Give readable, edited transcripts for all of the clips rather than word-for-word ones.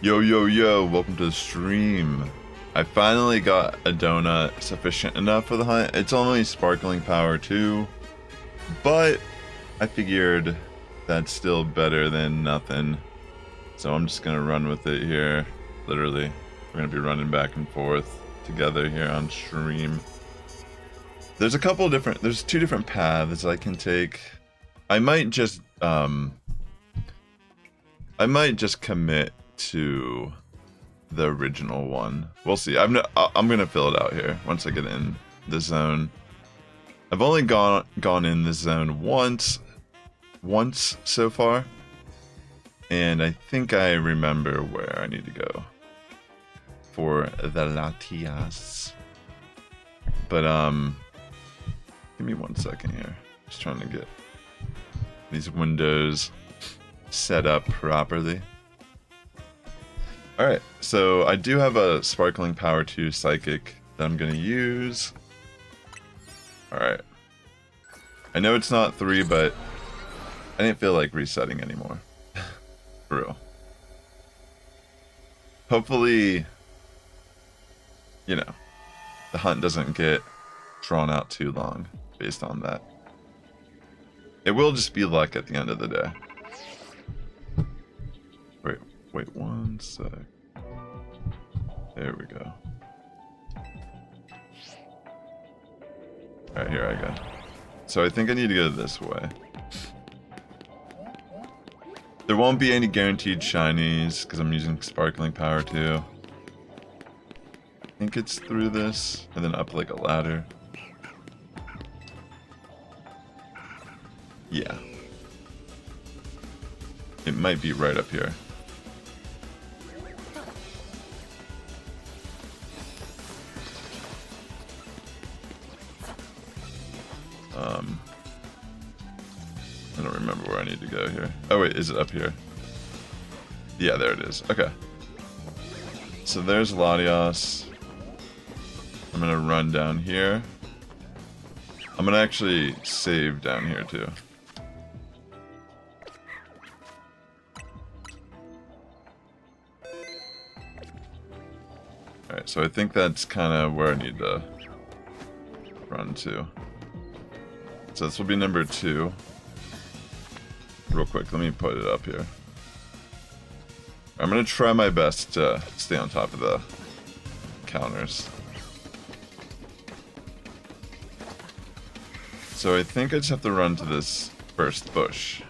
Yo, yo, yo, welcome to the stream. I finally got a donut sufficient enough for the hunt. It's only sparkling power 2, but I figured that's still better than nothing. So I'm just gonna run with it here. Literally, we're gonna be running back and forth together here on stream. There's two different paths I can take. I might just commit to the original one. We'll see. I'm gonna fill it out here once I get in the zone. I've only gone in this zone once so far, and I think I remember where I need to go for the Latias. But give me 1 second here. Just trying to get these windows set up properly. Alright, so I do have a Sparkling Power 2 Psychic that I'm going to use. Alright. I know it's not 3, but I didn't feel like resetting anymore. For real. Hopefully, you know, the hunt doesn't get drawn out too long based on that. It will just be luck at the end of the day. Wait 1 sec. There we go. Alright, here I go. So I think I need to go this way. There won't be any guaranteed shinies because I'm using Sparkling Power 2. I think it's through this and then up like a ladder. Yeah. It might be right up here. I don't remember where I need to go here. Oh wait, is it up here? Yeah, there it is. Okay. So there's Latias. I'm gonna run down here. I'm gonna actually save down here too. Alright, so I think that's kind of where I need to run to. So this will be number 2. Real quick, let me put it up here. I'm gonna try my best to stay on top of the counters. So I think I just have to run to this first bush.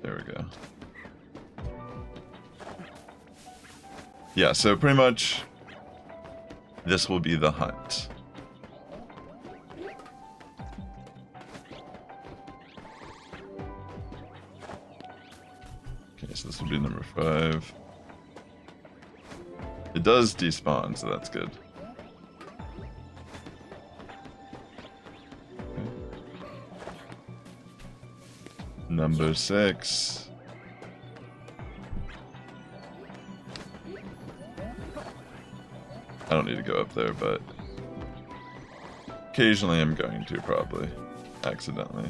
There we go. Yeah, so pretty much this will be the hunt. Okay, so this will be number 5. It does despawn, so that's good. Okay. Number 6. I don't need to go up there, but occasionally I'm going to, probably. Accidentally.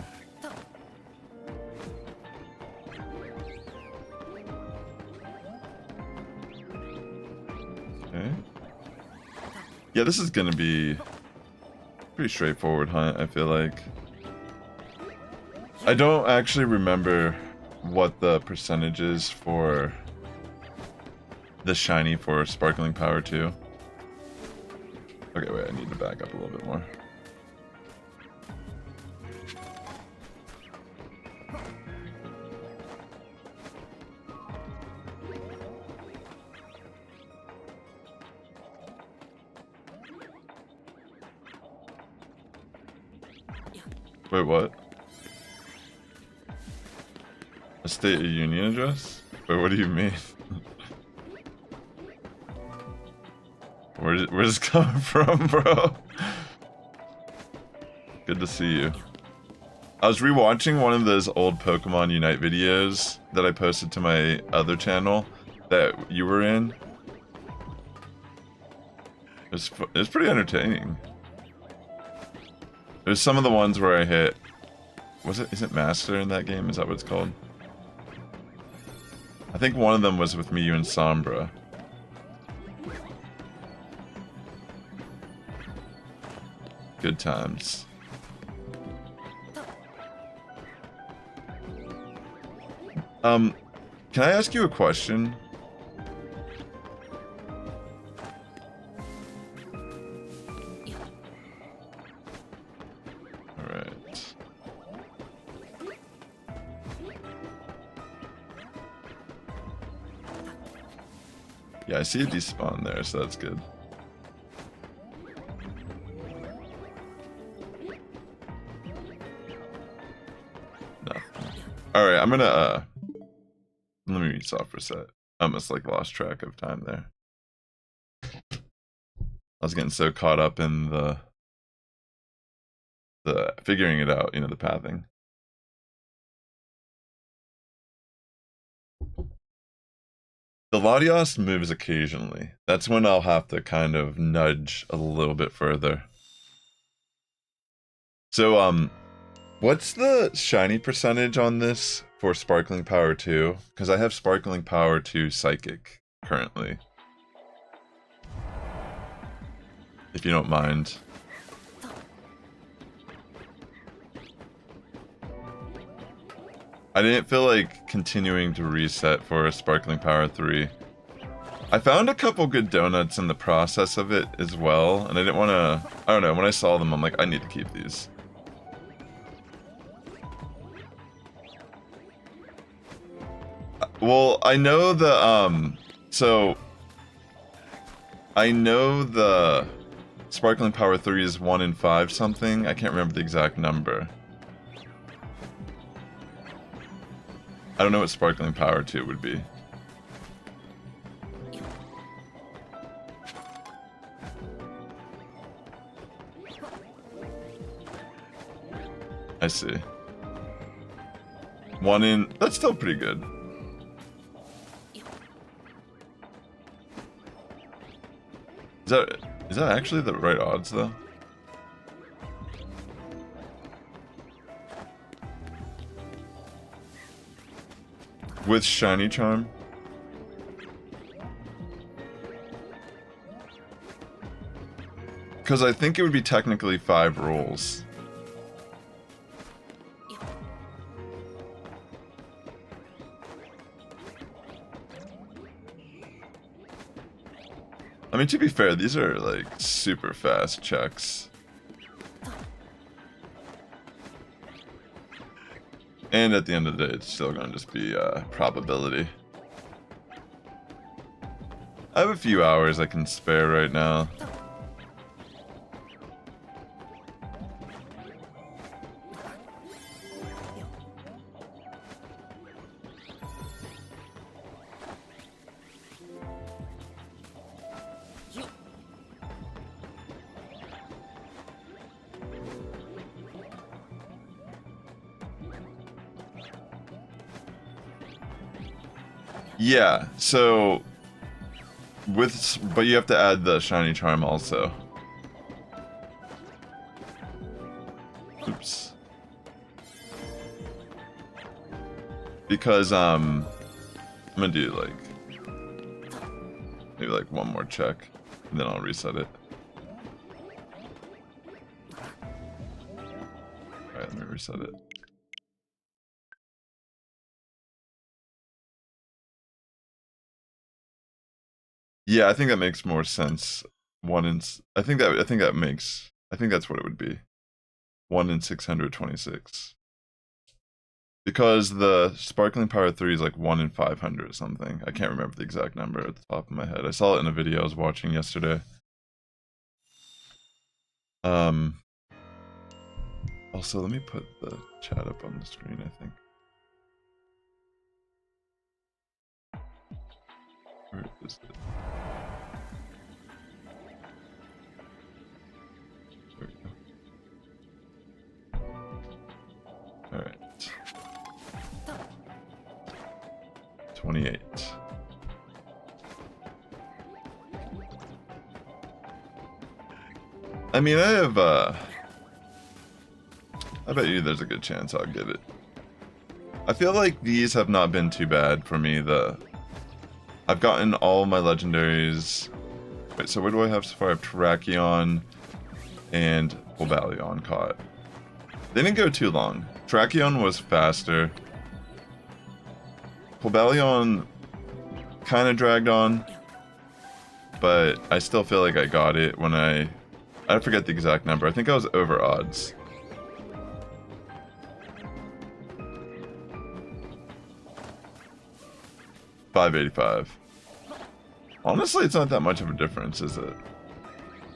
Okay. Yeah, this is gonna be pretty straightforward hunt, I feel like. I don't actually remember what the percentage is for the shiny for Sparkling Power 2. Okay, wait, I need to back up a little bit more. Wait, what? A State of Union address? Wait, what do you mean? Where's this coming from, bro? Good to see you. I was rewatching one of those old Pokemon Unite videos that I posted to my other channel that you were in. It was pretty entertaining. There's some of the ones where I hit is it Master in that game? Is that what it's called? I think one of them was with Miyu and Sombra. Good times. Can I ask you a question? Alright. Yeah, I see a despawn there, so that's good. Nothing. Alright, I'm gonna, let me soft reset. I almost like lost track of time there. I was getting so caught up in the figuring it out, you know, the pathing. The Latias moves occasionally. That's when I'll have to kind of nudge a little bit further. So, what's the shiny percentage on this for Sparkling Power 2? Because I have Sparkling Power 2 Psychic currently. If you don't mind. I didn't feel like continuing to reset for Sparkling Power 3. I found a couple good donuts in the process of it as well, and I didn't want to... I don't know, when I saw them, I'm like, I need to keep these. Well, I know the, so... I know the Sparkling Power 3 is 1 in 5 something. I can't remember the exact number. I don't know what Sparkling Power 2 would be. I see. 1 in... That's still pretty good. Is that actually the right odds, though? With Shiny Charm? Because I think it would be technically 5 rolls. I mean, to be fair, these are like super fast checks. And at the end of the day, it's still going to just be probability. I have a few hours I can spare right now. Yeah, so but you have to add the Shiny Charm also. Oops. Because I'm gonna do like maybe like one more check and then I'll reset it. Alright, let me reset it. Yeah, I think that makes more sense. I think that's what it would be. 1 in 626. Because the Sparkling Power 3 is like 1 in 500 or something. I can't remember the exact number at the top of my head. I saw it in a video I was watching yesterday. Also, let me put the chat up on the screen, I think. Where is it? There we go. Alright. 28. I mean, I have, I bet you there's a good chance I'll get it. I feel like these have not been too bad for me. I've gotten all my legendaries. Wait, so what do I have so far? I have Terrakion and Cobalion caught. They didn't go too long. Terrakion was faster. Cobalion kind of dragged on, but I still feel like I got it when I forget the exact number. I think I was over odds. $585. Honestly, it's not that much of a difference, is it?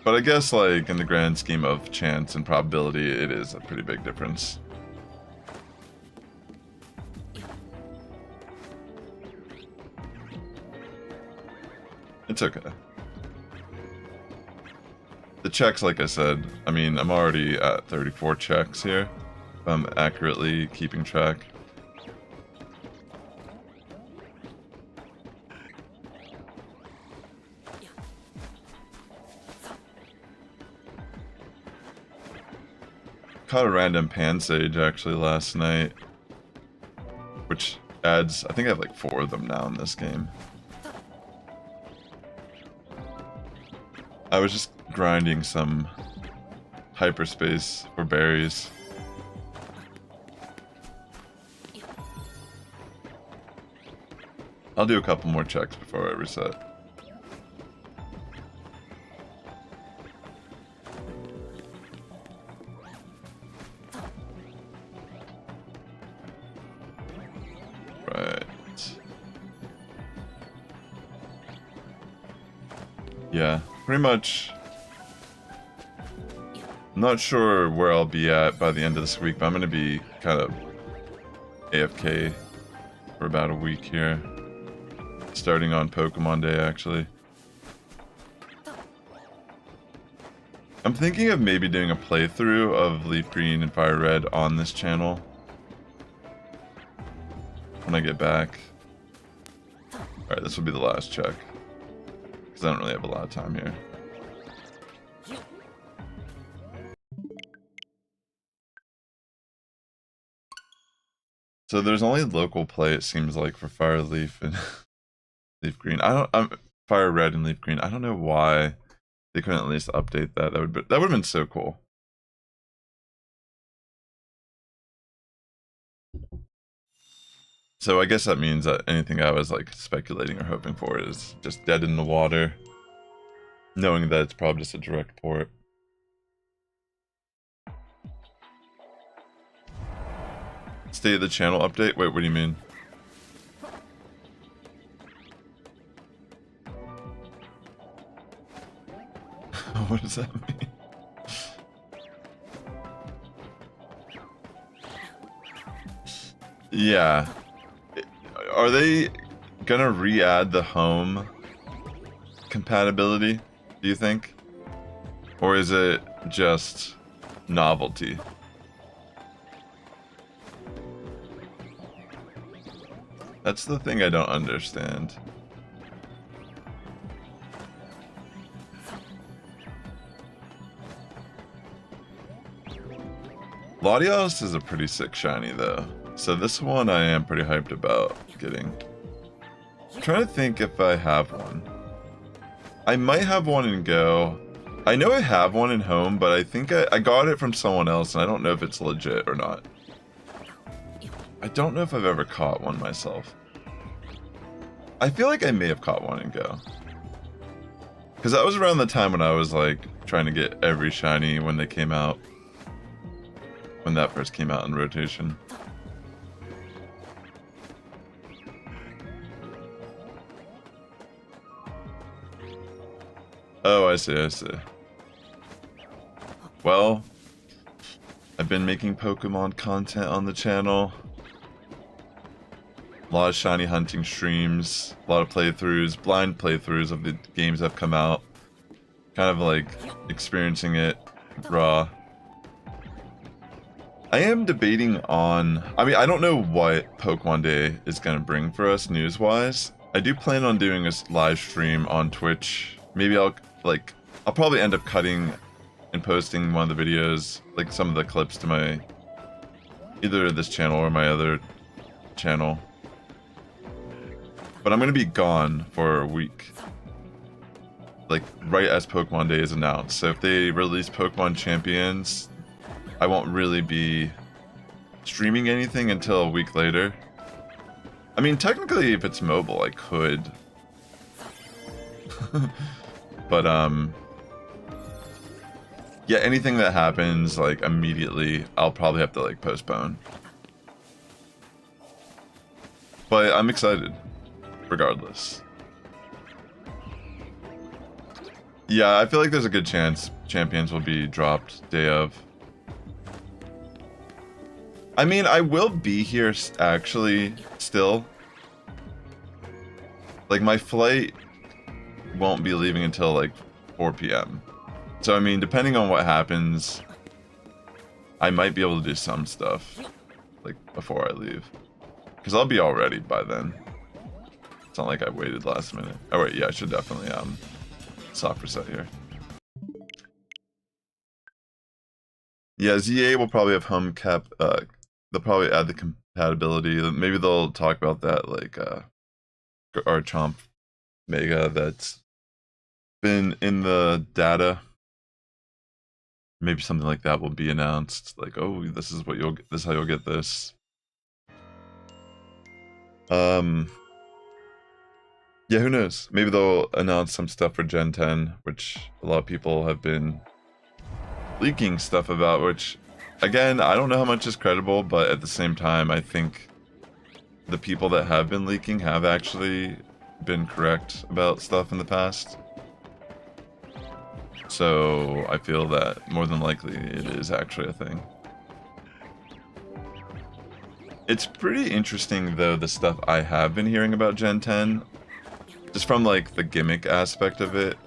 But I guess, like, in the grand scheme of chance and probability, it is a pretty big difference. It's okay. The checks, like I said, I mean, I'm already at 34 checks here, if I'm accurately keeping track. Caught a random Pansage actually last night, which adds, I think I have like 4 of them now in this game. I was just grinding some hyperspace for berries. I'll do a couple more checks before I reset. Yeah, pretty much. I'm not sure where I'll be at by the end of this week, but I'm going to be kind of AFK for about a week here. Starting on Pokemon Day, actually. I'm thinking of maybe doing a playthrough of Leaf Green and Fire Red on this channel when I get back. Alright, this will be the last check. I don't really have a lot of time here. So there's only local play, it seems like, for Fire Leaf and Leaf Green. Fire Red and Leaf Green. I don't know why they couldn't at least update that. That would have been so cool. So I guess that means that anything I was like speculating or hoping for is just dead in the water, knowing that it's probably just a direct port. State of the channel update? Wait, what do you mean? What does that mean? Yeah. Are they gonna re-add the home compatibility, do you think? Or is it just novelty? That's the thing I don't understand. Latias is a pretty sick shiny though. So this one I am pretty hyped about getting. I'm trying to think if I have one. I might have one in Go. I know I have one in Home, but I think I got it from someone else and I don't know if it's legit or not. I don't know if I've ever caught one myself. I feel like I may have caught one in Go. Because that was around the time when I was like trying to get every shiny when they came out. When that first came out in rotation. Oh, I see, I see. Well, I've been making Pokemon content on the channel. A lot of shiny hunting streams, a lot of playthroughs, blind playthroughs of the games that have come out. Kind of like experiencing it raw. I am debating on... I mean, I don't know what Pokemon Day is going to bring for us news-wise. I do plan on doing a live stream on Twitch. Maybe I'll probably end up cutting and posting one of the videos, like some of the clips to my either this channel or my other channel. But I'm gonna be gone for a week. Like, right as Pokemon Day is announced. So if they release Pokemon Champions, I won't really be streaming anything until a week later. I mean, technically, if it's mobile, I could. But, yeah, anything that happens, like, immediately, I'll probably have to, like, postpone. But I'm excited, regardless. Yeah, I feel like there's a good chance Champions will be dropped day of. I mean, I will be here, actually, still. Like, my flight won't be leaving until, like, 4 p.m. So, I mean, depending on what happens, I might be able to do some stuff, like, before I leave. Because I'll be all ready by then. It's not like I waited last minute. Oh, wait, yeah, I should definitely, soft reset here. Yeah, ZA will probably have home cap, they'll probably add the compatibility. Maybe they'll talk about that, like, our Chomp Mega that's been in the data. Maybe something like that will be announced. Like, oh, this is what you'll get, this is how you'll get this. Yeah, who knows? Maybe they'll announce some stuff for Gen 10, which a lot of people have been leaking stuff about, which, again, I don't know how much is credible, but at the same time, I think the people that have been leaking have actually been correct about stuff in the past. So I feel that more than likely it is actually a thing. It's pretty interesting, though, the stuff I have been hearing about Gen 10. Just from, like, the gimmick aspect of it.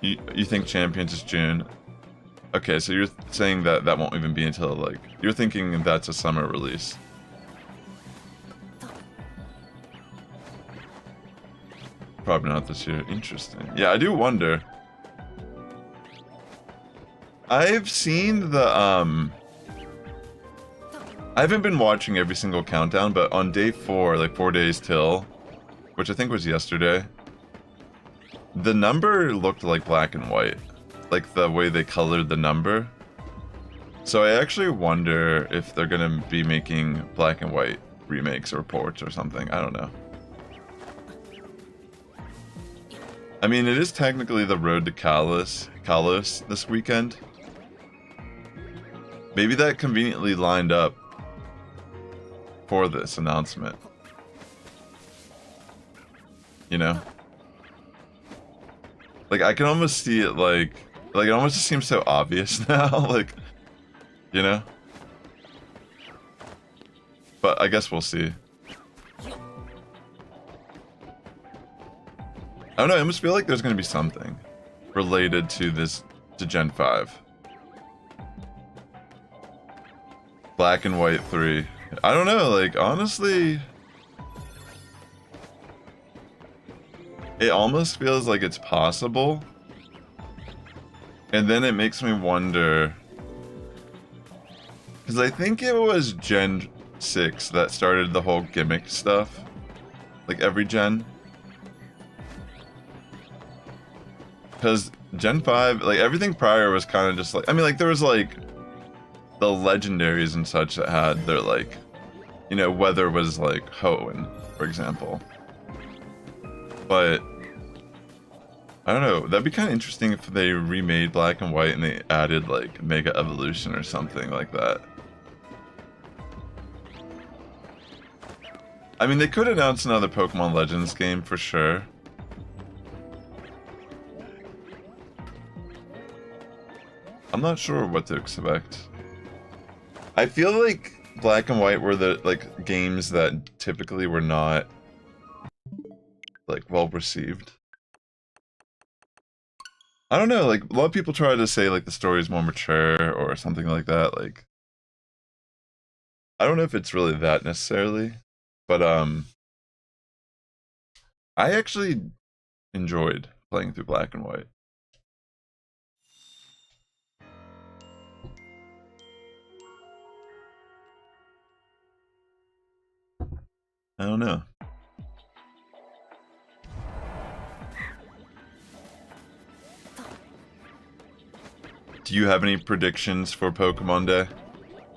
You think Champions is June? Okay, so you're saying that that won't even be until, like... You're thinking that's a summer release. Probably not this year. Interesting. Yeah, I do wonder. I've seen the, I haven't been watching every single countdown, but on day 4, like 4 days till, which I think was yesterday, the number looked like black and white. Like the way they colored the number. So I actually wonder if they're gonna be making black and white remakes or ports or something. I don't know. I mean, it is technically the road to Kalos this weekend. Maybe that conveniently lined up for this announcement. You know? Like, I can almost see it, like it almost just seems so obvious now, like, you know? But I guess we'll see. I don't know, I almost feel like there's gonna be something related to this, to Gen 5. Black and White 3. I don't know, like, honestly... It almost feels like it's possible. And then it makes me wonder... Because I think it was Gen 6 that started the whole gimmick stuff. Like, every gen. Because Gen 5, like, everything prior was kind of just like... I mean, like, there was, like... The legendaries and such that had their, like... You know, weather was, like, Hoenn, for example. But... I don't know, that'd be kind of interesting if they remade Black and White and they added, like, Mega Evolution or something like that. I mean, they could announce another Pokémon Legends game for sure. I'm not sure what to expect. I feel like Black and White were the, like, games that typically were not, like, well received. I don't know, like, a lot of people try to say, like, the story is more mature or something like that, like... I don't know if it's really that necessarily, but, I actually enjoyed playing through Black and White. I don't know. Do you have any predictions for Pokemon Day?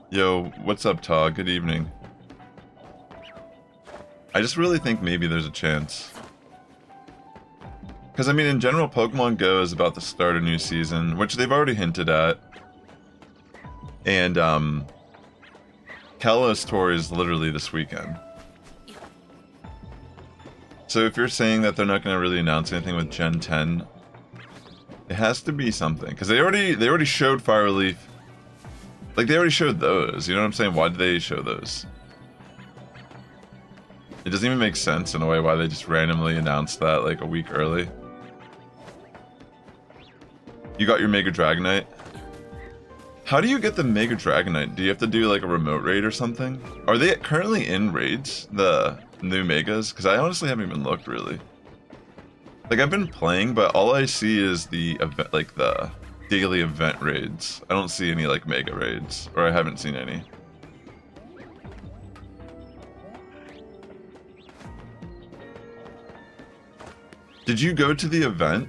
Yo, what's up, Ta? Good evening. I just really think maybe there's a chance. Because, I mean, in general, Pokemon Go is about to start a new season, which they've already hinted at. And, Kalos Tour is literally this weekend. So if you're saying that they're not going to really announce anything with Gen 10, it has to be something. Because they already showed Fire Relief. Like, they already showed those, you know what I'm saying? Why did they show those? It doesn't even make sense in a way why they just randomly announced that like a week early. You got your Mega Dragonite? How do you get the Mega Dragonite? Do you have to do like a remote raid or something? Are they currently in raids, the new Megas? Because I honestly haven't even looked really. Like I've been playing, but all I see is the event, like the daily event raids. I don't see any like Mega raids, or I haven't seen any. Did you go to the event?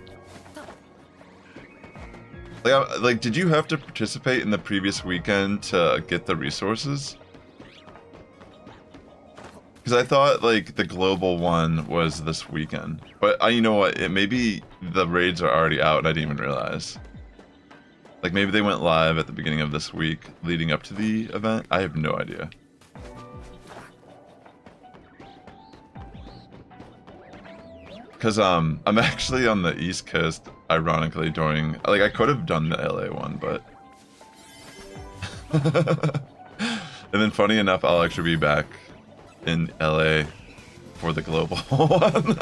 Like, did you have to participate in the previous weekend to get the resources? Because I thought, like, the global one was this weekend. But, you know what, maybe the raids are already out and I didn't even realize. Like, maybe they went live at the beginning of this week leading up to the event? I have no idea. Because I'm actually on the East Coast, ironically, during... Like, I could have done the LA one, but... And then, funny enough, I'll actually be back in LA for the global one.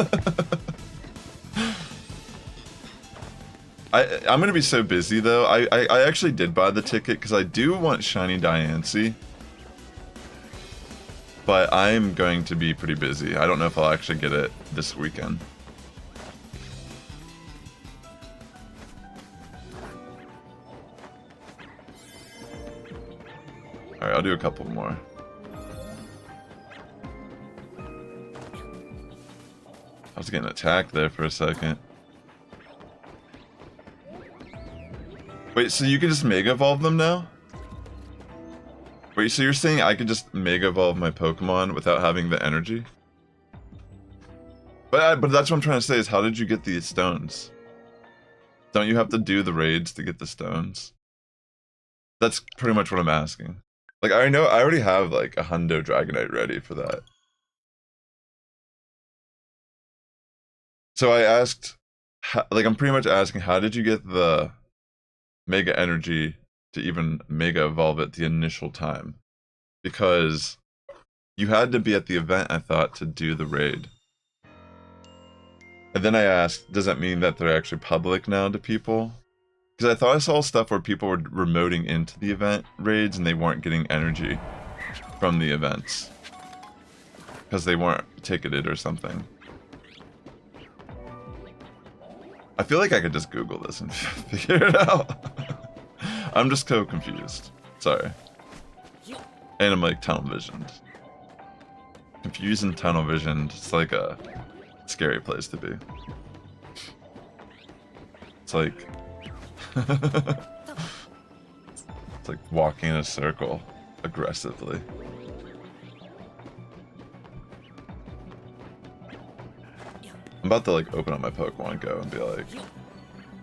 I'm going to be so busy, though. I actually did buy the ticket, because I do want Shiny Diancie. But I'm going to be pretty busy. I don't know if I'll actually get it this weekend. Alright, I'll do a couple more. I was getting attacked there for a second. Wait, so you can just Mega Evolve them now? Wait, so you're saying I could just Mega Evolve my Pokemon without having the energy? But that's what I'm trying to say, is how did you get these stones? Don't you have to do the raids to get the stones? That's pretty much what I'm asking. Like, I know I already have like a Hundo Dragonite ready for that. So I asked, like, I'm pretty much asking, how did you get the Mega Energy to even Mega Evolve it the initial time? Because you had to be at the event, I thought, to do the raid. And then I asked, does that mean that they're actually public now to people? Because I thought I saw stuff where people were remoting into the event raids and they weren't getting energy from the events. Because they weren't ticketed or something. I feel like I could just Google this and figure it out. I'm just so confused. Sorry. And I'm like tunnel visioned. Confused and tunnel visioned. It's like a scary place to be. It's like... it's like walking in a circle aggressively. I'm about to like open up my Pokemon Go and be like,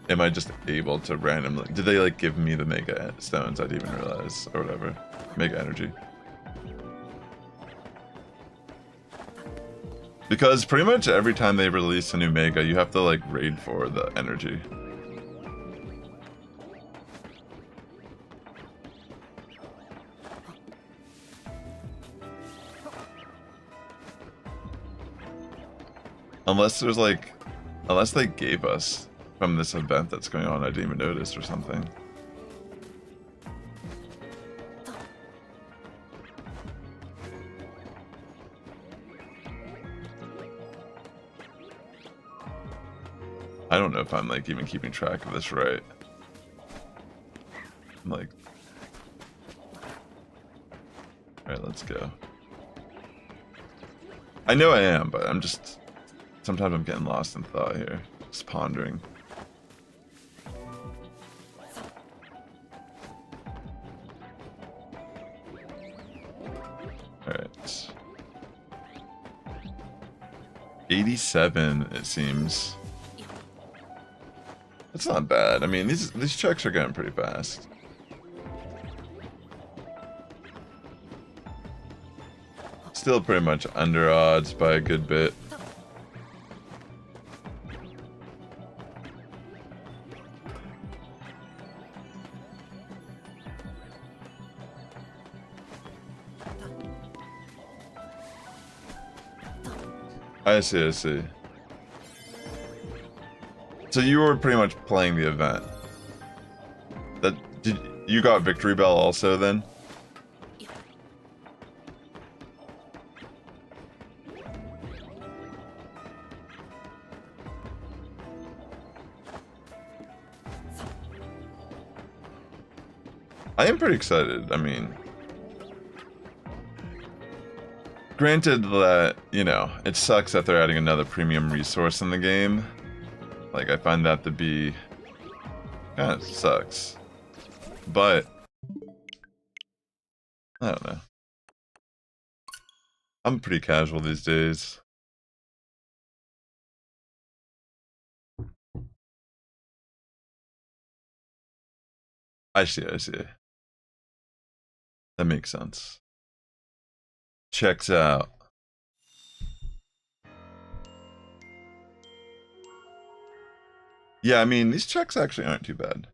am I just able to randomly... Did they like give me the Mega Stones? I didn't even realize, or whatever. Mega Energy. Because pretty much every time they release a new Mega, you have to like raid for the energy. Unless there's like, unless they gave us from this event that's going on, I didn't even notice or something. I don't know if I'm like even keeping track of this right. I'm like, alright, let's go. I know I am, but I'm just... Sometimes I'm getting lost in thought here. Just pondering. Alright. 87, it seems. That's not bad. I mean, these checks are going pretty fast. Still pretty much under odds by a good bit. I see, I see. So you were pretty much playing the event. You got Victory Bell also then? I am pretty excited. I mean, granted that, you know, it sucks that they're adding another premium resource in the game. Like, I find that to be... kind of sucks. But... I don't know. I'm pretty casual these days. I see, I see. That makes sense. Checks out. Yeah, I mean, these checks actually aren't too bad.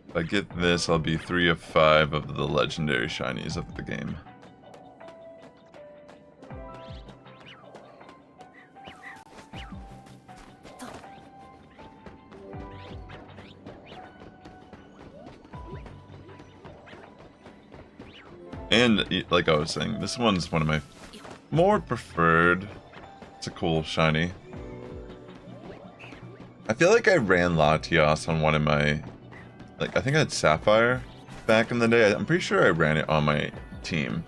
If I get this, I'll be 3 of 5 of the legendary shinies of the game. And, like I was saying, this one's one of my more preferred. It's a cool shiny. I feel like I ran Latias on one of my... Like, I think I had Sapphire back in the day. I'm pretty sure I ran it on my team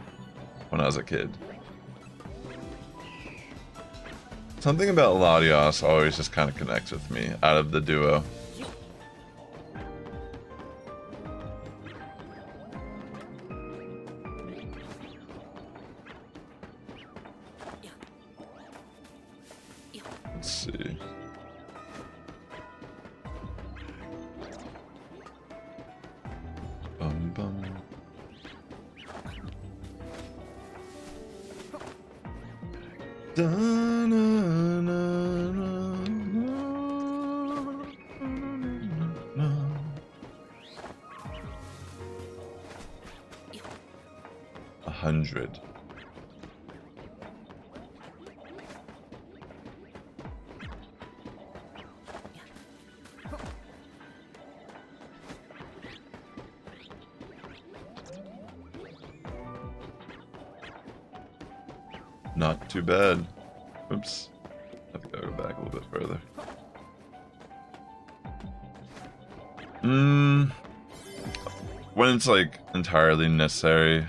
when I was a kid. Something about Latias always just kind of connects with me out of the duo. Let's see. Bum bum. Da, na, na, na, na. 100. Not too bad. Oops. I think I'll go back a little bit further. When it's like entirely necessary.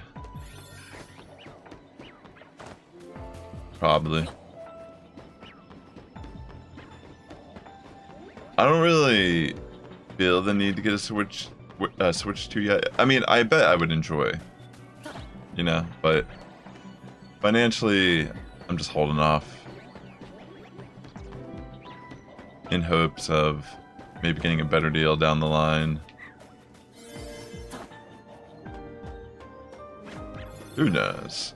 Probably. I don't really feel the need to get a Switch 2 yet. I mean, I bet I would enjoy, you know, but financially, I'm just holding off in hopes of maybe getting a better deal down the line. Who knows?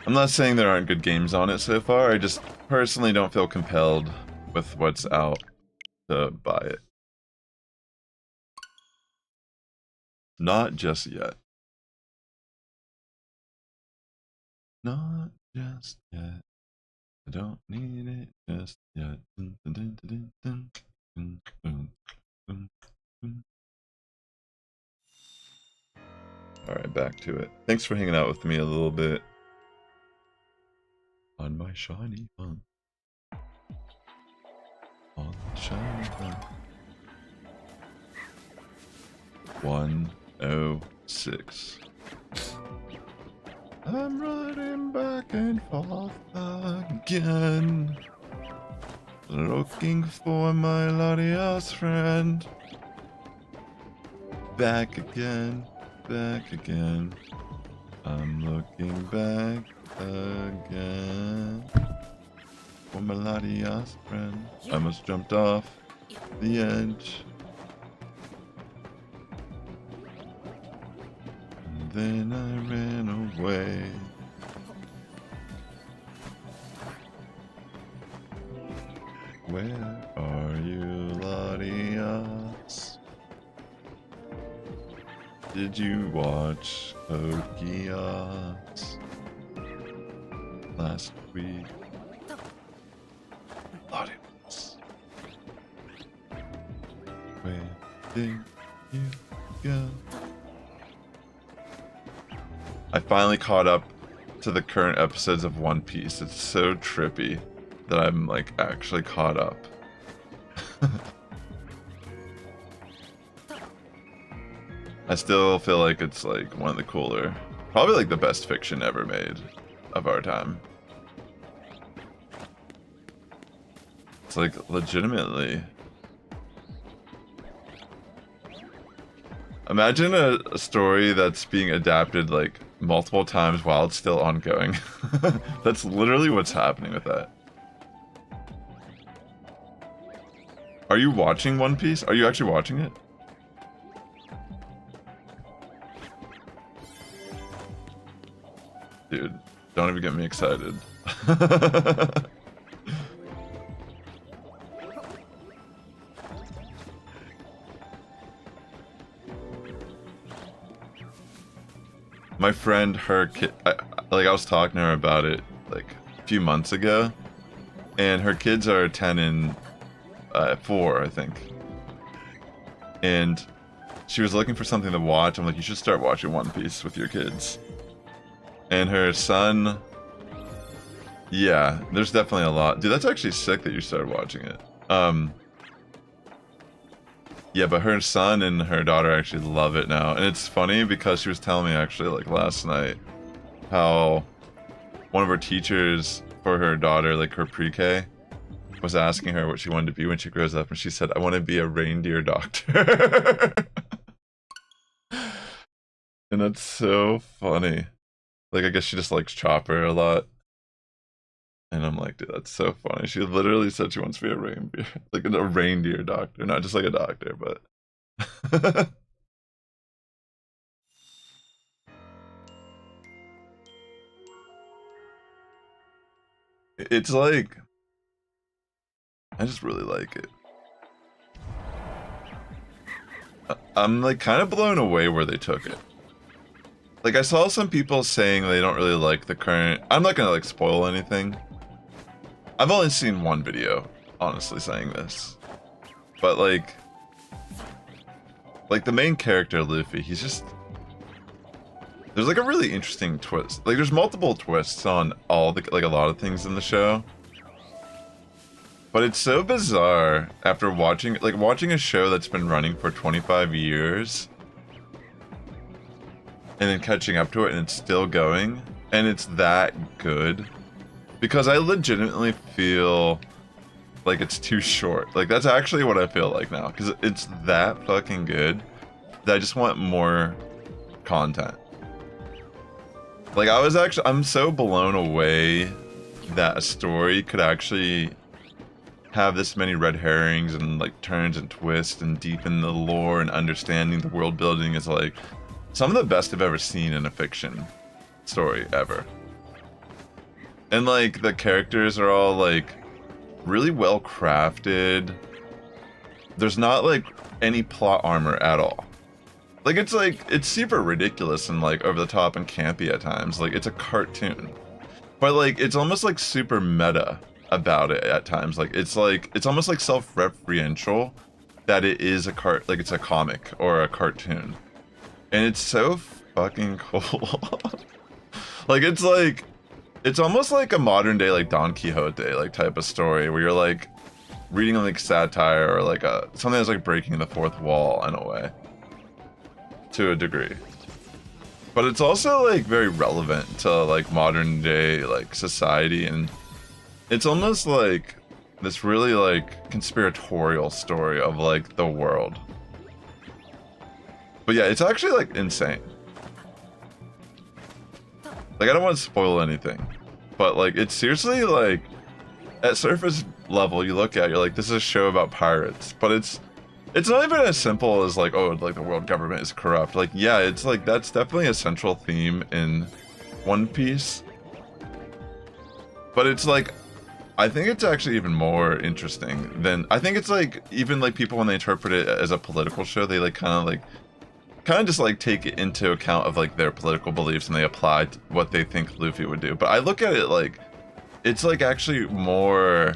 I'm not saying there aren't good games on it so far, I just personally don't feel compelled with what's out to buy it. Not just yet. Not just yet. I don't need it just yet. Alright, back to it. Thanks for hanging out with me a little bit. On my shiny one. On the shiny one. 106. I'm running back and forth again. Looking for my Latias friend. Back again. Back again. I'm looking back again for my Latias friend. I almost jumped off the edge. And then I ran away. Where are you, Latias? Did you watch Latias last week? Latias, where did you go? I finally caught up to the current episodes of One Piece. It's so trippy that I'm like actually caught up. I still feel like it's like one of the cooler, probably like the best fiction ever made of our time. It's like legitimately. Imagine a story that's being adapted like multiple times while it's still ongoing. That's literally what's happening with that. Are you watching One Piece? Are you actually watching it? Dude, don't even get me excited. My friend, her kid, I was talking to her about it like a few months ago, and her kids are 10 and 4, I think. And she was looking for something to watch. I'm like, you should start watching One Piece with your kids. And her son, yeah, there's definitely a lot. Dude, that's actually sick that you started watching it. Yeah, but her son and her daughter actually love it now. And it's funny because she was telling me actually like last night how one of her teachers for her daughter, like her pre-K, was asking her what she wanted to be when she grows up. And she said, I want to be a reindeer doctor. And that's so funny. Like, I guess she just likes Chopper a lot. And I'm like, dude, that's so funny. She literally said she wants to be a reindeer. Like a reindeer doctor. Not just like a doctor, but... It's like... I just really like it. I'm like kind of blown away where they took it. Like, I saw some people saying they don't really like the current... I'm not gonna, like, spoil anything. I've only seen one video, honestly, saying this. But, like, the main character, Luffy, he's just... There's, like, a really interesting twist. Like, there's multiple twists on all the... like, a lot of things in the show. But it's so bizarre after watching... like, watching a show that's been running for 25 years... and then catching up to it, and it's still going, and it's that good, because I legitimately feel like it's too short. Like, that's actually what I feel like now, because it's that fucking good that I just want more content. Like, I'm so blown away that a story could actually have this many red herrings and like turns and twists and deepen the lore and understanding the world building is like some of the best I've ever seen in a fiction story ever. And like the characters are all like really well crafted. There's not like any plot armor at all. Like it's super ridiculous and like over the top and campy at times. Like it's a cartoon. But like it's almost like super meta about it at times. Like it's almost like self-referential that it is it's a comic or a cartoon. And it's so fucking cool. It's almost like a modern day like Don Quixote like type of story where you're like reading like satire or like something that's like breaking the fourth wall in a way, to a degree. But it's also like very relevant to like modern day like society, and it's almost like this really like conspiratorial story of like the world. But yeah, it's actually like insane. Like I don't want to spoil anything, but like it's seriously like at surface level you look at, you're like, this is a show about pirates, but it's not even as simple as like, oh, like the world government is corrupt. Like, yeah, it's like that's definitely a central theme in One Piece. But it's like, I think it's actually even more interesting than, I think it's like, even like people when they interpret it as a political show, they like kind of just like take it into account of like their political beliefs and they apply what they think Luffy would do. But I look at it like, it's like actually more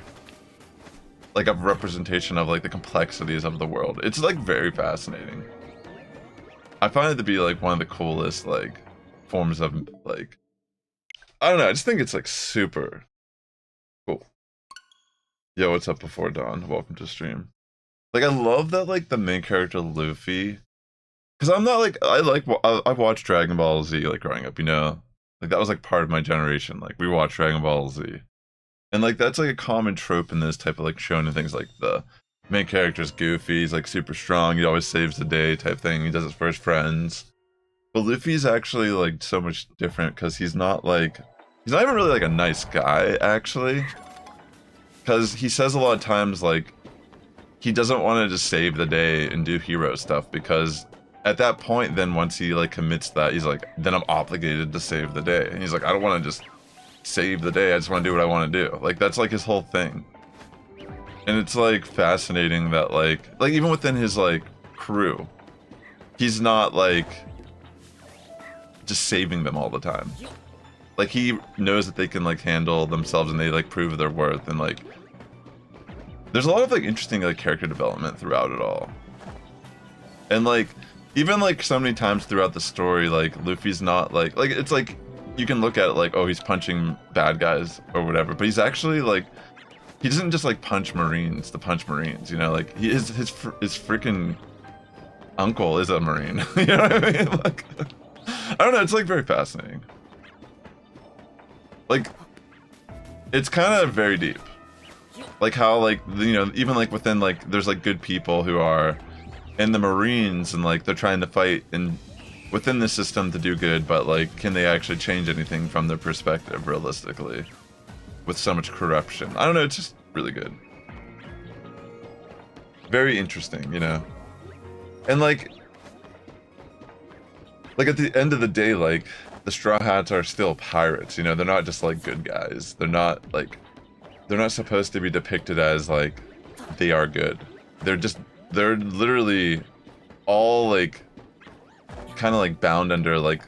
like a representation of like the complexities of the world. It's like very fascinating. I find it to be like one of the coolest like forms of like, I don't know, I just think it's like super cool. Yo, what's up before dawn? Welcome to stream. Like I love that like the main character Luffy, because I'm not like, I've watched Dragon Ball Z like growing up, you know? Like that was like part of my generation. Like we watched Dragon Ball Z. And like that's like a common trope in this type of like shonen things, like the main character's goofy, he's like super strong, he always saves the day type thing, he does it for his friends. But Luffy's actually like so much different because he's not even really like a nice guy actually. Because he says a lot of times like he doesn't want to just save the day and do hero stuff, because at that point then once he like commits that, he's like, then I'm obligated to save the day. And he's like, I don't want to just save the day, I just want to do what I want to do. Like that's like his whole thing. And it's like fascinating that like even within his like crew, he's not like just saving them all the time. Like he knows that they can like handle themselves and they like prove their worth, and like there's a lot of like interesting like character development throughout it all. And like even like so many times throughout the story, like Luffy's not like it's like you can look at it like, oh, he's punching bad guys or whatever, but he's actually like, he doesn't just like punch Marines to punch Marines, you know, like his freaking uncle is a Marine. You know what I mean? Like, I don't know, it's like very fascinating. Like, it's kind of very deep. Like how like, you know, even like within like, there's like good people who are in the Marines and like they're trying to fight and within the system to do good, but like, can they actually change anything from their perspective realistically with so much corruption? I don't know, it's just really good. Very interesting, you know? And like at the end of the day, like the Straw Hats are still pirates, you know? They're not just like good guys. They're not supposed to be depicted as like they are good. They're literally all like kind of like bound under like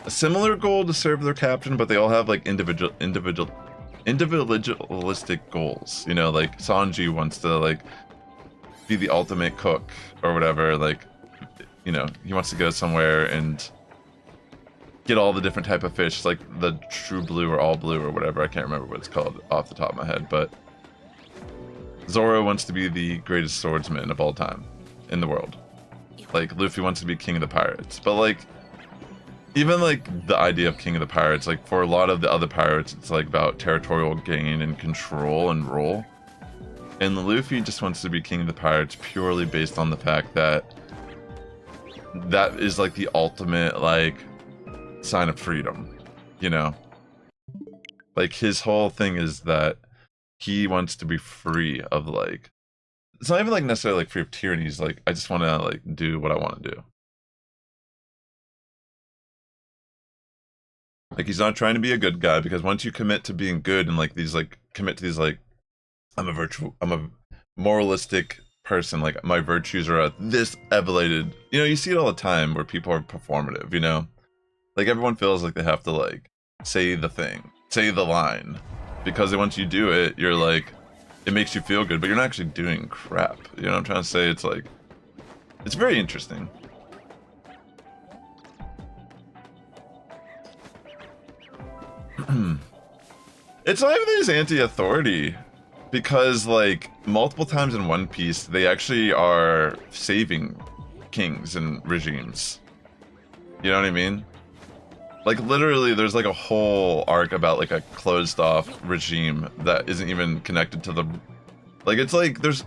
a similar goal to serve their captain, but they all have like individualistic goals, you know? Like Sanji wants to like be the ultimate cook or whatever, like, you know, he wants to go somewhere and get all the different type of fish, like the true blue or all blue or whatever, I can't remember what it's called off the top of my head. But Zoro wants to be the greatest swordsman of all time in the world. Like, Luffy wants to be king of the pirates. But, like, even, like, the idea of king of the pirates, like, for a lot of the other pirates, it's, like, about territorial gain and control and rule. And Luffy just wants to be king of the pirates purely based on the fact that that is, like, the ultimate, like, sign of freedom, you know? Like, his whole thing is that he wants to be free of, like, it's not even like necessarily like free of tyranny. He's like, I just want to like do what I want to do. Like he's not trying to be a good guy, because once you commit to being good and like these like commit to these like, I'm a moralistic person, like my virtues are this elevated, you know, you see it all the time where people are performative, you know, like everyone feels like they have to like say the thing, say the line, because once you do it, you're like, it makes you feel good, but you're not actually doing crap. You know what I'm trying to say? It's like, it's very interesting. It's not even that he's anti-authority, because like multiple times in One Piece, they actually are saving kings and regimes. You know what I mean? Like literally, there's like a whole arc about like a closed-off regime that isn't even connected to the. Like it's like there's.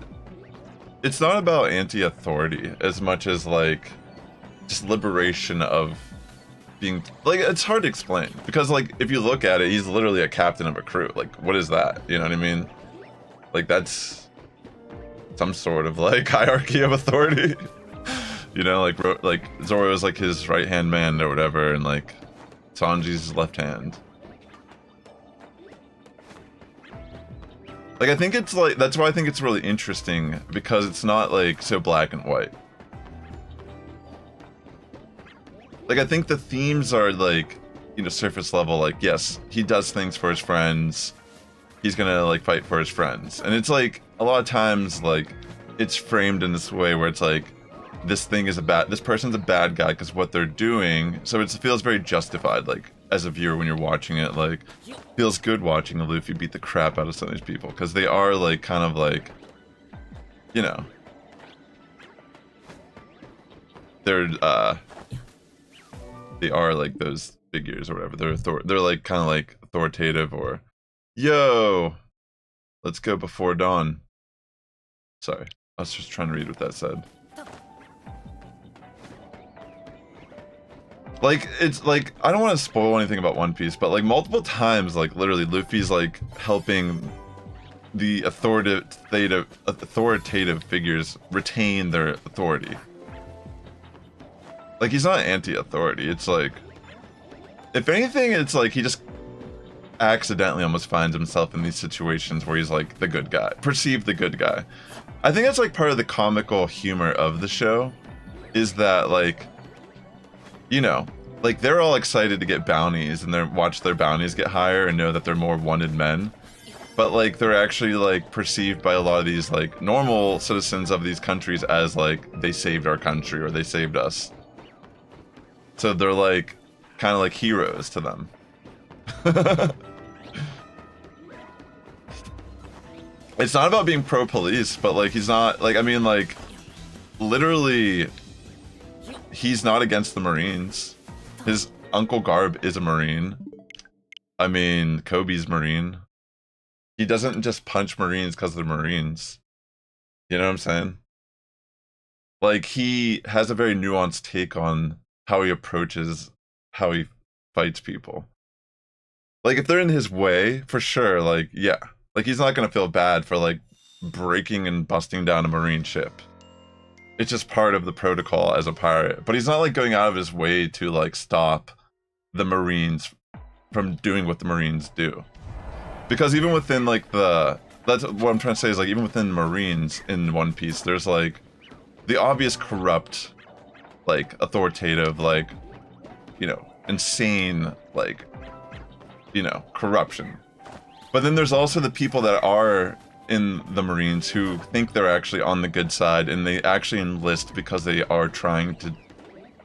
It's not about anti-authority as much as like just liberation of being like it's hard to explain because like if you look at it, he's literally a captain of a crew. Like what is that? You know what I mean? Like that's some sort of like hierarchy of authority. You know, like Zoro is like his right-hand man or whatever, and like Sanji's his left hand. Like I think it's like that's why I think it's really interesting because it's not like so black and white. Like I think the themes are like, you know, surface level, like yes, he does things for his friends. He's gonna like fight for his friends. And it's like a lot of times like it's framed in this way where it's like this person's a bad guy because what they're doing. So it feels very justified, like as a viewer when you're watching it, like feels good watching a Luffy beat the crap out of some of these people because they are like kind of like, you know, they are like those figures or whatever. They're like kind of like authoritative or, yo, let's go before dawn. Sorry, I was just trying to read what that said. Like, it's like, I don't want to spoil anything about One Piece, but like multiple times, like literally Luffy's like helping the authoritative figures retain their authority. Like he's not anti-authority, it's like, if anything, it's like he just accidentally almost finds himself in these situations where he's like the good guy, perceived the good guy. I think that's like part of the comical humor of the show, is that like, you know, like they're all excited to get bounties and they watch their bounties get higher and know that they're more wanted men. But like they're actually like perceived by a lot of these like normal citizens of these countries as like they saved our country or they saved us. So they're like kind of like heroes to them. It's not about being pro-police, but like he's not like, I mean like literally he's not against the Marines. His Uncle Garb is a Marine. I mean, Kobe's Marine. He doesn't just punch Marines because they're Marines. You know what I'm saying? Like, he has a very nuanced take on how he approaches how he fights people. Like, if they're in his way, for sure, like, yeah. Like, he's not gonna feel bad for, like, breaking and busting down a Marine ship. It's just part of the protocol as a pirate. But he's not like going out of his way to like stop the Marines from doing what the Marines do. Because even within like that's what I'm trying to say is like even within Marines in One Piece, there's like the obvious corrupt, like authoritative, like, you know, insane, like, you know, corruption. But then there's also the people that are in the Marines who think they're actually on the good side and they actually enlist because they are trying to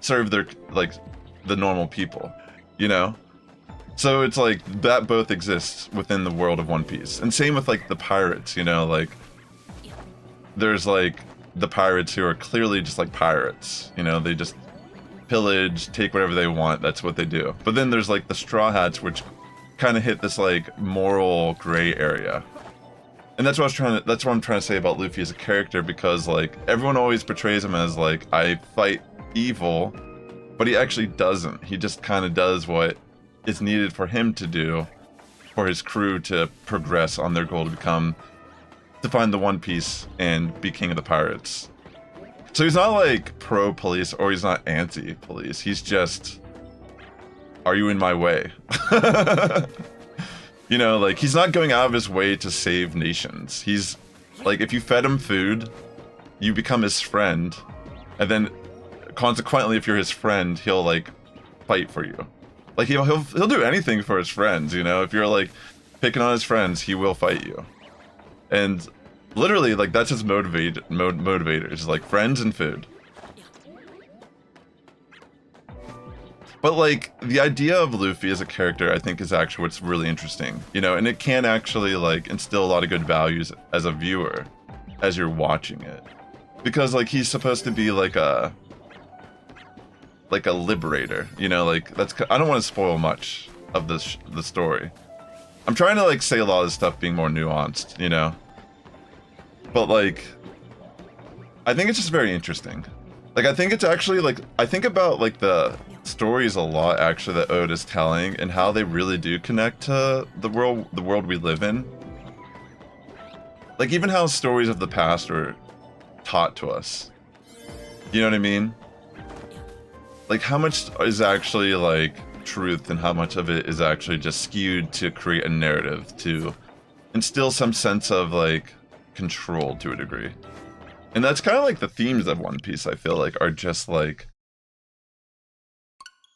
serve their, like, the normal people, you know? So it's like that both exists within the world of One Piece. And same with like the pirates, you know, like there's like the pirates who are clearly just like pirates, you know, they just pillage, take whatever they want, that's what they do. But then there's like the Straw Hats, which kind of hit this like moral gray area. And that's what I'm trying to say about Luffy as a character, because like everyone always portrays him as like, I fight evil, but he actually doesn't. He just kind of does what is needed for him to do for his crew to progress on their goal to find the One Piece and be king of the pirates. So he's not like pro-police or he's not anti-police. He's just, are you in my way? You know, like, he's not going out of his way to save nations. He's, like, if you fed him food, you become his friend. And then, consequently, if you're his friend, he'll, like, fight for you. Like, he'll do anything for his friends, you know? If you're, like, picking on his friends, he will fight you. And, literally, like, that's his motivators, like, friends and food. But like the idea of Luffy as a character, I think, is actually what's really interesting, you know, and it can actually like instill a lot of good values as a viewer as you're watching it, because like he's supposed to be like a liberator, you know, like that's, I don't want to spoil much of the story. I'm trying to like say a lot of stuff being more nuanced, you know, but like I think it's just very interesting. Like I think it's actually like, I think about like the stories a lot actually that Oda is telling and how they really do connect to the world we live in. Like even how stories of the past were taught to us. You know what I mean? Like how much is actually like truth and how much of it is actually just skewed to create a narrative to instill some sense of like control to a degree. And that's kind of like the themes of One Piece, I feel like, are just like,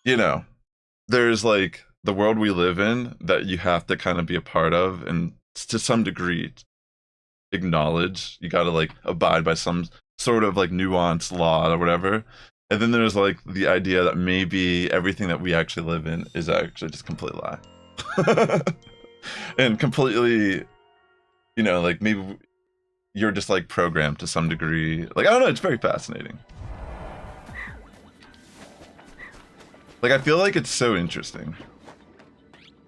you know, there's like the world we live in that you have to kind of be a part of and to some degree acknowledge. You got to like abide by some sort of like nuanced law or whatever. And then there's like the idea that maybe everything that we actually live in is actually just a complete lie. And completely, you know, like maybe you're just like programmed to some degree. Like, I don't know, it's very fascinating. Like, I feel like it's so interesting.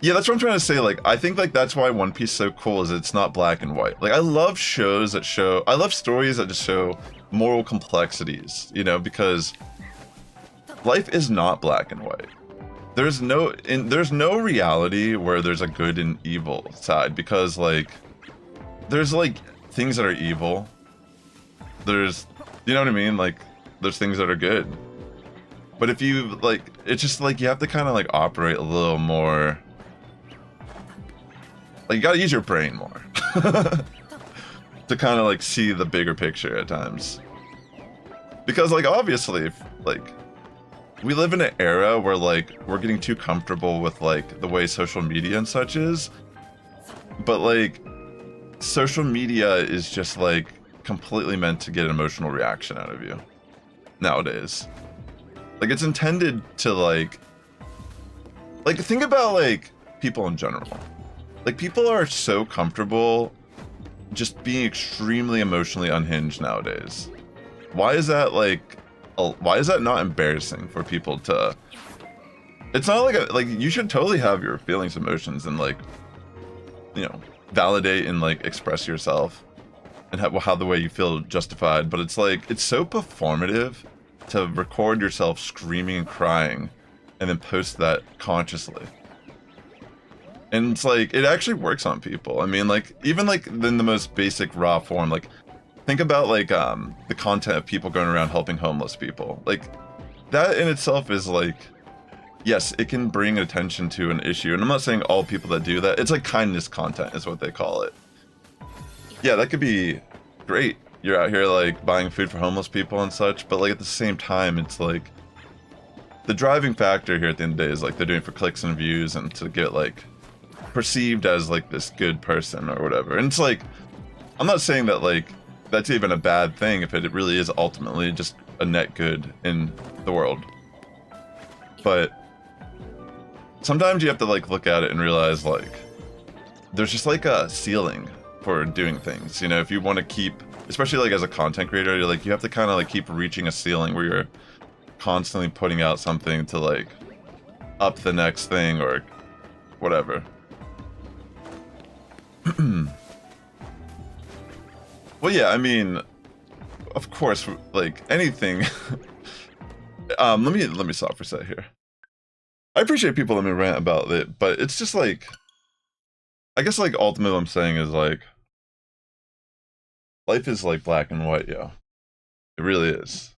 Yeah, that's what I'm trying to say. Like, I think like that's why One Piece is so cool, is it's not black and white. Like, I love shows that show, I love stories that just show moral complexities, you know, because life is not black and white. There's no reality where there's a good and evil side, because like there's like things that are evil. There's, you know what I mean? Like there's things that are good. But if you like, it's just like you have to kind of like operate a little more. Like you gotta use your brain more to kind of like see the bigger picture at times. Because like obviously, if, like we live in an era where like we're getting too comfortable with like the way social media and such is, but like social media is just like completely meant to get an emotional reaction out of you nowadays. Like it's intended to like think about like people in general. Like people are so comfortable just being extremely emotionally unhinged nowadays. Why is that like, why is that not embarrassing for people to, it's not like like you should totally have your feelings, emotions, and like, you know, validate and like express yourself and how the way you feel justified, but it's like, it's so performative to record yourself screaming and crying and then post that consciously. And it's like, it actually works on people. I mean, like, even like in the most basic raw form, like think about like the content of people going around helping homeless people. Like that in itself is like, yes, it can bring attention to an issue. And I'm not saying all people that do that, it's like kindness content is what they call it. Yeah, that could be great. You're out here like buying food for homeless people and such, but like at the same time, it's like the driving factor here at the end of the day is like they're doing it for clicks and views and to get like perceived as like this good person or whatever. And it's like, I'm not saying that like that's even a bad thing if it really is ultimately just a net good in the world. But sometimes you have to like look at it and realize like there's just like a ceiling for doing things. You know, if you want to keep, especially like as a content creator, you're like, you have to kind of like keep reaching a ceiling where you're constantly putting out something to like up the next thing or whatever. Well, yeah, I mean, of course, like anything. Let me stop for a sec here. I appreciate people letting me rant about it, but it's just like, I guess like ultimately what I'm saying is like, life is like black and white, yo. It really is.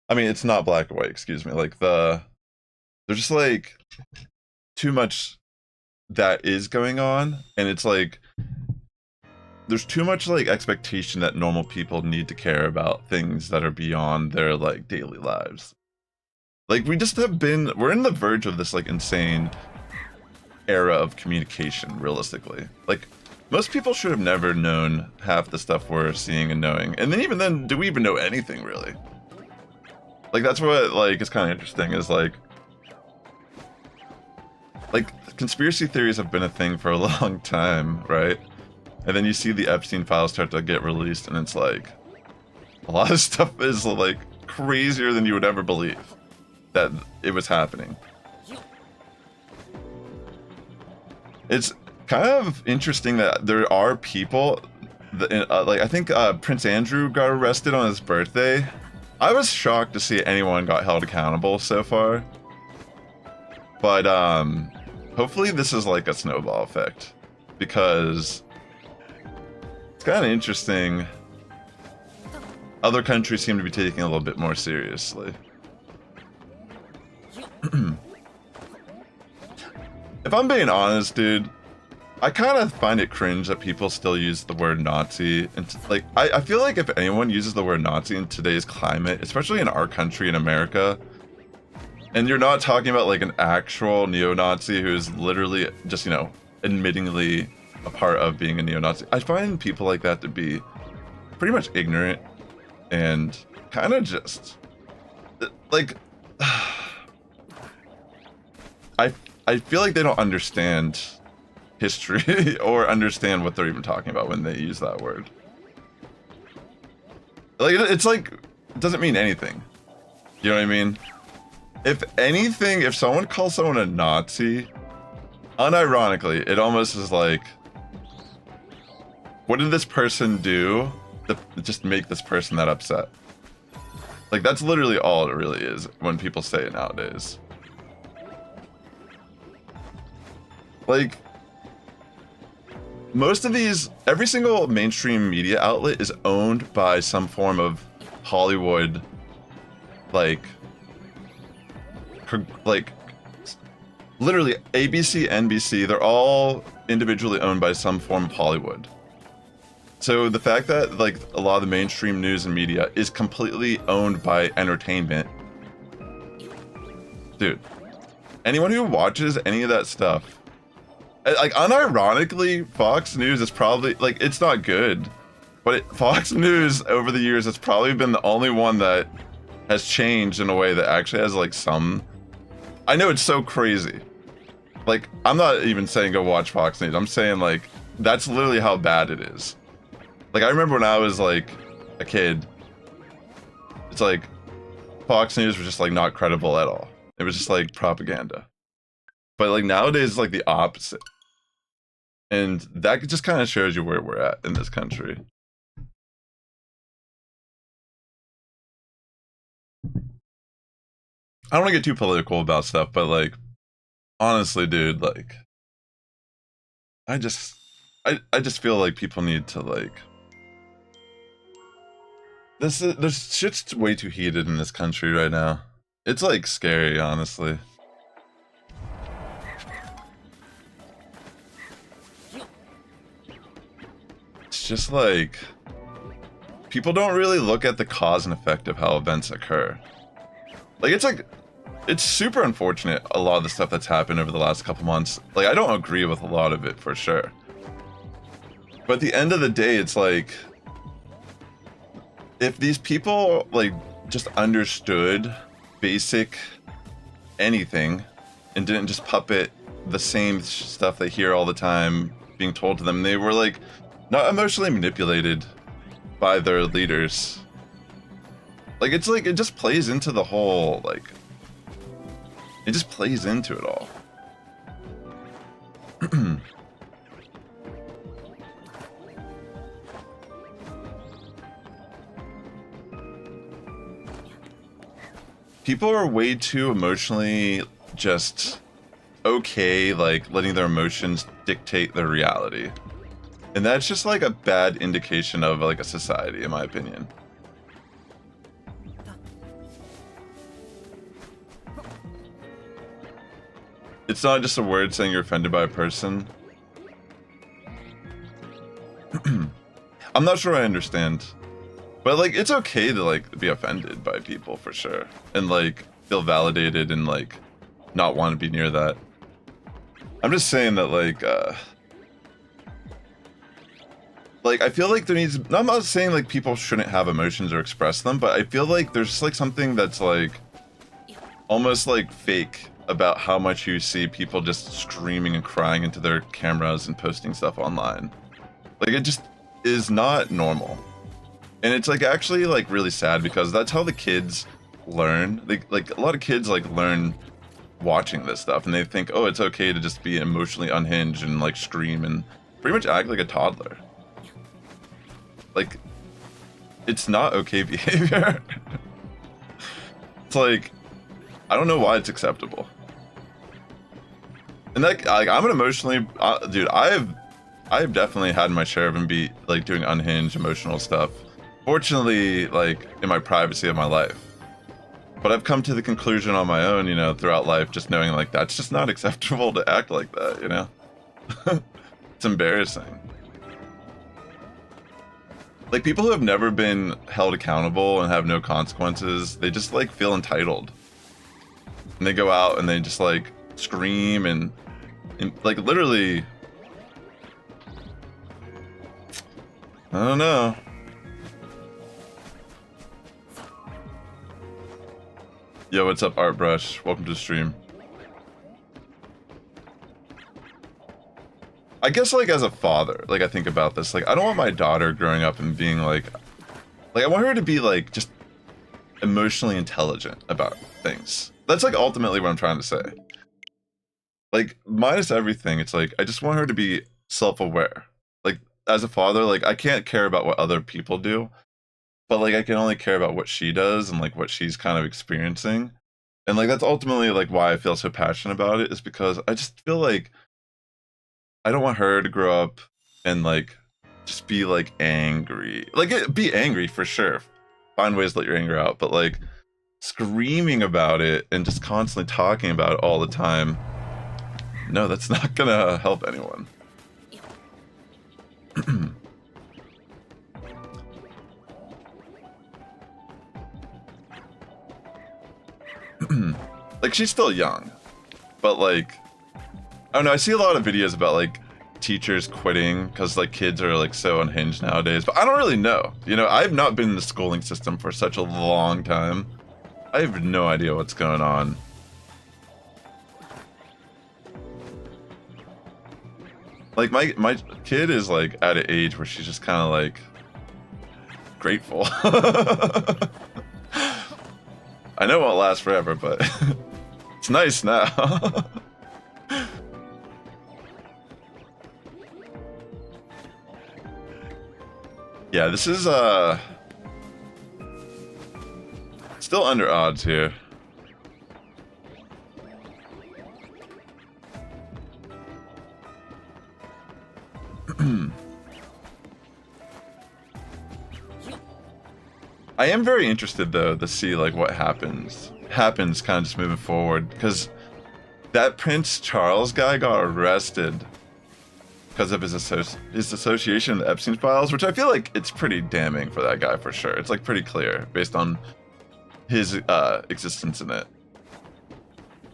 I mean, it's not black and white, excuse me. Like there's just like too much that is going on, and it's like there's too much like expectation that normal people need to care about things that are beyond their like daily lives. Like we're in the verge of this like insane era of communication, realistically. Like most people should have never known half the stuff we're seeing and knowing. And then even then, do we even know anything really? Like that's what like is kind of interesting, is like like, conspiracy theories have been a thing for a long time, right? And then you see the Epstein files start to get released, and it's like, a lot of stuff is like crazier than you would ever believe that it was happening. It's kind of interesting that there are people that, like, I think Prince Andrew got arrested on his birthday. I was shocked to see anyone got held accountable so far. But hopefully this is like a snowball effect, because it's kind of interesting. Other countries seem to be taking it a little bit more seriously. If I'm being honest, dude, I kind of find it cringe that people still use the word Nazi. And like, I feel like if anyone uses the word Nazi in today's climate, especially in our country in America, and you're not talking about like an actual neo-Nazi who's literally just, you know, admittingly a part of being a neo-Nazi, I find people like that to be pretty much ignorant and kind of just like, I feel like they don't understand history or understand what they're even talking about when they use that word. Like, it's like, it doesn't mean anything. You know what I mean? If anything, if someone calls someone a Nazi, unironically, it almost is like, what did this person do to just make this person that upset? Like, that's literally all it really is when people say it nowadays. Like, most of these, every single mainstream media outlet is owned by some form of Hollywood, like literally ABC, NBC, they're all individually owned by some form of Hollywood. So the fact that like a lot of the mainstream news and media is completely owned by entertainment, dude, anyone who watches any of that stuff, like, unironically, Fox News is probably, like, it's not good, but Fox News over the years has probably been the only one that has changed in a way that actually has, like, some, I know it's so crazy. Like, I'm not even saying go watch Fox News. I'm saying, like, that's literally how bad it is. Like, I remember when I was, like, a kid, it's like, Fox News was just, like, not credible at all. It was just, like, propaganda. But, like, nowadays, it's, like, the opposite. And that just kind of shows you where we're at in this country. I don't want to get too political about stuff, but, like, honestly, dude, like, I just feel like people need to, like, there's shit's way too heated in this country right now. It's, like, scary, honestly. It's just like, people don't really look at the cause and effect of how events occur. Like, it's super unfortunate, a lot of the stuff that's happened over the last couple months. Like, I don't agree with a lot of it for sure. But at the end of the day, it's like, if these people, like, just understood basic anything and didn't just puppet the same stuff they hear all the time being told to them, they were, like, not emotionally manipulated by their leaders. Like, it's like, it just plays into the whole, like, it just plays into it all. People are way too emotionally just okay, like, letting their emotions dictate their reality. And that's just, like, a bad indication of, like, a society, in my opinion. It's not just a word saying you're offended by a person. I'm not sure I understand. But, like, it's okay to, like, be offended by people, for sure. And, like, feel validated and, like, not want to be near that. I'm just saying that, like, I feel like there needs, I'm not saying, like, people shouldn't have emotions or express them, but I feel like there's, like, something that's, like, almost, like, fake about how much you see people just screaming and crying into their cameras and posting stuff online. Like, it just is not normal. And it's like actually like really sad because that's how the kids learn. Like a lot of kids like learn watching this stuff, and they think, oh, it's okay to just be emotionally unhinged and like scream and pretty much act like a toddler. Like, it's not okay behavior. It's like, I don't know why it's acceptable. And that, like, I'm an emotionally, dude, I've definitely had my share of him be like doing unhinged emotional stuff. Fortunately, like in my privacy of my life. But I've come to the conclusion on my own, you know, throughout life, just knowing like that's just not acceptable to act like that, you know? It's embarrassing. Like, people who have never been held accountable and have no consequences, they just like feel entitled. And they go out and they just like scream and like literally, I don't know. Yo, what's up, Art Brush? Welcome to the stream. I guess, like, as a father, like, I think about this. Like, I don't want my daughter growing up and being, like, I want her to be, like, just emotionally intelligent about things. That's, like, ultimately what I'm trying to say. Like, minus everything, it's, like, I just want her to be self-aware. Like, as a father, like, I can't care about what other people do. But, like, I can only care about what she does and, like, what she's kind of experiencing. And, like, that's ultimately, like, why I feel so passionate about it, is because I just feel like I don't want her to grow up and, like, just be, like, angry. Like, be angry for sure. Find ways to let your anger out. But, like, screaming about it and just constantly talking about it all the time, no, that's not gonna help anyone. Like, she's still young, but like, I don't know, I see a lot of videos about like teachers quitting because like kids are like so unhinged nowadays, but I don't really know. You know, I've not been in the schooling system for such a long time. I have no idea what's going on. Like, my kid is like at an age where she's just kind of like grateful. I know it won't last forever, but it's nice now. Yeah, this is still under odds here. I am very interested though to see like what happens kind of just moving forward, because that Prince Charles guy got arrested because of his association with the Epstein files, which I feel like it's pretty damning for that guy for sure. It's like pretty clear based on his existence in it.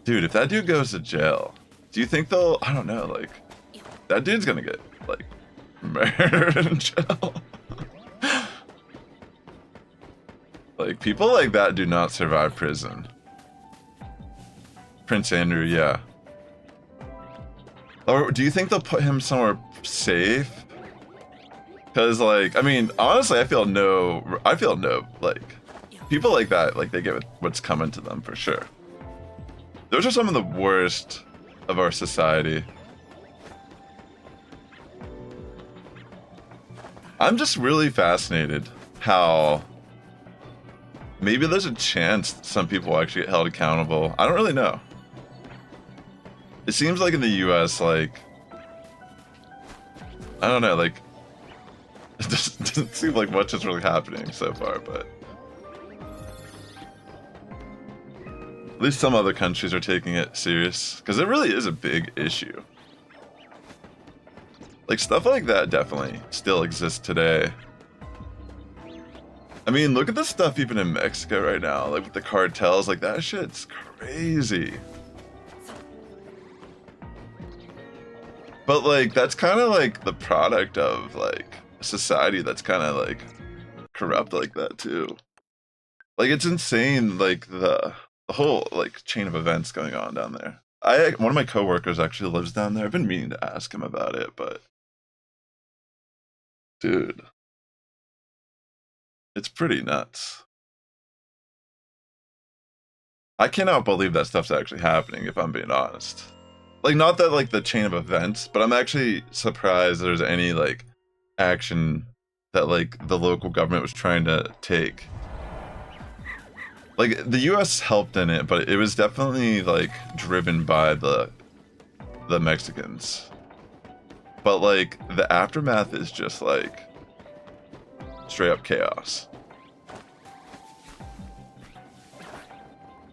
Dude, if that dude goes to jail, do you think they'll, I don't know, like, that dude's gonna get like murdered in jail? Like, people like that do not survive prison. Prince Andrew, yeah. Or do you think they'll put him somewhere safe? Because, like, I mean, honestly, I feel no, like, people like that, like, they get what's coming to them for sure. Those are some of the worst of our society. I'm just really fascinated how maybe there's a chance some people will actually get held accountable. I don't really know. It seems like in the US, like, I don't know, like, it doesn't seem like much is really happening so far, but at least some other countries are taking it serious, because it really is a big issue. Like, stuff like that definitely still exists today. I mean, look at the stuff even in Mexico right now, like with the cartels, like that shit's crazy. But like, that's kind of like the product of like a society that's kind of like corrupt like that too. Like, it's insane, like the the whole like chain of events going on down there. One of my coworkers actually lives down there. I've been meaning to ask him about it, but dude, it's pretty nuts. I cannot believe that stuff's actually happening, if I'm being honest. Like, not that like the chain of events, but I'm actually surprised there's any like action that like the local government was trying to take. Like, the US helped in it, but it was definitely like driven by the Mexicans. But like the aftermath is just like straight up chaos.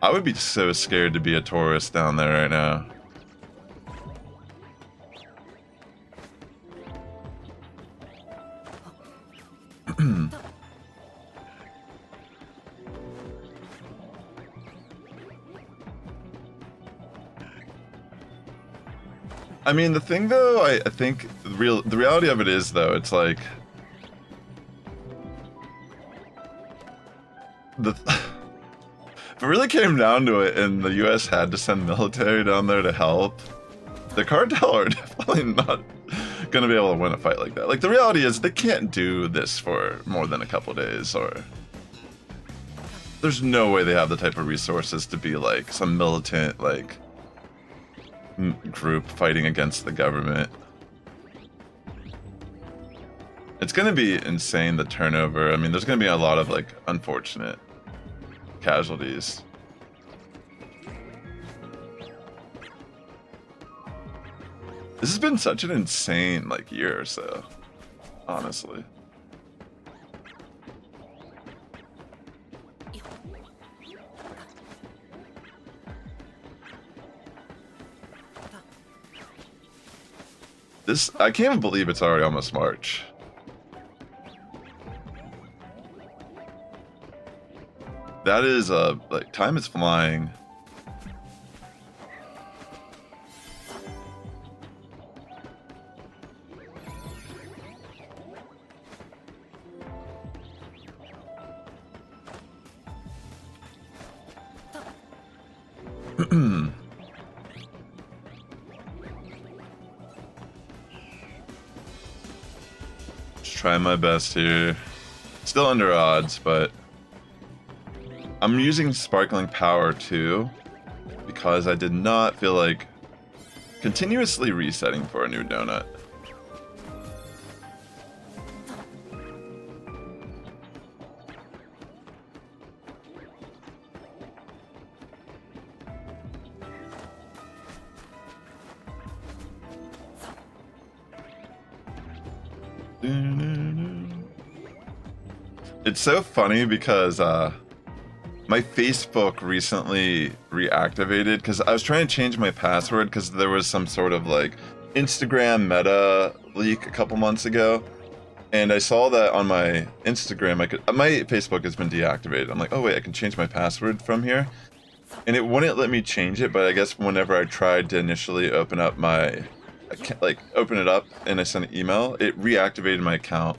I would be so scared to be a tourist down there right now. I mean, the thing though, I think the reality of it is though, it's like if it really came down to it and the US had to send military down there to help, the cartel are definitely not gonna be able to win a fight like that. Like, the reality is they can't do this for more than a couple days, or there's no way they have the type of resources to be like some militant like group fighting against the government. It's gonna be insane, the turnover. I mean, there's gonna be a lot of like unfortunate casualties. This has been such an insane like year or so, honestly. I can't even believe it's already almost March. That is, like, time is flying. Just trying my best here. Still under odds, but I'm using Sparkling Power too, because I did not feel like continuously resetting for a new donut. It's so funny because my Facebook recently reactivated because I was trying to change my password because there was some sort of like Instagram meta leak a couple months ago, and I saw that on my Instagram. My Facebook has been deactivated. I'm like, oh wait, I can change my password from here, and it wouldn't let me change it. But I guess whenever I tried to initially open up my open it up and I sent an email, it reactivated my account.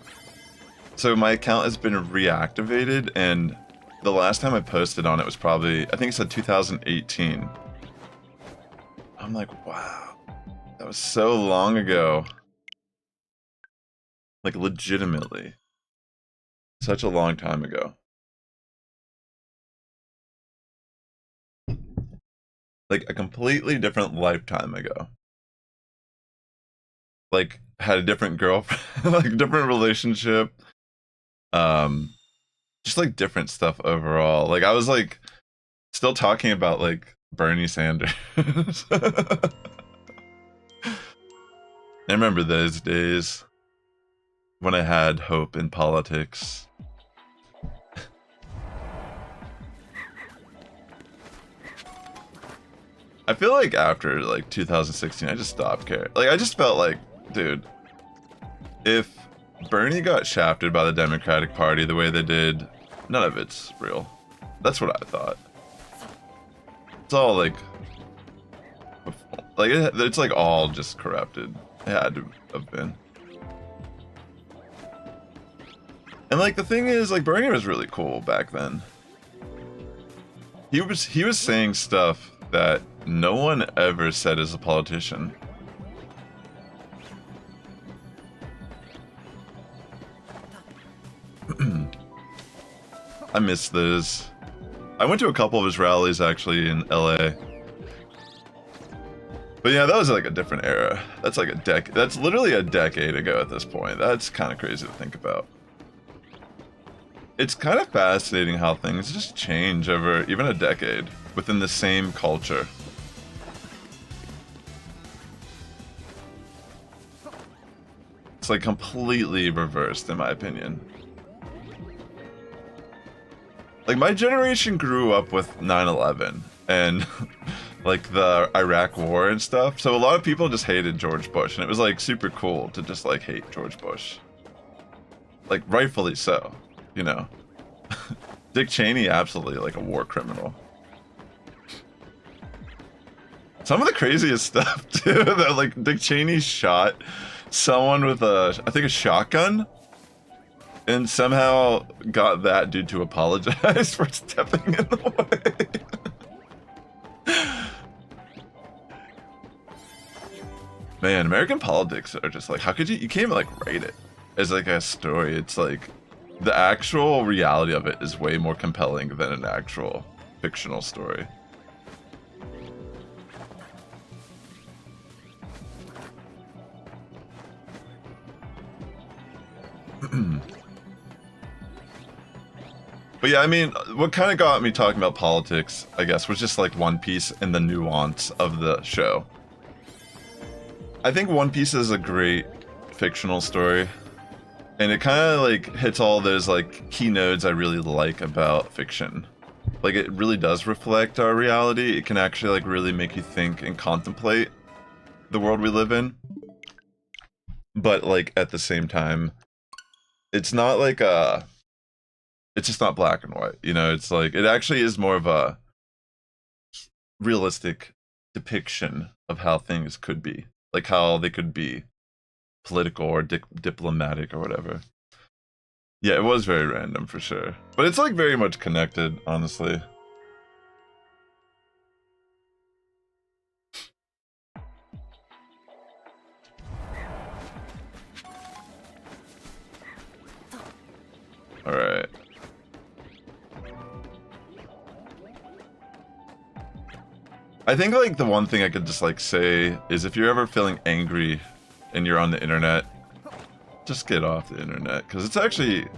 So my account has been reactivated, and the last time I posted on it was probably, I think it said 2018. I'm like, wow, that was so long ago. Like, legitimately. Such a long time ago. Like, a completely different lifetime ago. Like, had a different girlfriend, like, different relationship. Just like different stuff overall. Like, I was like still talking about like Bernie Sanders. I remember those days when I had hope in politics. I feel like after like 2016, I just stopped caring. Like, I just felt like, dude, if Bernie got shafted by the Democratic Party the way they did, none of it's real. That's what I thought. It's all like it's like all just corrupted. It had to have been. And like the thing is, like, Bernie was really cool back then. he was saying stuff that no one ever said as a politician. I miss those. I went to a couple of his rallies actually in LA. But yeah, that was like a different era. That's like that's literally a decade ago at this point. That's kind of crazy to think about. It's kind of fascinating how things just change over even a decade within the same culture. It's like completely reversed in my opinion. Like, my generation grew up with 9/11 and like the Iraq War and stuff, so a lot of people just hated George Bush, and it was like super cool to just like hate George Bush. Like, rightfully so, you know. Dick Cheney, absolutely like a war criminal. Some of the craziest stuff too, that like Dick Cheney shot someone with I think a shotgun, and somehow got that dude to apologize for stepping in the way. Man, American politics are just like, how could you can't even like write it as like a story. It's like the actual reality of it is way more compelling than an actual fictional story. But yeah, I mean, what kind of got me talking about politics, I guess, was just like One Piece and the nuance of the show. I think One Piece is a great fictional story, and it kind of like hits all those like key nodes I really like about fiction. Like, it really does reflect our reality. It can actually like really make you think and contemplate the world we live in. But like at the same time, it's not like it's just not black and white, you know. It's like, it actually is more of a realistic depiction of how things could be, like how they could be political or diplomatic or whatever. Yeah, it was very random for sure, but it's like very much connected, honestly. All right. I think like the one thing I could just like say is, if you're ever feeling angry and you're on the internet, just get off the internet, because it's actually,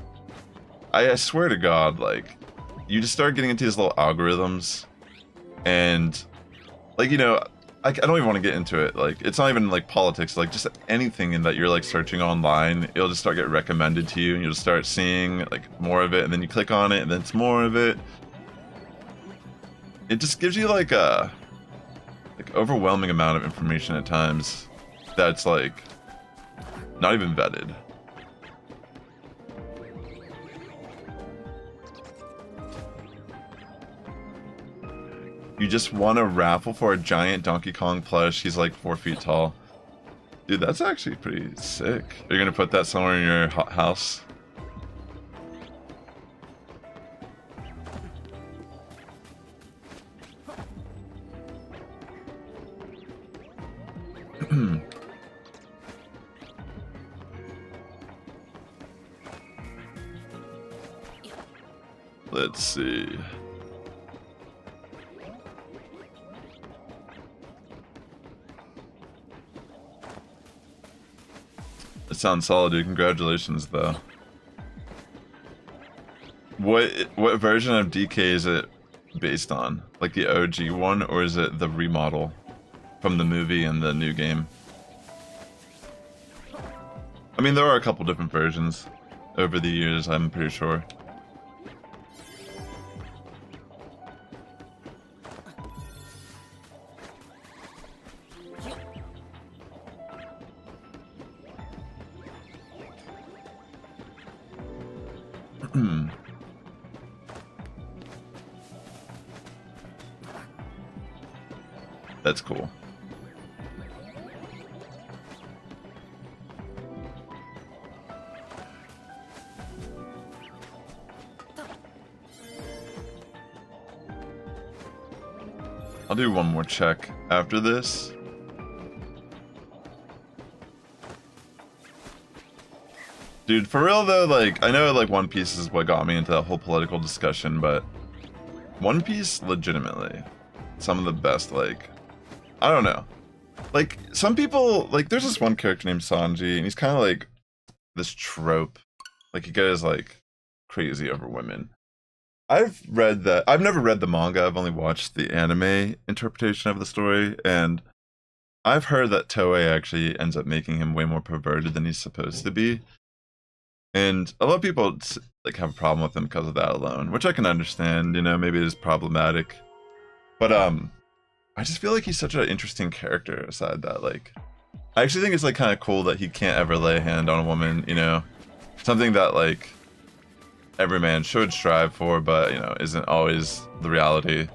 I swear to God, like, you just start getting into these little algorithms, and like, you know, I don't even want to get into it. Like, it's not even like politics, like just anything in that you're like searching online, it'll just start getting recommended to you, and you'll start seeing like more of it, and then you click on it, and then it's more of it. It just gives you like a overwhelming amount of information at times that's like not even vetted. You just won a raffle for a giant Donkey Kong plush. He's like 4 feet tall. Dude, that's actually pretty sick. Are you gonna put that somewhere in your house? Let's see. It sounds solid, dude. Congratulations, though. What version of DK is it based on? Like the OG one, or is it the remodel from the movie and the new game? I mean, there are a couple different versions over the years, I'm pretty sure. That's cool. I'll do one more check after this. Dude, for real though, like, I know like One Piece is what got me into that whole political discussion, but One Piece, legitimately, some of the best, like, I don't know. Like, some people, like, there's this one character named Sanji, and he's kind of like this trope. Like, he goes, like, crazy over women. I've read that, I've never read the manga, I've only watched the anime interpretation of the story, and I've heard that Toei actually ends up making him way more perverted than he's supposed to be. And a lot of people like have a problem with him because of that alone, which I can understand, you know, maybe it is problematic. But I just feel like he's such an interesting character aside that, like, I actually think it's like kind of cool that he can't ever lay a hand on a woman, you know? Something that like every man should strive for, but you know, isn't always the reality.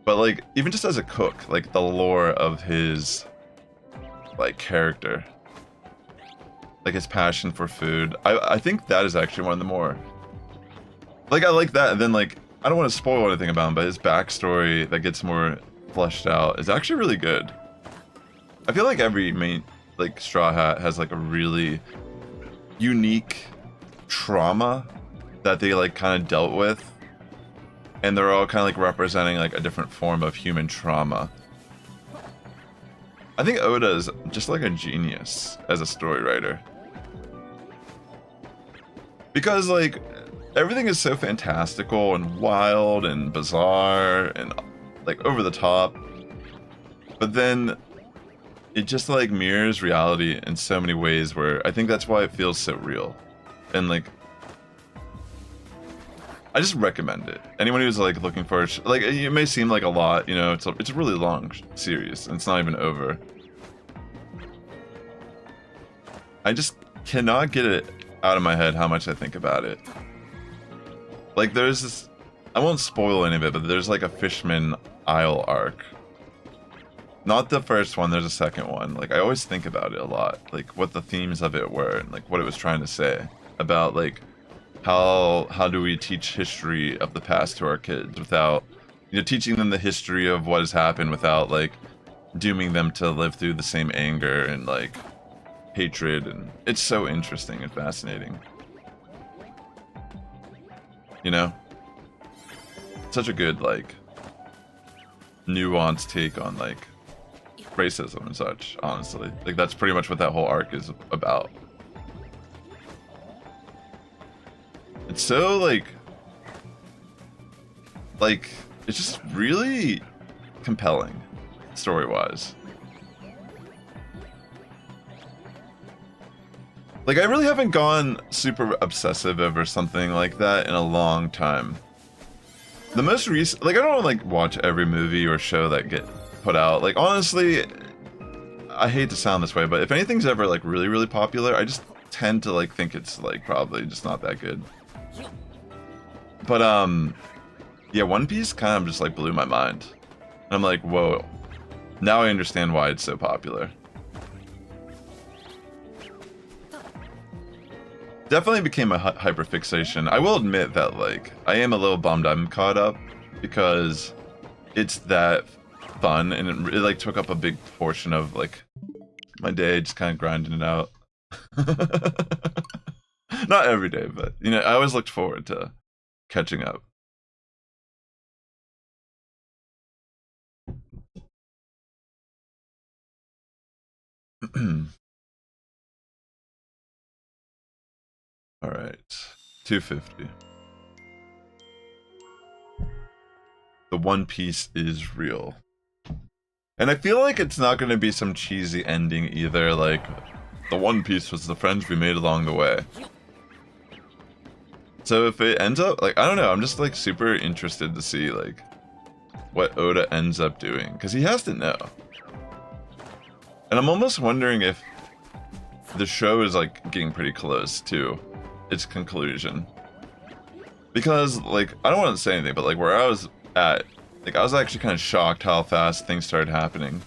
But like even just as a cook, like the lore of his like character, like his passion for food, I think that is actually one of the more, like, I like that. And then like, I don't want to spoil anything about him, but his backstory that gets more fleshed out is actually really good. I feel like every main like Straw Hat has like a really unique trauma that they like kind of dealt with, and they're all kind of like representing like a different form of human trauma. I think Oda is just like a genius as a story writer. Because like everything is so fantastical and wild and bizarre and like over the top. But then it just like mirrors reality in so many ways where I think that's why it feels so real. And like I just recommend it. Anyone who's like looking for it, like it may seem like a lot, you know, it's a really long series and it's not even over. I just cannot get it out of my head how much I think about it. Like there's this, I won't spoil any of it, but there's like a Fishman Isle arc. Not the first one, there's a second one. Like I always think about it a lot, like what the themes of it were and like what it was trying to say about like how do we teach history of the past to our kids without, you know, teaching them the history of what has happened without like dooming them to live through the same anger and like hatred. And it's so interesting and fascinating, you know, such a good like nuanced take on like racism and such. Honestly, like that's pretty much what that whole arc is about. It's so like it's just really compelling story-wise. Like I really haven't gone super obsessive over something like that in a long time. The most recent, like I don't like watch every movie or show that get put out. Like honestly, I hate to sound this way, but if anything's ever like really popular, I just tend to like think it's like probably just not that good. But yeah, One Piece kind of just like blew my mind. And I'm like, whoa, now I understand why it's so popular. Definitely became a hyperfixation. I will admit that like I am a little bummed I'm caught up because it's that fun and it like took up a big portion of like my day, just kind of grinding it out. Not every day, but you know, I always looked forward to catching up. All right, 250. The One Piece is real. And I feel like it's not going to be some cheesy ending either, like the One Piece was the friends we made along the way. So if it ends up, like, I don't know, I'm just like super interested to see like what Oda ends up doing, because he has to know. And I'm almost wondering if the show is like getting pretty close to its conclusion. Because like, I don't want to say anything, but like where I was at, like I was actually kind of shocked how fast things started happening.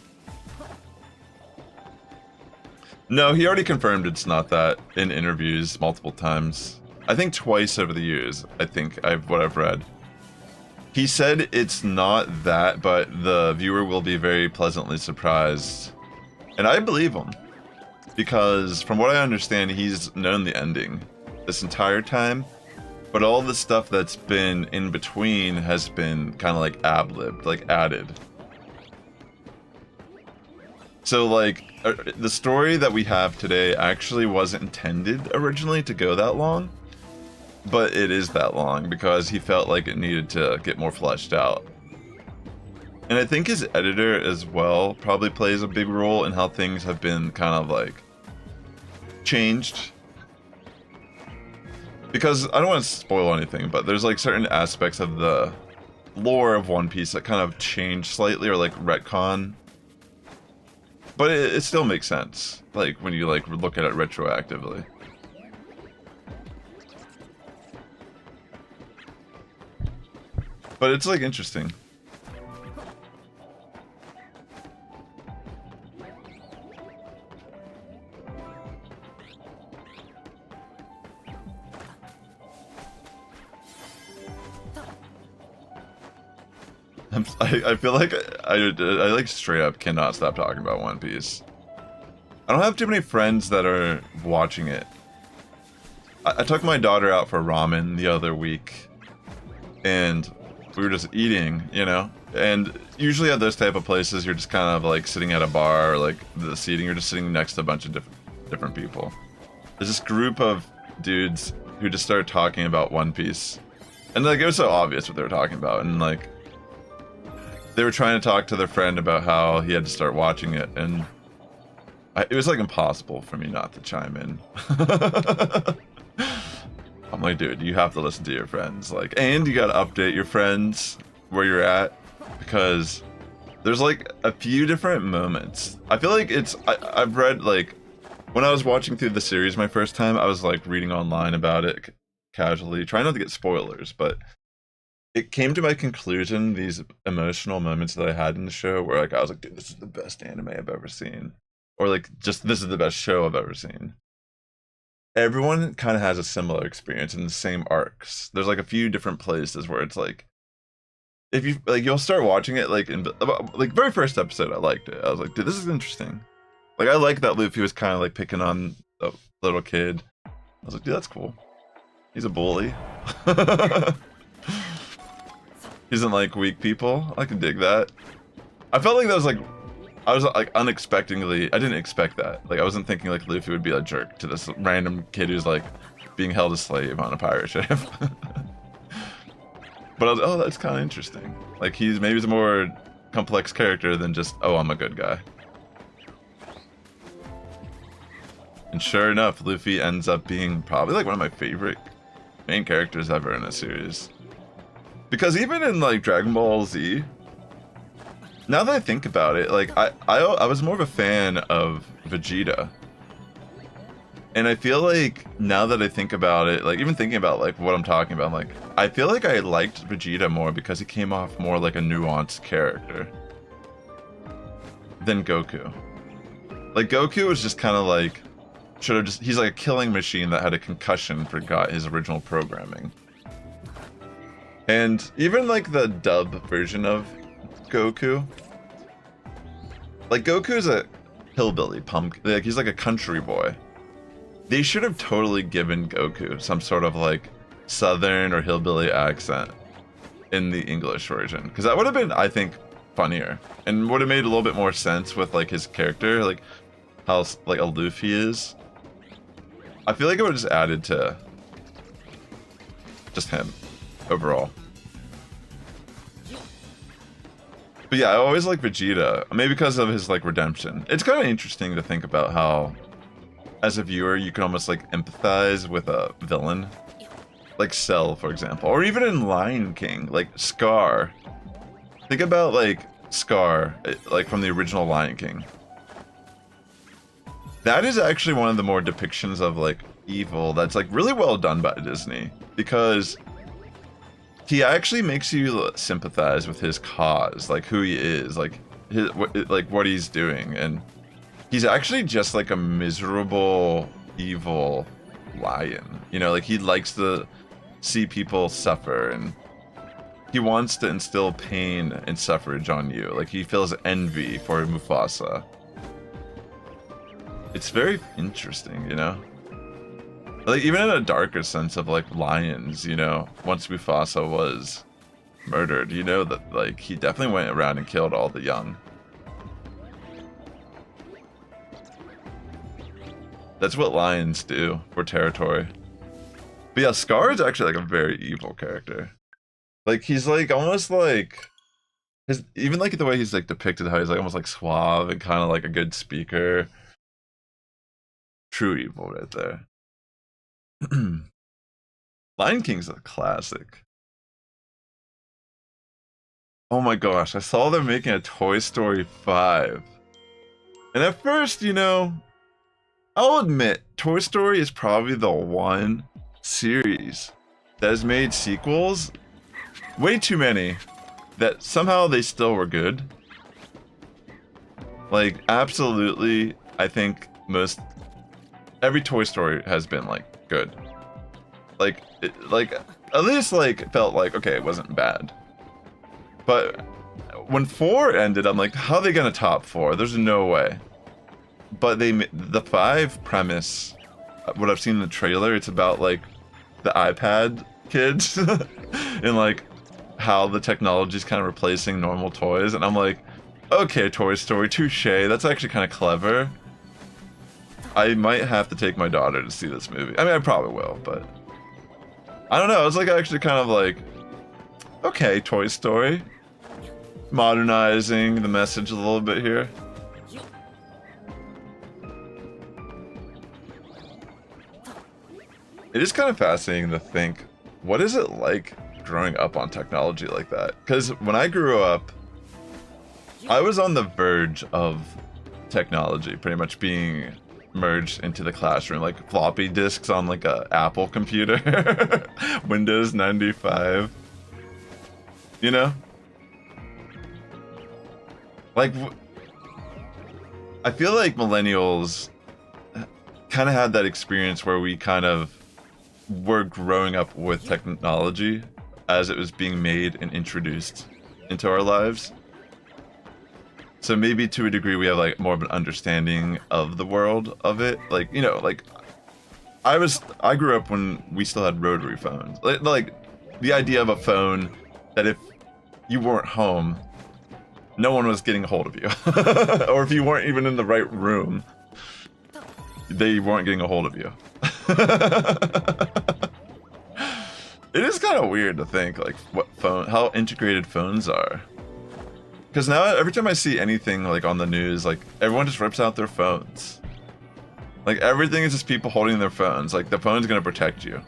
No, he already confirmed it's not that in interviews multiple times. I think twice over the years, I think what I've read. He said it's not that, but the viewer will be very pleasantly surprised. And I believe him. Because from what I understand, he's known the ending this entire time. But all the stuff that's been in between has been kind of like ad-libbed, like added. So like, the story that we have today actually wasn't intended originally to go that long. But it is that long because he felt like it needed to get more fleshed out. And I think his editor as well probably plays a big role in how things have been kind of like changed. Because I don't want to spoil anything, but there's like certain aspects of the lore of One Piece that kind of change slightly or like retcon. But it still makes sense, like when you like look at it retroactively. But it's like interesting. I feel like I like straight up cannot stop talking about One Piece. I don't have too many friends that are watching it. I took my daughter out for ramen the other week, and we were just eating, you know? And usually at those type of places, you're just kind of like sitting at a bar or like the seating, you're just sitting next to a bunch of different people. There's this group of dudes who just started talking about One Piece. And like, it was so obvious what they were talking about. And like, they were trying to talk to their friend about how he had to start watching it. And it was like impossible for me not to chime in. I'm like, dude, you have to listen to your friends. Like, and you gotta update your friends where you're at. Because there's like a few different moments. I feel like I've read like, when I was watching through the series my first time, I was like reading online about it casually, trying not to get spoilers, but it came to my conclusion, these emotional moments that I had in the show where like I was like, dude, this is the best anime I've ever seen. Or like, just this is the best show I've ever seen. Everyone kind of has a similar experience in the same arcs. There's like a few different places where it's like, if you like, you'll start watching it like in like very first episode, I liked it. I was like, dude, this is interesting. Like, I like that Luffy was kind of like picking on the little kid. I was like, dude, that's cool. He's a bully. He doesn't like weak people. I can dig that. I felt like that was like, I was like unexpectedly, I didn't expect that. Like, I wasn't thinking like Luffy would be a jerk to this random kid who's like being held as slave on a pirate ship. But I was, oh, that's kind of interesting. Like, maybe he's a more complex character than just, oh, I'm a good guy. And sure enough, Luffy ends up being probably like one of my favorite main characters ever in a series. Because even in like Dragon Ball Z, now that I think about it, like I was more of a fan of Vegeta. And I feel like now that I think about it, like even thinking about like what I'm talking about, like I feel like I liked Vegeta more because he came off more like a nuanced character than Goku. Like Goku was just kind of like, he's like a killing machine that had a concussion, forgot his original programming. And even like the dub version of Goku, like Goku's a hillbilly pumpkin, like he's like a country boy. They should have totally given Goku some sort of like southern or hillbilly accent in the English version, because that would have been, I think, funnier and would have made a little bit more sense with like his character, like how like aloof he is. I feel like it would have just added to just him overall. But yeah, I always like Vegeta, maybe because of his like redemption. It's kind of interesting to think about how, as a viewer, you can almost like empathize with a villain, like Cell, for example, or even in Lion King, like Scar. Think about like Scar, like from the original Lion King. That is actually one of the more depictions of like evil that's like really well done by Disney, because he actually makes you sympathize with his cause, like who he is, like what he's doing, and he's actually just like a miserable, evil lion. You know, like he likes to see people suffer, and he wants to instill pain and suffrage on you. Like, he feels envy for Mufasa. It's very interesting, you know? Like, even in a darker sense of, like, lions, you know, once Mufasa was murdered, you know, that, like, he definitely went around and killed all the young. That's what lions do for territory. But yeah, Scar is actually, like, a very evil character. Like, he's, like, almost, like... even, like, the way he's, like, depicted, how he's, like, almost, like, suave and kind of, like, a good speaker. True evil right there. Lion King's a classic. Oh my gosh, I saw they're making a Toy Story 5. And at first, you know, I'll admit, Toy Story is probably the one series that has made sequels, way too many, that somehow they still were good. Like, absolutely, I think every Toy Story has been, like, good. Like, at least, like, felt like, okay, it wasn't bad. But when 4 ended, I'm like, how are they gonna top 4? There's no way. But the 5 premise, what I've seen in the trailer, it's about, like, the iPad kids and, like, how the technology is kind of replacing normal toys. And I'm like, okay, Toy Story, touche. That's actually kind of clever. I might have to take my daughter to see this movie. I mean, I probably will, but I don't know. It's like actually kind of like, okay, Toy Story, modernizing the message a little bit here. It is kind of fascinating to think, what is it like growing up on technology like that? Because when I grew up, I was on the verge of technology pretty much being merged into the classroom, like floppy disks on like a Apple computer, Windows 95, you know? Like, I feel like millennials kind of had that experience where we kind of were growing up with technology as it was being made and introduced into our lives. So maybe to a degree we have like more of an understanding of the world of it. Like, you know, like I grew up when we still had rotary phones. Like the idea of a phone that if you weren't home, no one was getting a hold of you. Or if you weren't even in the right room, they weren't getting a hold of you. It is kind of weird to think like how integrated phones are. Because now every time I see anything like on the news, like everyone just rips out their phones. Like everything is just people holding their phones. Like the phone's gonna protect you.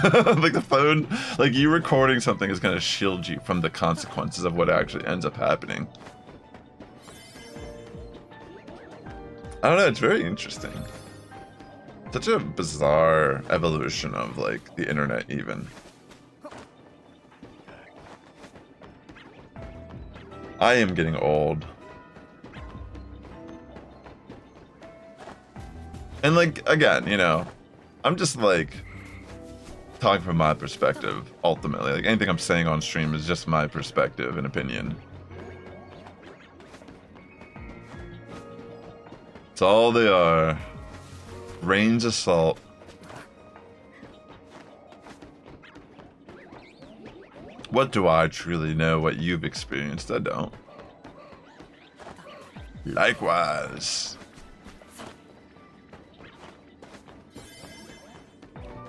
Like the phone, like you recording something is gonna shield you from the consequences of what actually ends up happening. I don't know, it's very interesting. Such a bizarre evolution of like the internet even. I am getting old. And like, again, you know, I'm just like talking from my perspective, ultimately. Like anything I'm saying on stream is just my perspective and opinion. It's all they are. Grains of salt. What do I truly know? What you've experienced, I don't. Likewise.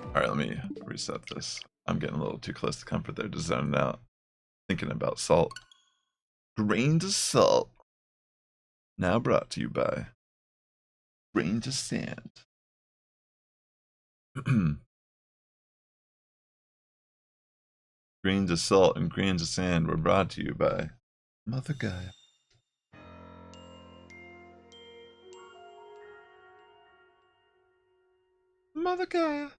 Alright, let me reset this. I'm getting a little too close to comfort there, just zoning out. Thinking about salt. Grains of salt. Now brought to you by Grains of Sand. Grains of salt and grains of sand were brought to you by Mother Gaia. Mother Gaia.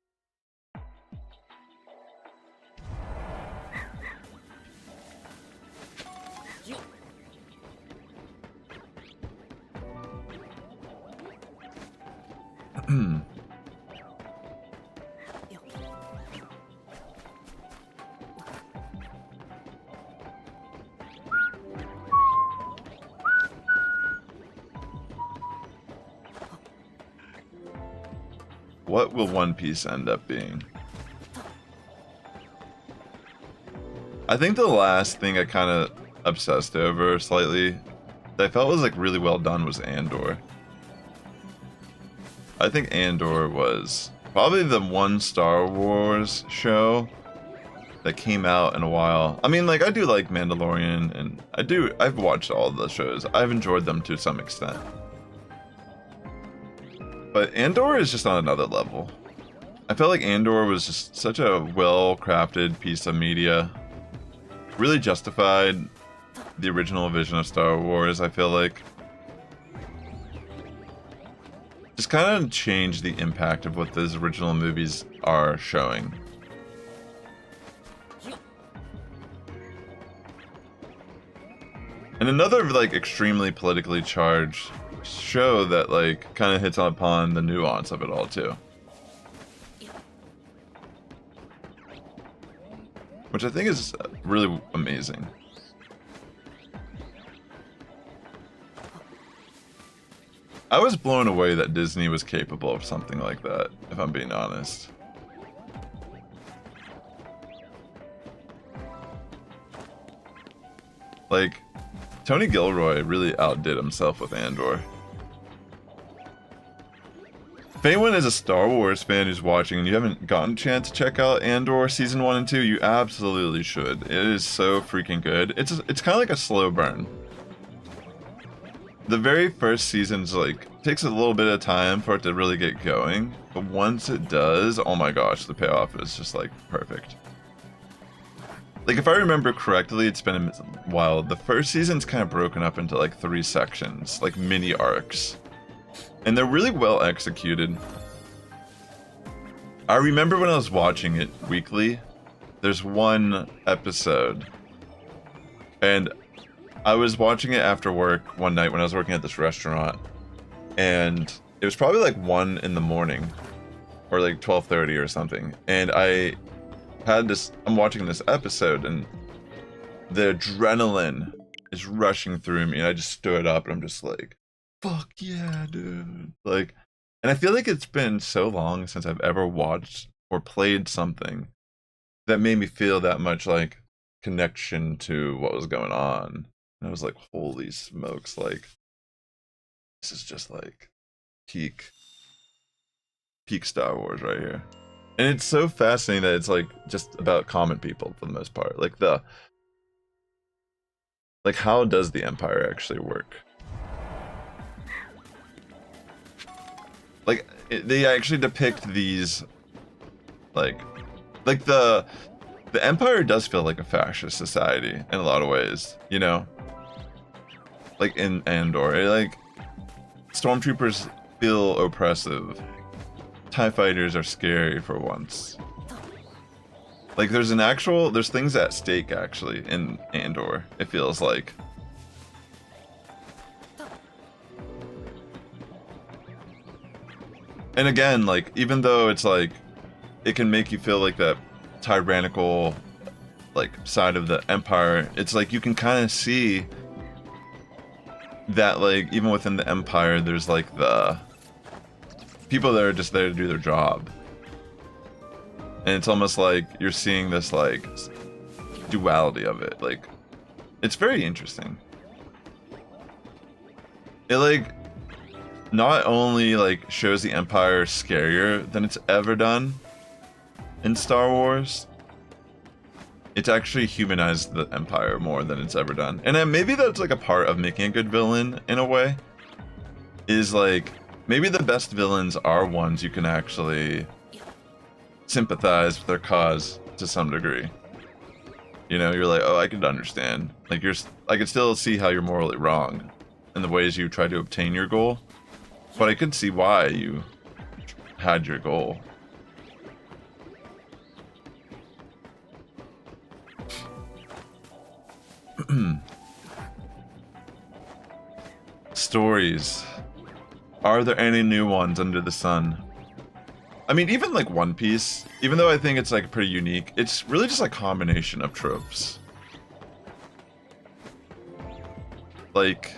what will One Piece end up being? I think the last thing I kind of obsessed over slightly that I felt was like really well done was Andor. I think Andor was probably the one Star Wars show that came out in a while. I mean, like, I do like Mandalorian, and I've watched all the shows. I've enjoyed them to some extent. But Andor is just on another level. I felt like Andor was just such a well-crafted piece of media. Really justified the original vision of Star Wars, I feel like. Just kind of changed the impact of what those original movies are showing. And another, like, extremely politically charged show that, like, kind of hits upon the nuance of it all, too. Which I think is really amazing. I was blown away that Disney was capable of something like that, if I'm being honest. Like, Tony Gilroy really outdid himself with Andor. If anyone is a Star Wars fan who's watching and you haven't gotten a chance to check out Andor Season 1 and 2, you absolutely should. It is so freaking good. It's kind of like a slow burn. The very first season's like, takes a little bit of time for it to really get going, but once it does, oh my gosh, the payoff is just like perfect. Like, if I remember correctly, it's been a while, the first season's kind of broken up into like 3 sections, like mini arcs. And they're really well executed. I remember when I was watching it weekly, there's one episode, and I was watching it after work one night when I was working at this restaurant, and it was probably like 1 in the morning, or like 12:30 or something, and I'm watching this episode, and the adrenaline is rushing through me, and I just stood up, and I'm just like, fuck yeah, dude. Like, and I feel like it's been so long since I've ever watched or played something that made me feel that much like connection to what was going on. And I was like, holy smokes, like, this is just like peak Star Wars right here. And it's so fascinating that it's like just about common people for the most part. Like how does the Empire actually work? Like, they actually depict these, like the Empire does feel like a fascist society in a lot of ways, you know? Like in Andor, like, stormtroopers feel oppressive. TIE fighters are scary for once. Like, there's things at stake actually in Andor, it feels like. And again, like, even though it's like, it can make you feel like that tyrannical, like, side of the Empire, it's like you can kind of see that, like, even within the Empire, there's like the people that are just there to do their job. And it's almost like you're seeing this, like, duality of it. Like, it's very interesting. It, like, not only, like, shows the Empire scarier than it's ever done in Star Wars, it's actually humanized the Empire more than it's ever done. And then maybe that's, like, a part of making a good villain, in a way. Is, like, maybe the best villains are ones you can actually sympathize with their cause to some degree. You know, you're like, oh, I can understand. Like, I can still see how you're morally wrong in the ways you try to obtain your goal. But I could see why you had your goal. Stories. Are there any new ones under the sun? I mean, even like One Piece, even though I think it's like pretty unique, it's really just a combination of tropes. Like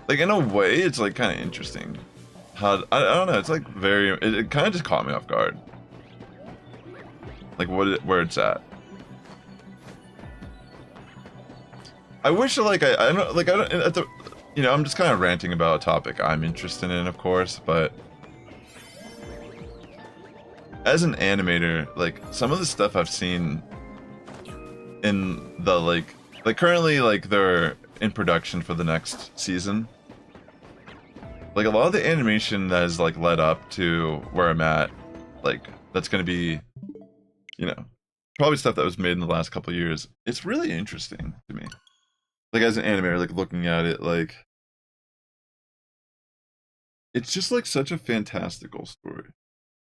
in a way, it's like kind of interesting. I don't know. It's like very. It kind of just caught me off guard. Like where it's at. I wish like I don't like I don't at the I'm just kind of ranting about a topic I'm interested in, of course, but as an animator, like some of the stuff I've seen in the like currently like they're in production for the next season. Like a lot of the animation that has like led up to where I'm at, like that's gonna be, probably stuff that was made in the last couple of years. It's really interesting to me. Like as an animator, like looking at it, like it's just like such a fantastical story.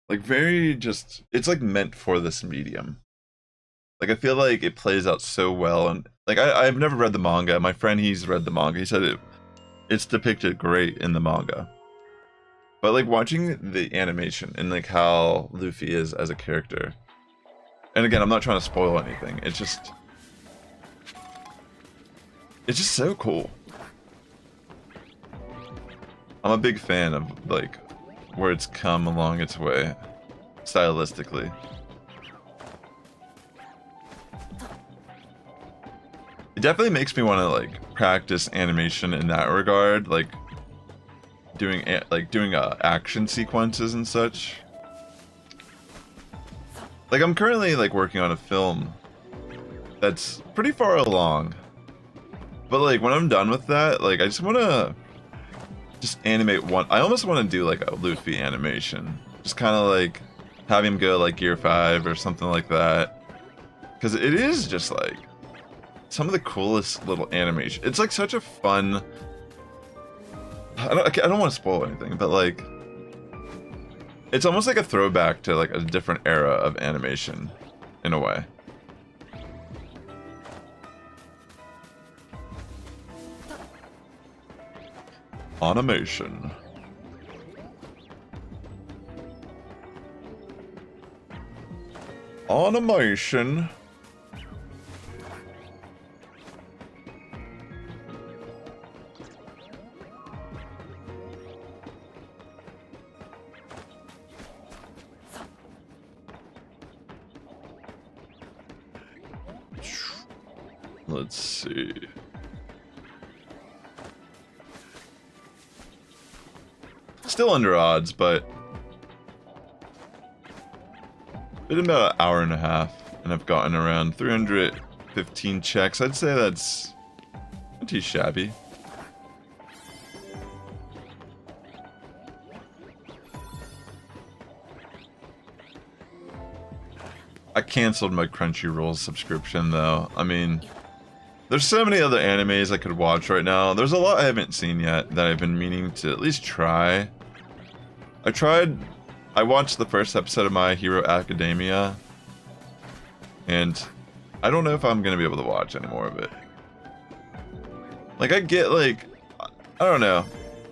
Like very just, it's like meant for this medium. Like I feel like it plays out so well, and like I've never read the manga. My friend, he's read the manga. He said it's depicted great in the manga. But like watching the animation and like how Luffy is as a character. And again, I'm not trying to spoil anything. It's just so cool. I'm a big fan of like where it's come along its way stylistically. It definitely makes me want to like practice animation in that regard, like doing action sequences and such. Like I'm currently like working on a film that's pretty far along, but like when I'm done with that, like I just want to just animate one. I almost want to do like a Luffy animation, just kind of like have him go like Gear 5 or something like that, because it is just like some of the coolest little animation. It's like such a fun. I don't want to spoil anything, but like it's almost like a throwback to like a different era of animation in a way. Animation. Animation. Let's see. Still under odds, but been about an hour and a half, and I've gotten around 315 checks. I'd say that's not too shabby. I canceled my Crunchyroll subscription though. I mean, there's so many other animes I could watch right now. There's a lot I haven't seen yet that I've been meaning to at least try. I watched the first episode of My Hero Academia, and I don't know if I'm gonna be able to watch any more of it. Like I get like, I don't know.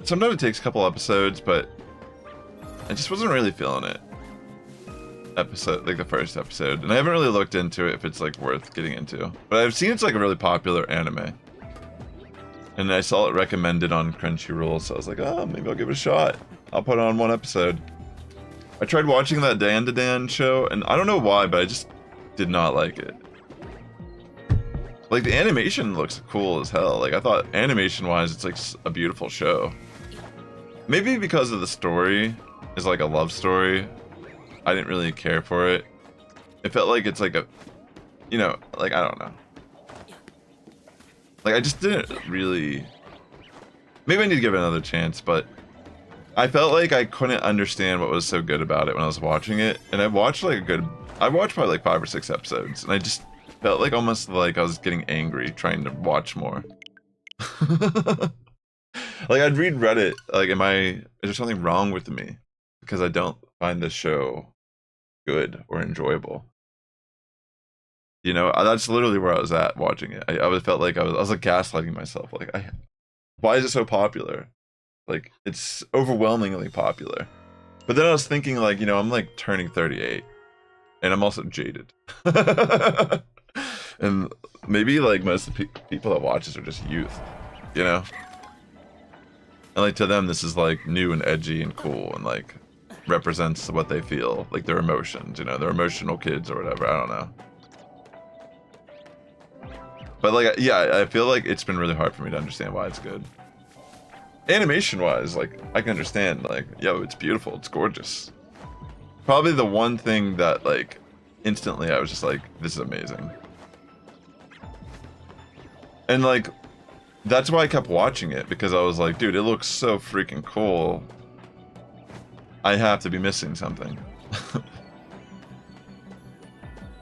Sometimes it takes a couple episodes, but I just wasn't really feeling it. Like the first episode, and I haven't really looked into it if it's like worth getting into, but I've seen it's like a really popular anime, and I saw it recommended on Crunchyroll, so I was like, oh, maybe I'll give it a shot. I'll put on one episode. I tried watching that Dan to Dan show, and I don't know why, but I just did not like it. Like the animation looks cool as hell. Like I thought animation wise it's like a beautiful show. Maybe because of the story is like a love story, I didn't really care for it. It felt like it's like a, like, I don't know. Like, I just didn't really... Maybe I need to give it another chance, but I felt like I couldn't understand what was so good about it when I was watching it. And I watched like I watched probably like 5 or 6 episodes, and I just felt like almost like I was getting angry trying to watch more. Like, I'd read Reddit, like, is there something wrong with me? Because I don't find this show good or enjoyable. That's literally where I was at watching it. I felt like I was like gaslighting myself. Like, why is it so popular? Like, it's overwhelmingly popular. But then I was thinking, like, I'm like turning 38, and I'm also jaded. And maybe like most of the people that watch this are just youth, And like to them, this is like new and edgy and cool and like represents what they feel, like their emotions, you know, they're emotional kids or whatever. I don't know. But like, yeah, I feel like it's been really hard for me to understand why it's good. Animation-wise, like, I can understand, like, yo, it's beautiful, it's gorgeous. Probably the one thing that, like, instantly I was just like, this is amazing. And like, that's why I kept watching it, because I was like, dude, it looks so freaking cool. I have to be missing something.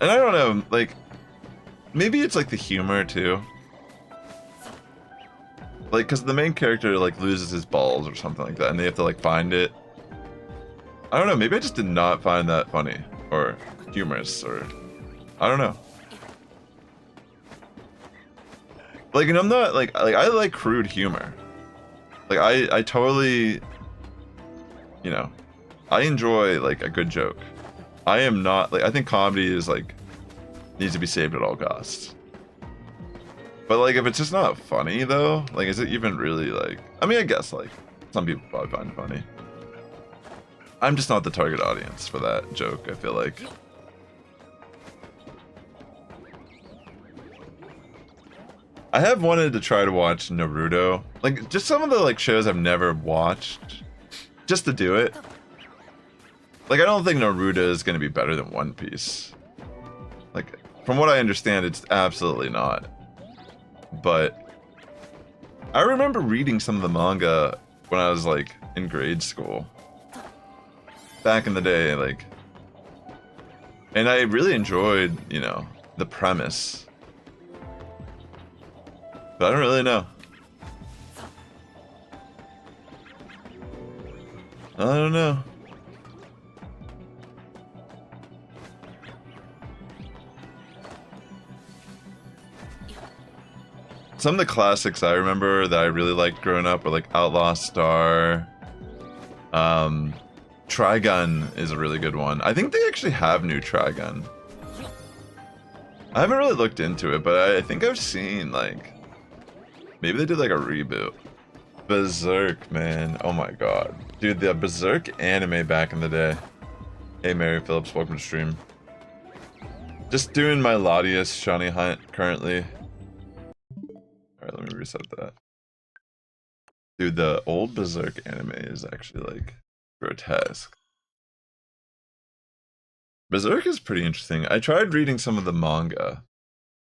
And I don't know, like, maybe it's like the humor too. Like, cause the main character like loses his balls or something like that, and they have to like find it. I don't know, maybe I just did not find that funny or humorous, or I don't know. Like, and I'm not like I like crude humor. Like I totally, you know, I enjoy like a good joke. I am not like, I think comedy is like needs to be saved at all costs. But like, if it's just not funny though, like, is it even really like, I mean, I guess like some people probably find it funny. I'm just not the target audience for that joke, I feel like. I have wanted to try to watch Naruto, like just some of the like shows I've never watched, just to do it. Like, I don't think Naruto is going to be better than One Piece. Like, from what I understand, it's absolutely not. But I remember reading some of the manga when I was like in grade school. Back in the day, like, and I really enjoyed, you know, the premise. But I don't really know. I don't know. Some of the classics I remember that I really liked growing up were like Outlaw Star. Trigun is a really good one. I think they actually have new Trigun. I haven't really looked into it, but I think I've seen like, maybe they did like a reboot. Berserk, man. Oh my god. Dude, the Berserk anime back in the day. Hey Mary Phillips, welcome to stream. Just doing my Latias shiny hunt currently. Alright, let me reset that. Dude, the old Berserk anime is actually like grotesque. Berserk is pretty interesting. I tried reading some of the manga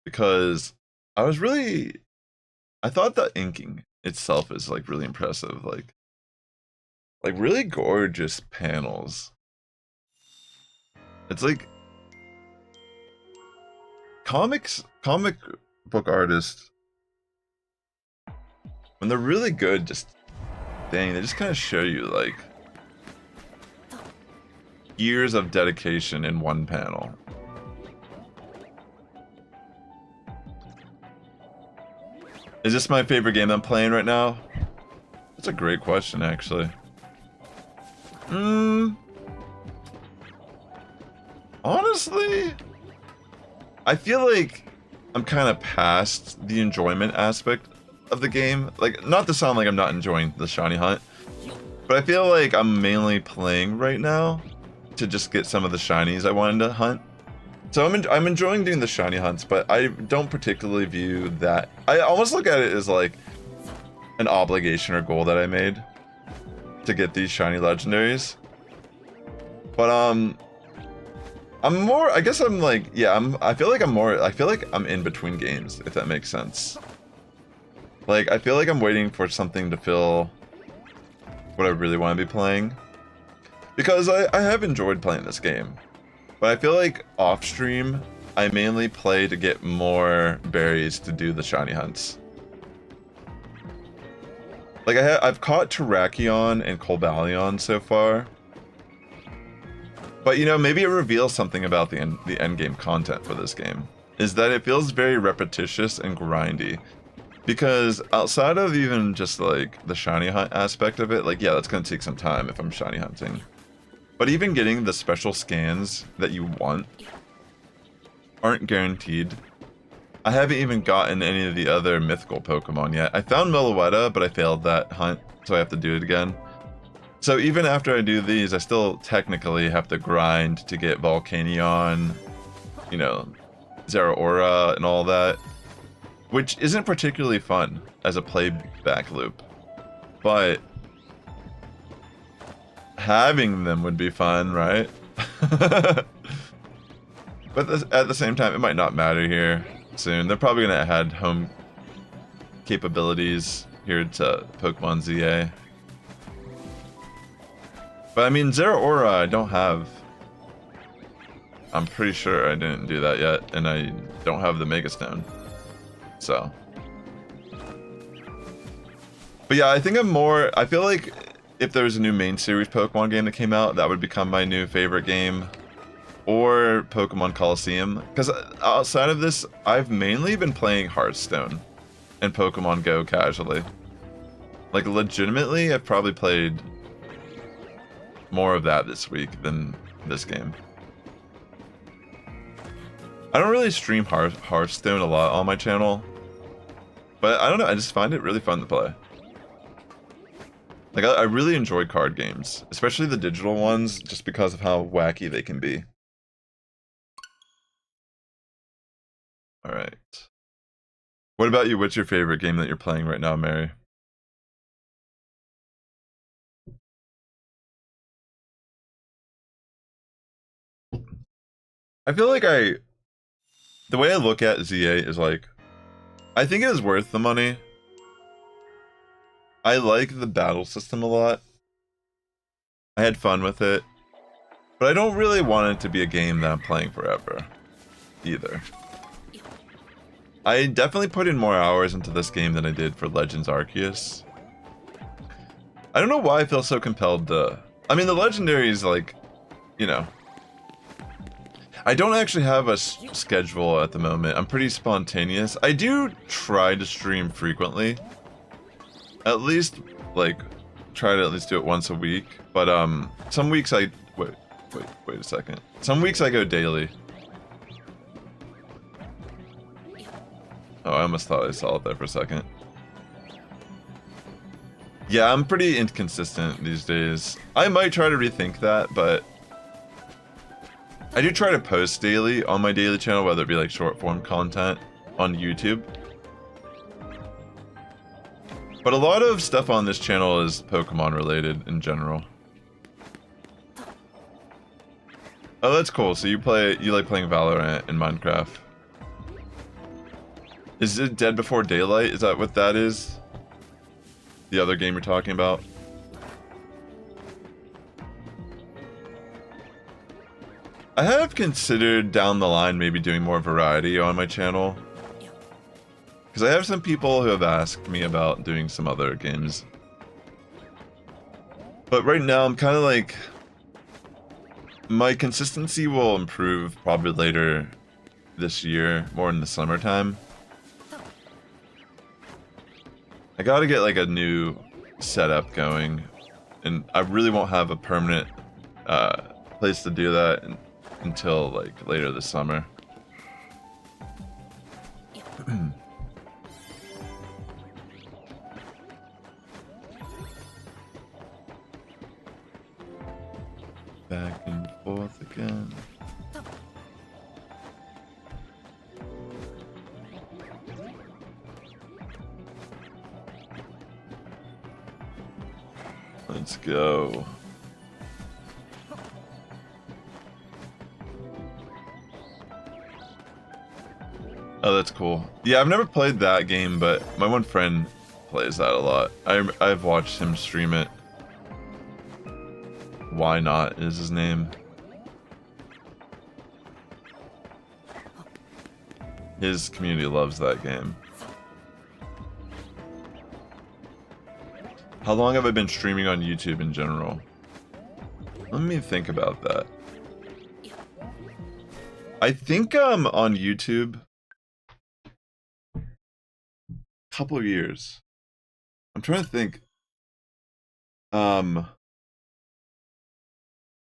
because I thought the inking itself is like really impressive, like really gorgeous panels. It's like comic book artists, when they're really good, just dang, they just kind of show you like years of dedication in one panel. Is this my favorite game I'm playing right now? That's a great question, actually. Honestly, I feel like I'm kind of past the enjoyment aspect of the game. Like, not to sound like I'm not enjoying the shiny hunt, but I feel like I'm mainly playing right now to just get some of the shinies I wanted to hunt. So I'm enjoying doing the shiny hunts, but I don't particularly view that. I almost look at it as like an obligation or goal that I made to get these shiny legendaries. But I'm more, I guess I'm like, yeah, I feel like I'm in between games, if that makes sense. Like, I feel like I'm waiting for something to fill what I really want to be playing. Because I have enjoyed playing this game. But I feel like off stream, I mainly play to get more berries to do the shiny hunts. Like, I've caught Terrakion and Cobalion so far. But, you know, maybe it reveals something about the endgame content for this game. Is that it feels very repetitious and grindy. Because outside of even just, like, the shiny hunt aspect of it, like, yeah, that's gonna take some time if I'm shiny hunting. But even getting the special scans that you want aren't guaranteed. I haven't even gotten any of the other mythical Pokemon yet. I found Meloetta, but I failed that hunt so I have to do it again. So even after I do these, I still technically have to grind to get Volcanion, you know, Zeraora and all that, which isn't particularly fun as a playback loop, but having them would be fun, right? But at the same time, it might not matter here soon. They're probably going to add home capabilities here to Pokemon ZA. But I mean, Zeraora I don't have. I'm pretty sure I didn't do that yet, and I don't have the Mega Stone. So. But yeah, I think I feel like if there was a new main series Pokemon game that came out, that would become my new favorite game. Or Pokemon Coliseum. Because outside of this, I've mainly been playing Hearthstone and Pokemon Go casually. Like, legitimately, I've probably played more of that this week than this game. I don't really stream Hearthstone a lot on my channel. But I don't know, I just find it really fun to play. Like, I really enjoy card games, especially the digital ones, just because of how wacky they can be. Alright. What about you? What's your favorite game that you're playing right now, Mary? I feel like the way I look at ZA is like, I think it is worth the money. I like the battle system a lot. I had fun with it. But I don't really want it to be a game that I'm playing forever, either. I definitely put in more hours into this game than I did for Legends Arceus. I don't know why I feel so compelled to... I mean, the Legendaries, like, you know... I don't actually have a schedule at the moment. I'm pretty spontaneous. I do try to stream frequently. At least, like, try to at least do it once a week. But, some weeks I... Wait a second. Some weeks I go daily. Oh, I almost thought I saw it there for a second. Yeah, I'm pretty inconsistent these days. I might try to rethink that, but... I do try to post daily on my daily channel, whether it be like short form content on YouTube. But a lot of stuff on this channel is Pokemon related in general. Oh, that's cool. So you like playing Valorant and Minecraft. Is it Dead Before Daylight? Is that what that is? The other game you're talking about? I have considered down the line maybe doing more variety on my channel. Because I have some people who have asked me about doing some other games. But right now I'm kind of like... My consistency will improve probably later this year, more in the summertime. I gotta get like a new setup going, and I really won't have a permanent place to do that until like later this summer. Back and forth again. Let's go. Oh, that's cool. Yeah, I've never played that game, but my one friend plays that a lot. I've watched him stream it. Why Not is his name. His community loves that game. How long have I been streaming on YouTube in general? Let me think about that. I think on YouTube a couple of years. I'm trying to think.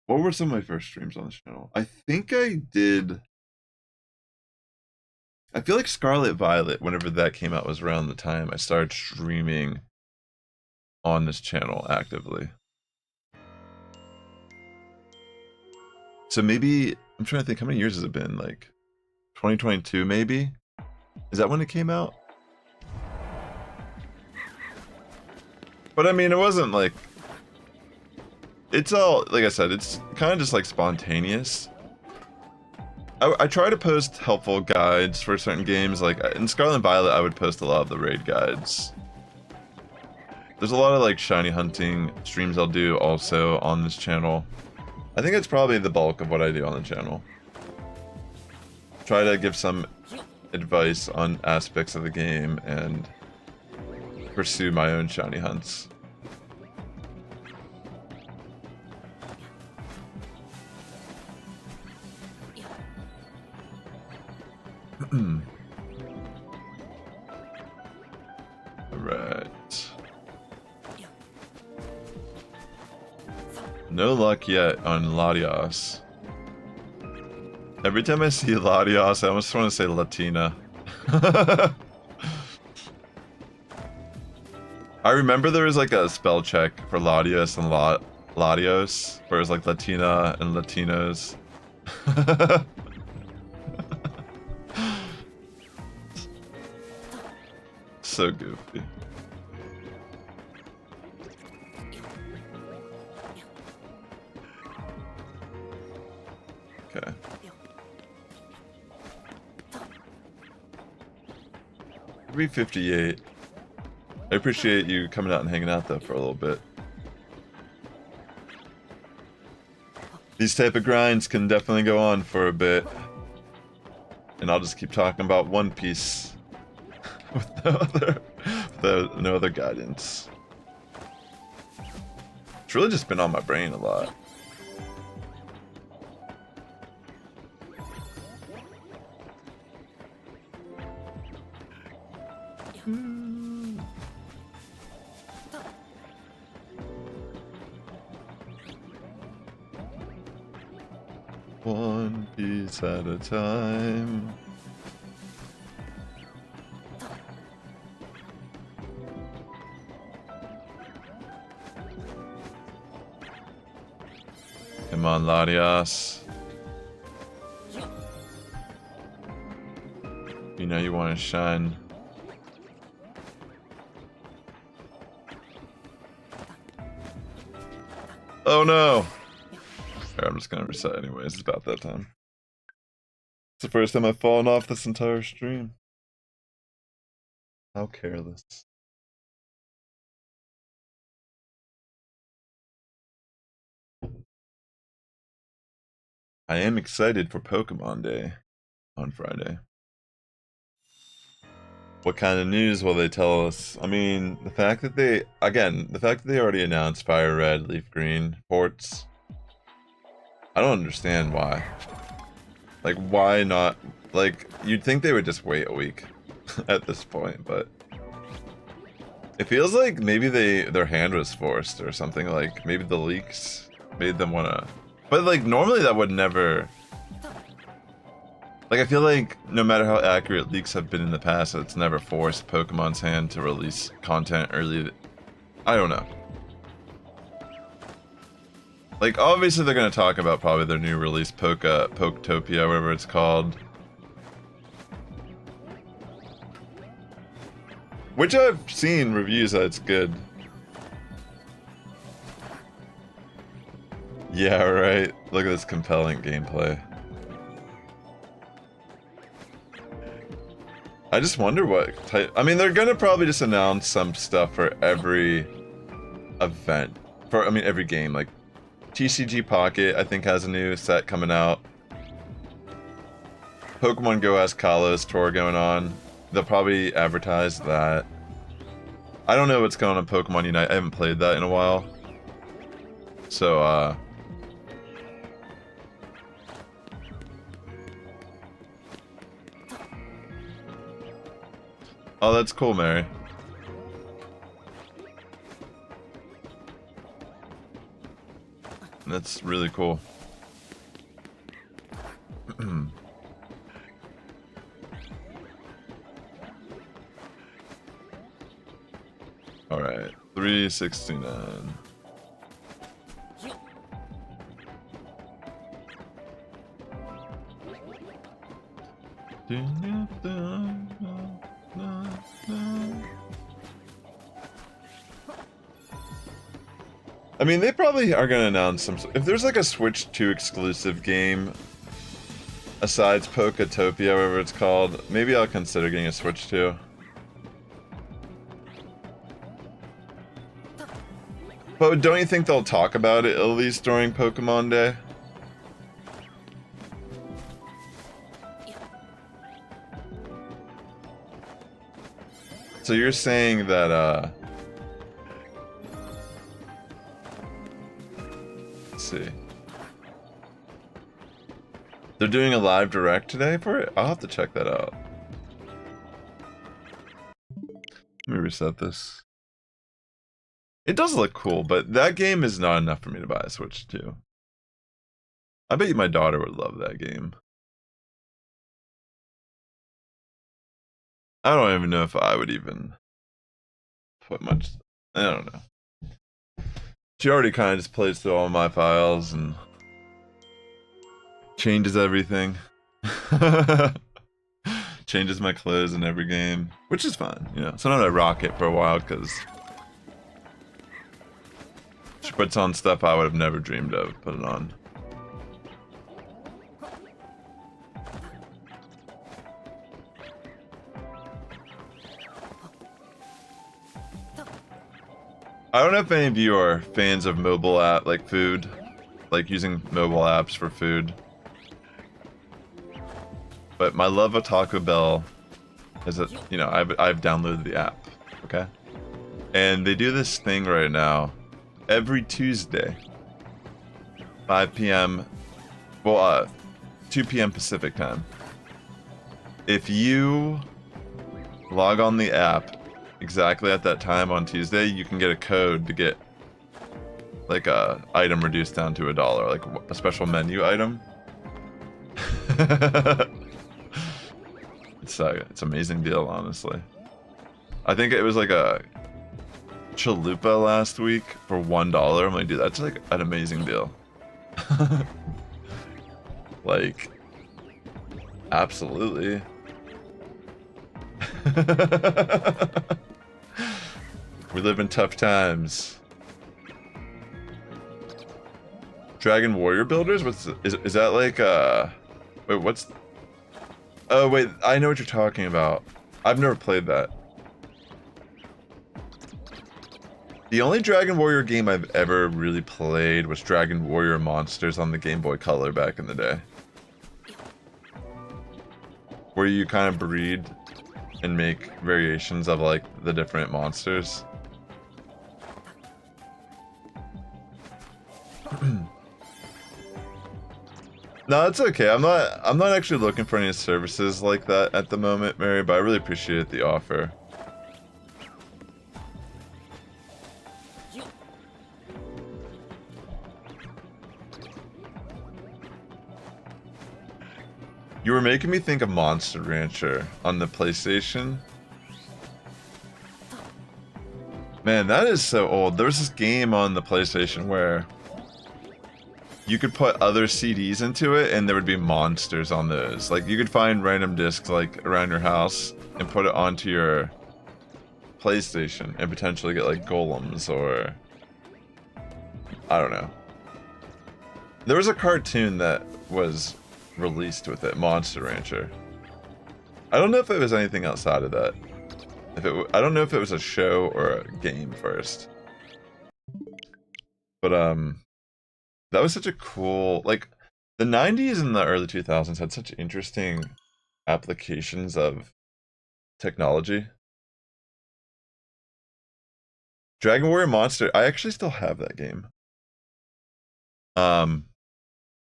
What were some of my first streams on this channel? I think I did. I feel like Scarlet Violet, whenever that came out, was around the time I started streaming on this channel actively. So maybe, I'm trying to think, how many years has it been? Like 2022 maybe? Is that when it came out? But I mean, it wasn't like, it's all, like I said, it's kind of just like spontaneous. I try to post helpful guides for certain games, like in Scarlet and Violet I would post a lot of the raid guides. There's a lot of like shiny hunting streams I'll do also on this channel. I think it's probably the bulk of what I do on the channel. Try to give some advice on aspects of the game and pursue my own shiny hunts. Alright. No luck yet on Latias. Every time I see Latias, I almost want to say Latina. I remember there was like a spell check for Latias and Latios, where it was like Latina and Latinos. So goofy. Okay. $358. I appreciate you coming out and hanging out though for a little bit. These type of grinds can definitely go on for a bit. And I'll just keep talking about One Piece with no other guidance. It's really just been on my brain a lot. One piece at a time. Come on, Latias. You know you want to shine. Oh no! Right, I'm just gonna reset anyways, it's about that time. It's the first time I've fallen off this entire stream. How careless. I am excited for Pokemon Day on Friday. What kind of news will they tell us? I mean, the fact that they already announced Fire Red, Leaf Green ports. I don't understand why. Like, why not? Like, you'd think they would just wait a week at this point, but it feels like maybe their hand was forced or something. Like, maybe the leaks made them wanna. But like, normally that would never. Like, I feel like no matter how accurate leaks have been in the past, it's never forced Pokemon's hand to release content early. I don't know. Like, obviously they're going to talk about probably their new release, Poketopia, whatever it's called. Which I've seen reviews that it's good. Yeah, right. Look at this compelling gameplay. I just wonder what type. I mean, they're gonna probably just announce some stuff for every event. Every game. Like, TCG Pocket, I think, has a new set coming out. Pokemon Go has Kalos tour going on. They'll probably advertise that. I don't know what's going on in Pokemon Unite. I haven't played that in a while. So, oh, that's cool, Mary. That's really cool. Alright. 369. I mean, they probably are gonna announce some. If there's like a Switch 2 exclusive game, besides Poketopia, whatever it's called, maybe I'll consider getting a Switch 2. But don't you think they'll talk about it at least during Pokemon Day? So you're saying that, let's see. They're doing a live direct today for it? I'll have to check that out. Let me reset this. It does look cool, but that game is not enough for me to buy a Switch 2. I bet you my daughter would love that game. I don't even know if I would even put much. I don't know. She already kind of just plays through all my files and changes everything. Changes my clothes in every game, which is fine, you know. Sometimes I rock it for a while because she puts on stuff I would have never dreamed of putting on. I don't know if any of you are fans of mobile app, like food, like using mobile apps for food. But my love of Taco Bell is that, you know, I've downloaded the app, okay? And they do this thing right now, every Tuesday, 5 p.m., well, 2 p.m. Pacific time. If you log on the app exactly at that time on Tuesday, you can get a code to get like a item reduced down to $1, like a special menu item. It's an amazing deal, honestly. I think it was like a chalupa last week for $1. I'm like, dude, that's like an amazing deal. Like, absolutely. We live in tough times. Dragon Warrior Builders? Is that like wait, what's... Oh wait, I know what you're talking about. I've never played that. The only Dragon Warrior game I've ever really played was Dragon Warrior Monsters on the Game Boy Color back in the day. Where you kind of breed and make variations of like the different monsters. No, it's okay. I'm not actually looking for any services like that at the moment, Mary, but I really appreciate the offer. You were making me think of Monster Rancher on the PlayStation. Man, that is so old. There was this game on the PlayStation where you could put other CDs into it and there would be monsters on those. Like, you could find random discs like around your house and put it onto your PlayStation and potentially get like golems or... I don't know. There was a cartoon that was released with it, Monster Rancher. I don't know if it was anything outside of that. I don't know if it was a show or a game first. But that was such a cool, like, the 90s and the early 2000s had such interesting applications of technology. Dragon Warrior Monster, I actually still have that game.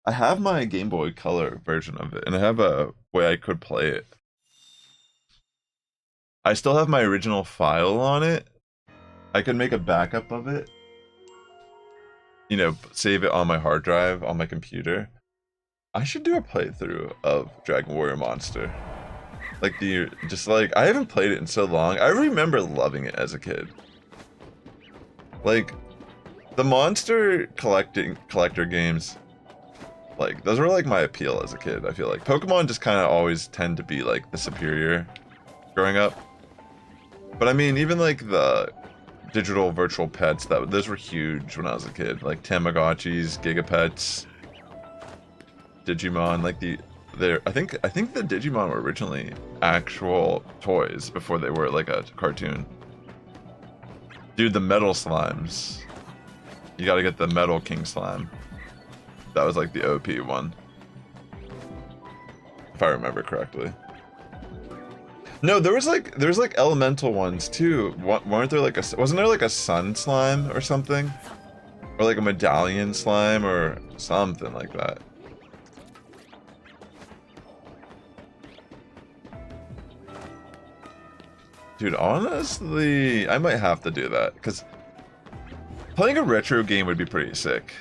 I have my Game Boy Color version of it, and I have a way I could play it. I still have my original file on it. I could make a backup of it. You know, save it on my hard drive on my computer. I should do a playthrough of Dragon Warrior Monster. Like, I haven't played it in so long. I remember loving it as a kid. Like, the monster collector games, like, those were like my appeal as a kid, I feel like. Pokemon just kind of always tend to be like the superior growing up. But I mean, even like the digital virtual pets, those were huge when I was a kid. Like Tamagotchis, Gigapets, Digimon, like I think the Digimon were originally actual toys before they were like a cartoon. Dude, the metal slimes. You gotta get the Metal King slime. That was like the OP one, if I remember correctly. No, there was like elemental ones too. Weren't there like wasn't there like a sun slime or something? Or like a medallion slime or something like that. Dude, honestly, I might have to do that, because playing a retro game would be pretty sick.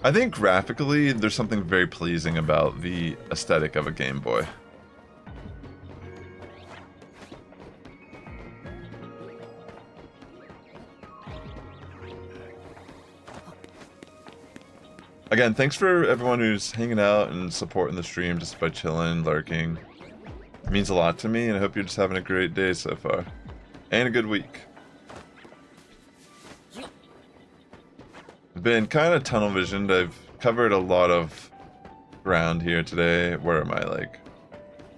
I think graphically, there's something very pleasing about the aesthetic of a Game Boy. Again, thanks for everyone who's hanging out and supporting the stream just by chilling, lurking. It means a lot to me, and I hope you're just having a great day so far. And a good week. I've been kind of tunnel visioned. I've covered a lot of ground here today. Where am I, like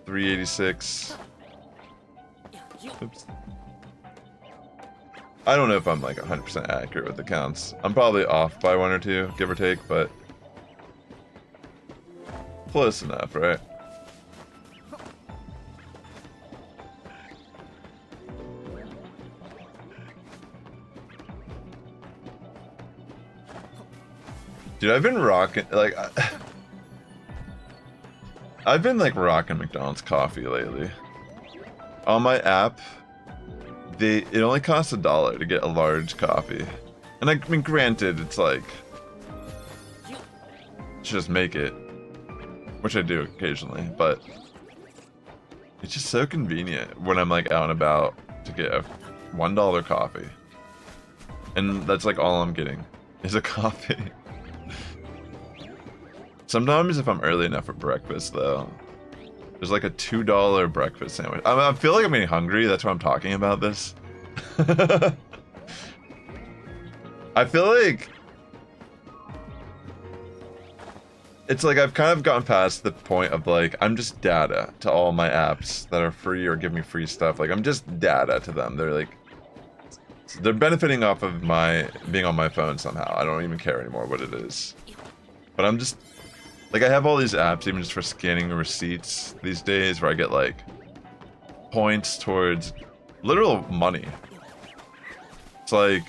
386? Oops. I don't know if I'm like 100% accurate with the counts. I'm probably off by 1 or 2, give or take, but close enough, right? Dude, I've been rocking, like, I've been like rocking McDonald's coffee lately. On my app, it only costs $1 to get a large coffee. And I mean, granted, it's like, just make it, which I do occasionally, but it's just so convenient when I'm like out and about to get a $1 coffee. And that's like all I'm getting is a coffee. Sometimes if I'm early enough for breakfast though, there's like a $2 breakfast sandwich. I feel like I'm getting hungry, that's why I'm talking about this. I feel like it's like I've kind of gotten past the point of like, I'm just data to all my apps that are free or give me free stuff. Like I'm just data to them. They're like, they're benefiting off of my being on my phone somehow. I don't even care anymore what it is. But I'm just, like I have all these apps even just for scanning receipts these days where I get like points towards literal money. It's like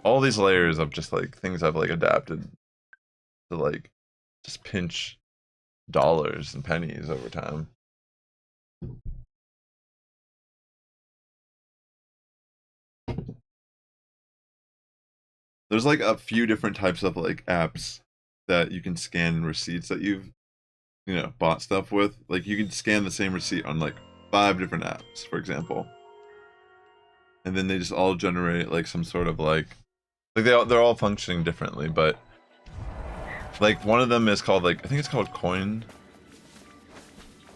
all these layers of just like things I've like adapted to like just pinch dollars and pennies over time. There's like a few different types of like apps that you can scan receipts that you've, you know, bought stuff with. Like you can scan the same receipt on like 5 different apps, for example. And then they just all generate like some sort of like they're all functioning differently, but like one of them is called like, I think it's called Coin.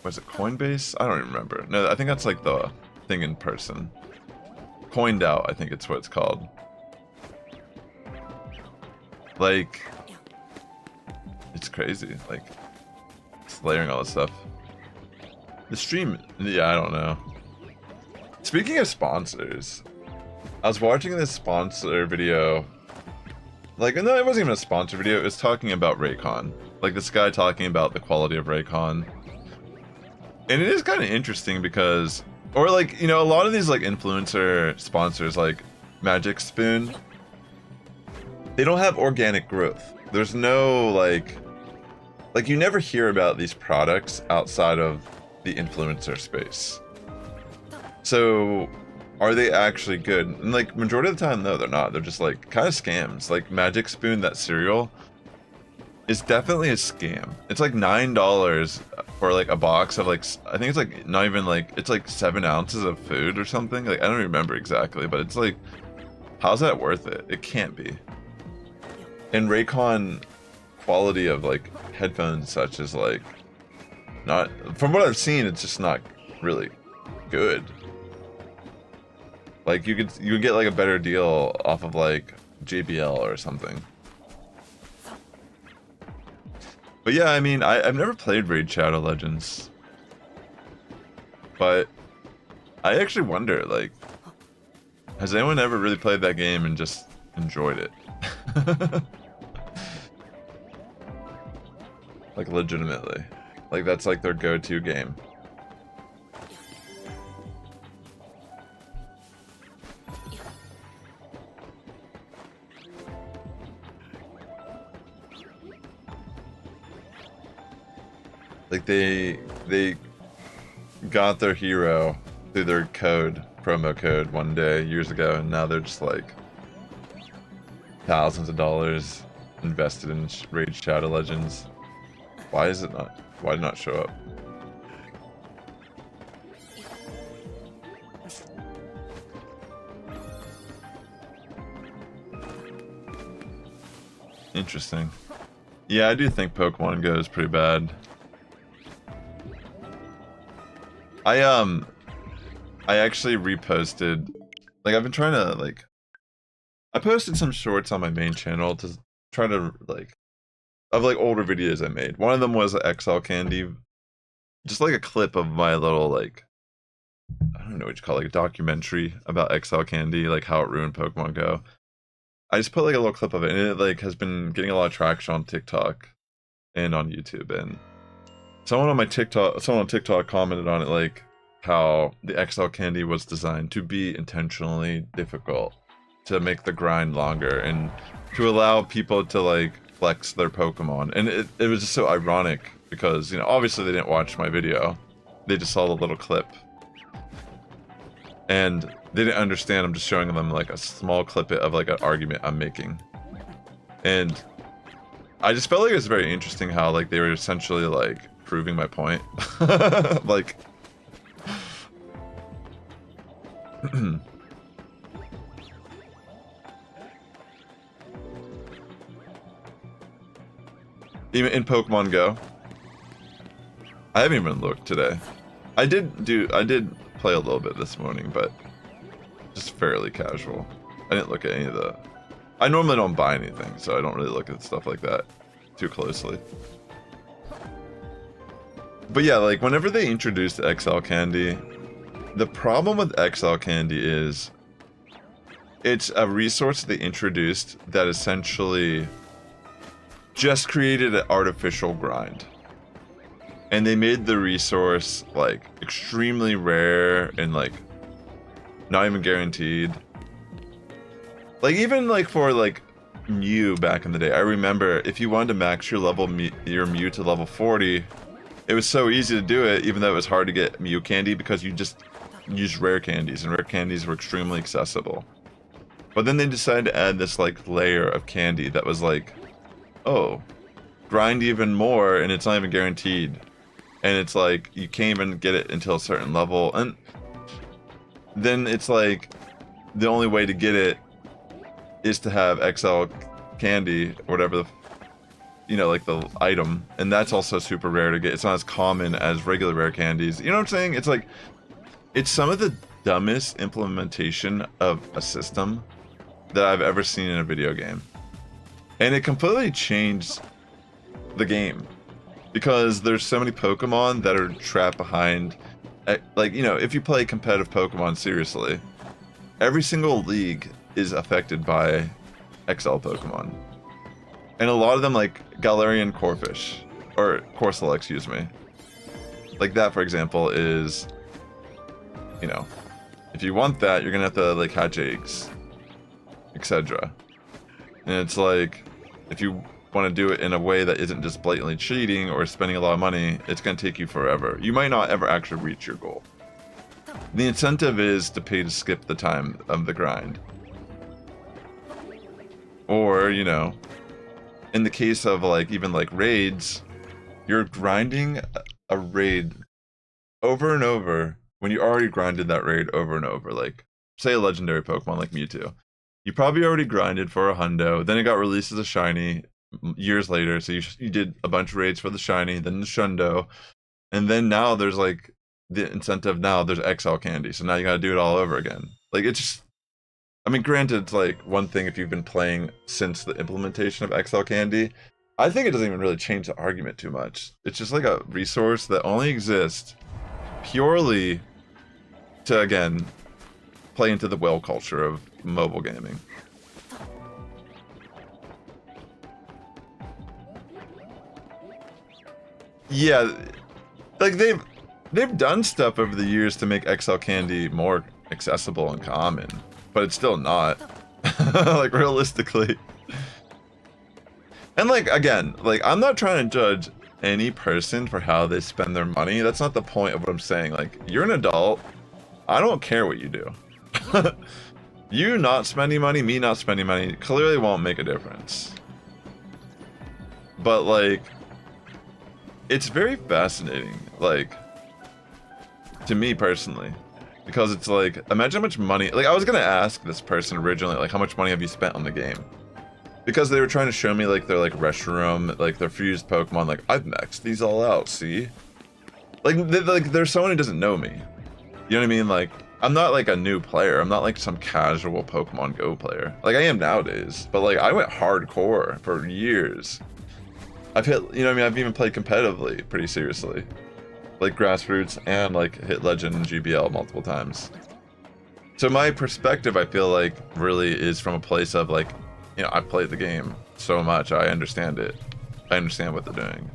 Was it Coinbase? I don't even remember. No, I think that's like the thing in person. Coined Out, I think it's what it's called. Like, it's crazy. Like, it's layering all this stuff. The stream, yeah, I don't know. Speaking of sponsors, I was watching this sponsor video. Like, no, it wasn't even a sponsor video. It was talking about Raycon. Like, this guy talking about the quality of Raycon. And it is kind of interesting because, or like, you know, a lot of these like influencer sponsors, like Magic Spoon, they don't have organic growth. There's no like you never hear about these products outside of the influencer space. So are they actually good? And like majority of the time, no, they're not. They're just like kind of scams. Like Magic Spoon, that cereal, is definitely a scam. It's like $9 for like a box of like, I think it's like not even like, it's like 7 ounces of food or something. Like I don't remember exactly, but it's like How's that worth it? It can't be. And Raycon quality of like headphones and such is like not, from what I've seen, it's just not really good. Like you could get like a better deal off of like JBL or something. But yeah, I mean, I've never played Raid Shadow Legends. But I actually wonder, like, has anyone ever really played that game and just enjoyed it? Like, legitimately. Like, that's like their go-to game. Like, they got their hero through their promo code one day years ago, and now they're just like thousands of dollars invested in Raid Shadow Legends. Why did it not show up? Interesting. Yeah, I do think Pokemon Go is pretty bad. I actually reposted, like, I've been trying to, like, I posted some shorts on my main channel to try to, like, of, like, older videos I made. One of them was XL Candy, just, like, a clip of my little, like, I don't know what you call it, like, a documentary about XL Candy, like, how it ruined Pokemon Go. I just put, like, a little clip of it, and it, like, has been getting a lot of traction on TikTok and on YouTube, and someone on TikTok commented on it, like, how the XL Candy was designed to be intentionally difficult, to make the grind longer, and to allow people to, like, flex their Pokemon. And it was just so ironic, because, you know, obviously they didn't watch my video. They just saw the little clip. And they didn't understand I'm just showing them, like, a small clip of, like, an argument I'm making. And I just felt like it was very interesting how, like, they were essentially, like, proving my point. Like, even in Pokemon Go, I haven't even looked today. I did play a little bit this morning, but just fairly casual. I didn't look at any of the, I normally don't buy anything, so I don't really look at stuff like that too closely. But yeah, like, whenever they introduced XL Candy, the problem with XL Candy is it's a resource they introduced that essentially just created an artificial grind. And they made the resource, like, extremely rare and, like, not even guaranteed. Like, even, like, for, like, Mew back in the day, I remember if you wanted to max your your Mew to level 40, it was so easy to do it, even though it was hard to get Mew candy, because you just used rare candies, and rare candies were extremely accessible. But then they decided to add this, like, layer of candy that was like, oh, grind even more, and it's not even guaranteed. And it's like, you can't even get it until a certain level, and then it's like, the only way to get it is to have XL Candy, or whatever the, you know, like the item, and that's also super rare to get. It's not as common as regular rare candies. You know what I'm saying? It's like, it's some of the dumbest implementation of a system that I've ever seen in a video game. And it completely changed the game, because there's so many Pokemon that are trapped behind, like, you know, if you play competitive Pokemon seriously, every single league is affected by XL Pokemon. And a lot of them, like Galarian Corphish, or Corsola, excuse me. Like that, for example, is, you know, if you want that, you're gonna have to, like, hatch eggs, etc. And it's like, if you want to do it in a way that isn't just blatantly cheating or spending a lot of money, it's gonna take you forever. You might not ever actually reach your goal. The incentive is to pay to skip the time of the grind. Or, you know, in the case of, like, even, like, raids, you're grinding a raid over and over when you already grinded that raid over and over. Like, say a legendary Pokemon like Mewtwo. You probably already grinded for a hundo, then it got released as a shiny years later, so you did a bunch of raids for the shiny, then the shundo, and then now there's like the incentive, now there's XL candy, so now you gotta do it all over again. Like, it's just, I mean, granted, it's like one thing if you've been playing since the implementation of XL candy. I think it doesn't even really change the argument too much. It's just like a resource that only exists purely to, again, play into the whale culture of mobile gaming. Yeah, like they've done stuff over the years to make XL candy more accessible and common, but it's still not. Like, realistically. And like, again, like, I'm not trying to judge any person for how they spend their money. That's not the point of what I'm saying. Like, you're an adult. I don't care what you do. You not spending money, me not spending money, clearly won't make a difference. But like, it's very fascinating, like, to me personally, because it's like, imagine how much money, like, I was gonna ask this person originally, like, how much money have you spent on the game? Because they were trying to show me, like, their, like, restroom, like, their fused Pokemon, like, I've maxed these all out, see? Like, there's someone who doesn't know me. You know what I mean? Like, I'm not, like, a new player. I'm not, like, some casual Pokemon Go player. Like, I am nowadays. But, like, I went hardcore for years. I've hit, you know what I mean? I've even played competitively pretty seriously. Like, grassroots and, like, hit Legend and GBL multiple times. So my perspective, I feel like, really is from a place of, like, you know, I've played the game so much, I understand it. I understand what they're doing.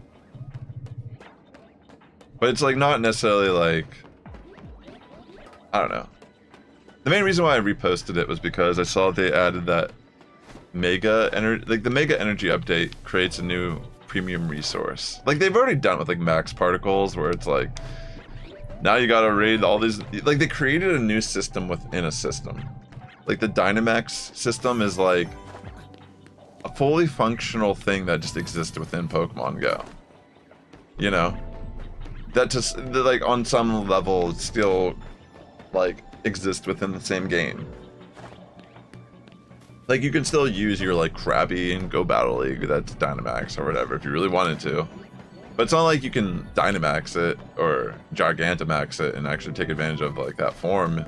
But it's, like, not necessarily, like, I don't know. The main reason why I reposted it was because I saw they added that Mega Energy, like, the Mega Energy update creates a new premium resource. Like, they've already done with, like, Max Particles, where it's like, now you gotta raid all these, like, they created a new system within a system. Like, the Dynamax system is, like, a fully functional thing that just exists within Pokemon Go. You know? That just, like, on some level, it still, like, exists within the same game. Like, you can still use your, like, Krabby and Go Battle League, that's Dynamax or whatever, if you really wanted to. But it's not like you can Dynamax it, or Gigantamax it, and actually take advantage of, like, that form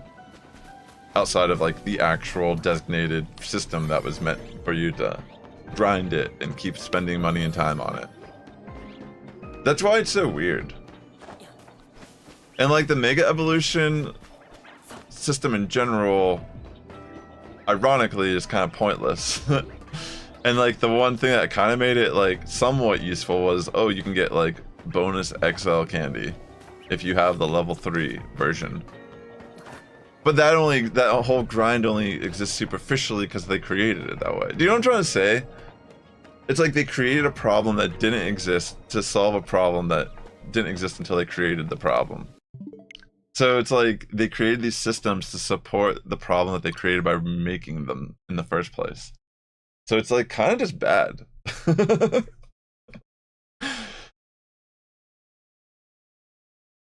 outside of, like, the actual designated system that was meant for you to grind it and keep spending money and time on it. That's why it's so weird. And, like, the Mega Evolution system in general, ironically, is kind of pointless. And, like, the one thing that kind of made it, like, somewhat useful was, oh, you can get, like, bonus XL candy if you have the level 3 version. But that whole grind only exists superficially because they created it that way. Do you know what I'm trying to say? It's like they created a problem that didn't exist to solve a problem that didn't exist until they created the problem. So it's like they created these systems to support the problem that they created by making them in the first place. So it's like kind of just bad.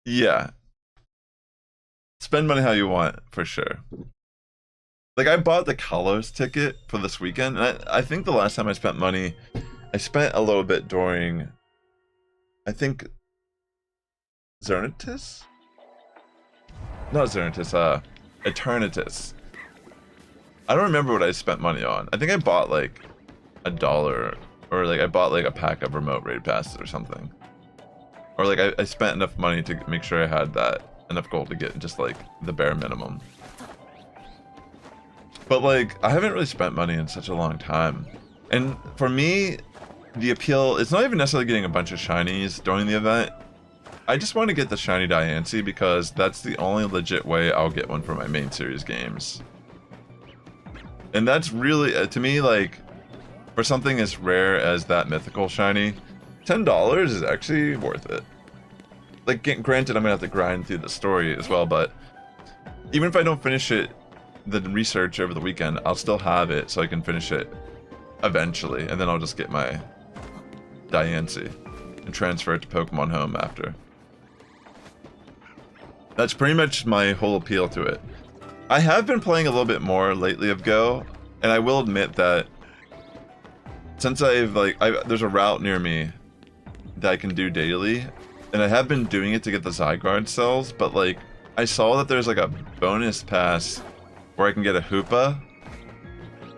Yeah. Spend money how you want, for sure. Like, I bought the Kalos ticket for this weekend, and I think the last time I spent money, I spent a little bit during, I think, Xernetis? Not Xernetis, Eternatus. I don't remember what I spent money on. I think I bought, like, $1, or, like, I bought, like, a pack of remote raid passes or something. Or, like, I spent enough money to make sure I had enough gold to get just, like, the bare minimum. But, like, I haven't really spent money in such a long time. And for me, the appeal, it's not even necessarily getting a bunch of shinies during the event. I just want to get the shiny Diancie because that's the only legit way I'll get one for my main series games. And that's really, to me, like, for something as rare as that mythical shiny, $10 is actually worth it. Like, granted, I'm gonna have to grind through the story as well, but even if I don't finish it, the research over the weekend, I'll still have it so I can finish it eventually, and then I'll just get my Diancie and transfer it to Pokemon Home after. That's pretty much my whole appeal to it. I have been playing a little bit more lately of Go. And I will admit that since there's a route near me that I can do daily, and I have been doing it to get the Zygarde cells, but like I saw that there's like a bonus pass where I can get a Hoopa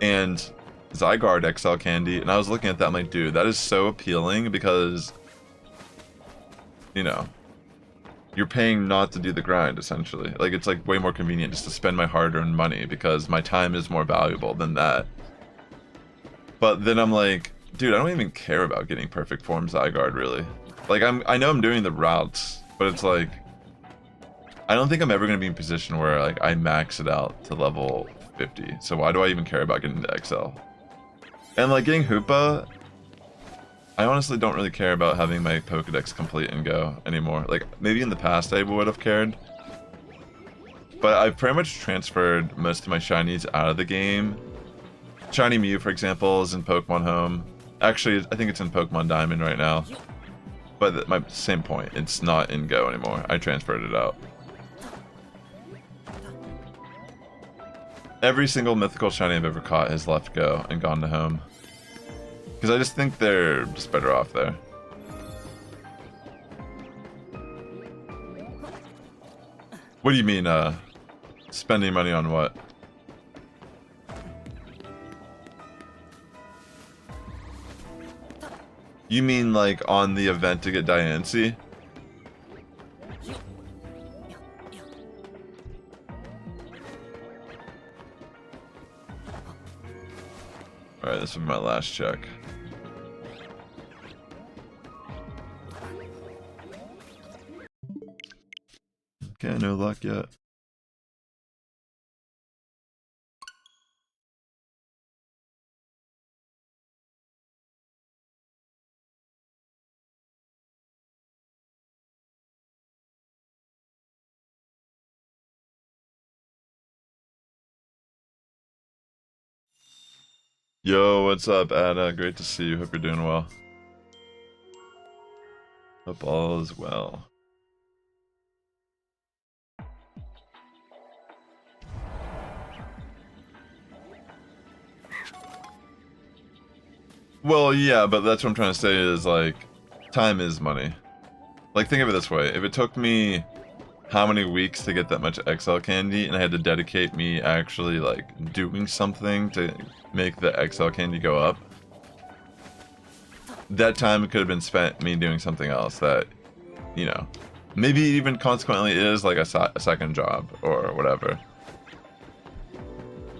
and Zygarde XL candy, and I was looking at that, I'm like, dude, that is so appealing because, you know, you're paying not to do the grind, essentially. Like, it's like way more convenient just to spend my hard-earned money because my time is more valuable than that. But then I'm like, dude, I don't even care about getting perfect form Zygarde, really. Like, I know I'm doing the routes, but it's like, I don't think I'm ever going to be in a position where, like, I max it out to level 50. So why do I even care about getting to XL? And, like, getting Hoopa, I honestly don't really care about having my Pokedex complete and go anymore. Like, maybe in the past I would have cared. But I've pretty much transferred most of my shinies out of the game. Shiny Mew, for example, is in Pokemon Home. Actually, I think it's in Pokemon Diamond right now. But my same point, it's not in Go anymore. I transferred it out. Every single mythical shiny I've ever caught has left Go and gone to Home. Because I just think they're just better off there. What do you mean, spending money on what? You mean like on the event to get Diancie? Alright, this will be my last check. Okay, no luck yet. Yo, what's up, Ada? Great to see you. Hope you're doing well. Hope all is well. Well, yeah, but that's what I'm trying to say is, like, time is money. Like, think of it this way. If it took me how many weeks to get that much XL candy, and I had to dedicate me actually, like, doing something to make the XL candy go up, that time could have been spent me doing something else that, you know, maybe even consequently is, like, a second job, or whatever.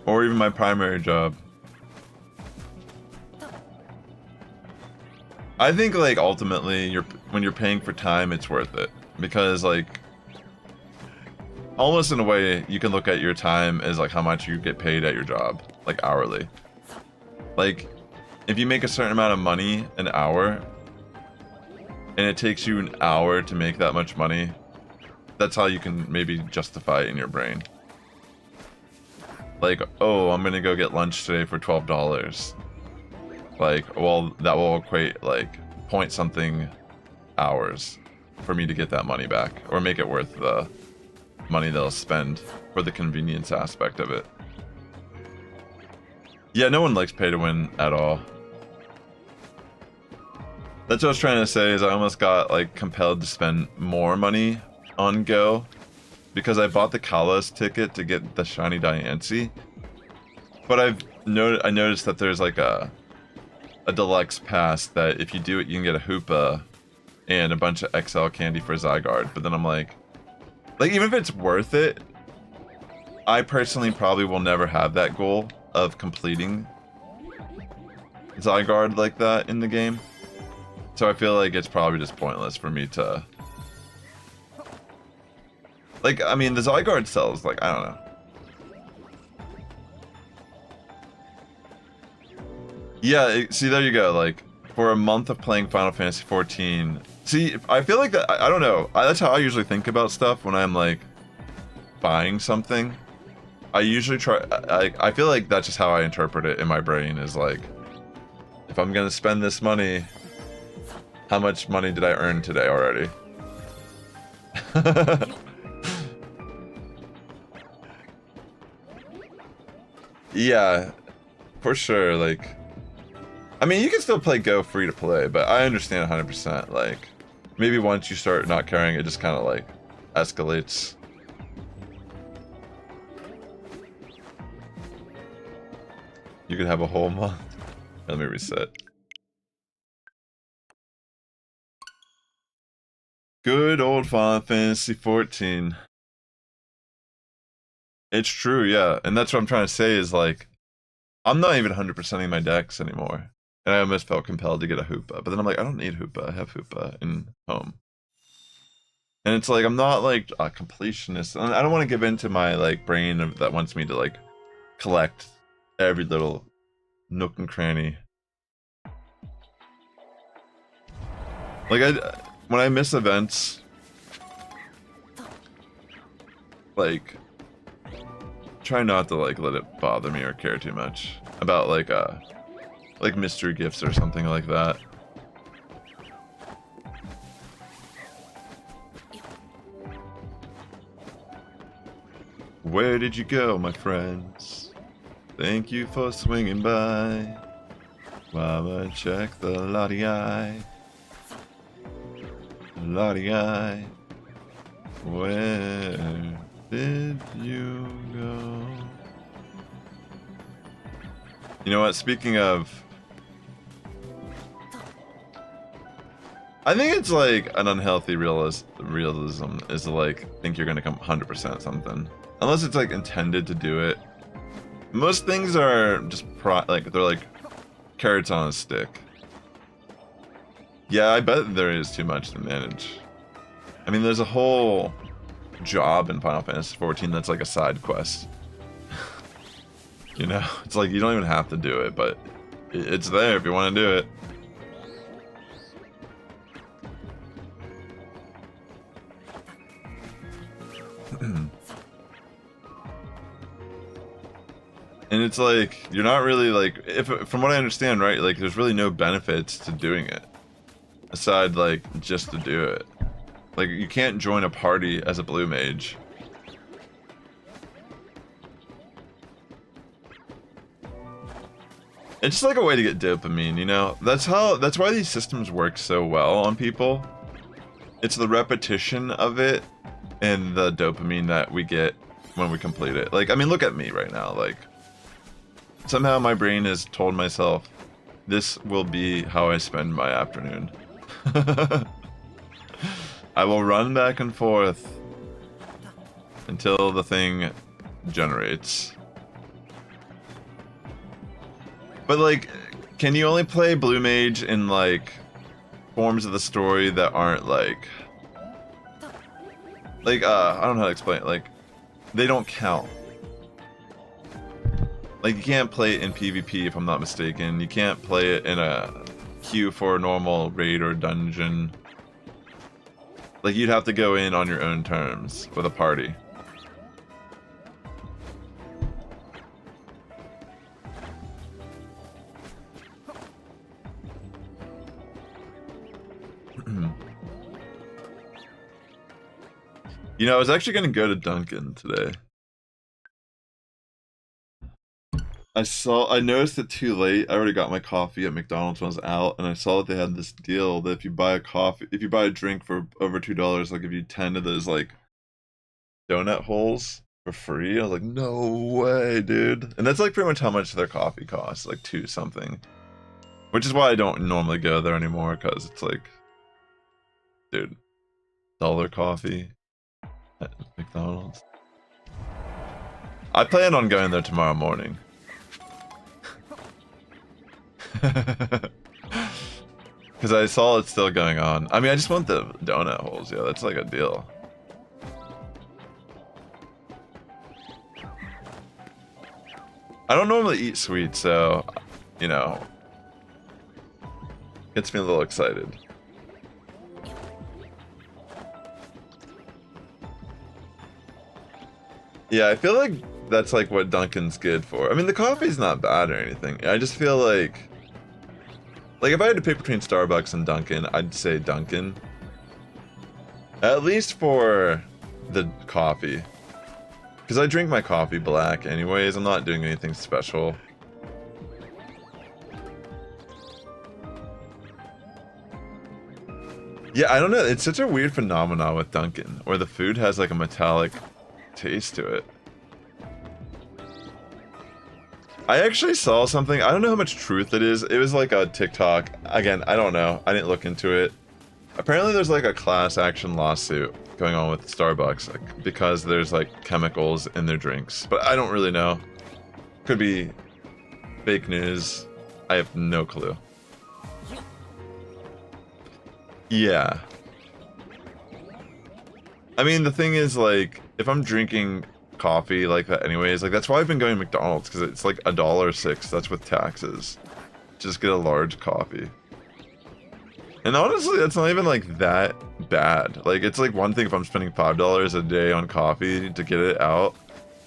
Or even my primary job. I think, like, ultimately, when you're paying for time, it's worth it. Because, like, almost in a way, you can look at your time as, like, how much you get paid at your job. Like, hourly. Like, if you make a certain amount of money an hour, and it takes you an hour to make that much money, that's how you can maybe justify it in your brain. Like, oh, I'm gonna go get lunch today for $12. Like, well, that will equate, like, point something hours for me to get that money back. Or make it worth the money they'll spend for the convenience aspect of it. Yeah, no one likes pay to win at all. That's what I was trying to say, is I almost got, like, compelled to spend more money on Go. Because I bought the Kalos ticket to get the shiny Diancie. But I noticed that there's, like, a deluxe pass that if you do it, you can get a Hoopa and a bunch of XL candy for Zygarde. But then I'm like, even if it's worth it, I personally probably will never have that goal of completing Zygarde like that in the game. So I feel like it's probably just pointless for me to... Like, I mean, the Zygarde cells, like, I don't know. Yeah, see, there you go. Like, for a month of playing Final Fantasy XIV. See, I feel like that. I don't know. That's how I usually think about stuff when I'm like buying something. I usually try. I feel like that's just how I interpret it in my brain. Is like, if I'm gonna spend this money, how much money did I earn today already? Yeah. for sure, like, I mean, you can still play Go free to play, but I understand 100%. Like, maybe once you start not caring, it just kind of like escalates. You could have a whole month. Let me reset. Good old Final Fantasy 14. It's true, yeah. And that's what I'm trying to say is like, I'm not even 100%ing my decks anymore. And I almost felt compelled to get a Hoopa. But then I'm like, I don't need Hoopa. I have Hoopa in home. And it's like, I'm not like a completionist. I don't want to give in to my like brain that wants me to like collect every little nook and cranny. Like when I miss events, like try not to like let it bother me or care too much about like mystery gifts or something like that. Where did you go, my friends? Thank you for swinging by. Mama, check the Latias. Latias. Where did you go? You know what? Speaking of, I think it's like an unhealthy realism is to like think you're gonna come 100% something, unless it's like intended to do it. Most things are just like they're like carrots on a stick. Yeah, I bet there is too much to manage. I mean, there's a whole job in Final Fantasy 14 that's like a side quest. You know, it's like you don't even have to do it, but it's there if you want to do it. And it's like, you're not really like, from what I understand, right, like there's really no benefits to doing it. Aside like just to do it. Like you can't join a party as a blue mage. It's just like a way to get dopamine, you know? That's why these systems work so well on people. It's the repetition of it and the dopamine that we get when we complete it. Like, I mean, look at me right now, like somehow my brain has told myself this will be how I spend my afternoon. I will run back and forth until the thing generates. But like, can you only play Blue Mage in like forms of the story that aren't like I don't know how to explain it, like they don't count. Like you can't play it in PvP if I'm not mistaken. You can't play it in a queue for a normal raid or dungeon. Like you'd have to go in on your own terms with a party. You know, I was actually gonna go to Dunkin' today. I noticed it too late. I already got my coffee at McDonald's when I was out, and I saw that they had this deal that if you buy a drink for over $2, they'll give you 10 of those like donut holes for free. I was like, no way, dude. And that's like pretty much how much their coffee costs, like $2 something. Which is why I don't normally go there anymore, because it's like, dude, $1 coffee at McDonald's. I plan on going there tomorrow morning. Because I saw it's still going on. I mean, I just want the donut holes. Yeah, that's like a deal. I don't normally eat sweets, so, you know, gets me a little excited. Yeah, I feel like that's like what Dunkin's good for. I mean, the coffee's not bad or anything. I just feel like if I had to pick between Starbucks and Dunkin', I'd say Dunkin'. At least for the coffee. Because I drink my coffee black anyways, I'm not doing anything special. Yeah, I don't know. It's such a weird phenomenon with Dunkin', where the food has like a metallic taste to it. I actually saw something. I don't know how much truth it is. It was like a TikTok. Again, I don't know. I didn't look into it. Apparently there's like a class action lawsuit going on with Starbucks because there's like chemicals in their drinks. But I don't really know. Could be fake news. I have no clue. Yeah. I mean, the thing is, like, if I'm drinking coffee like that anyways, like, that's why I've been going to McDonald's, because it's like $1.06. That's with taxes. Just get a large coffee. And honestly, that's not even like that bad. Like, it's like one thing if I'm spending $5 a day on coffee to get it out,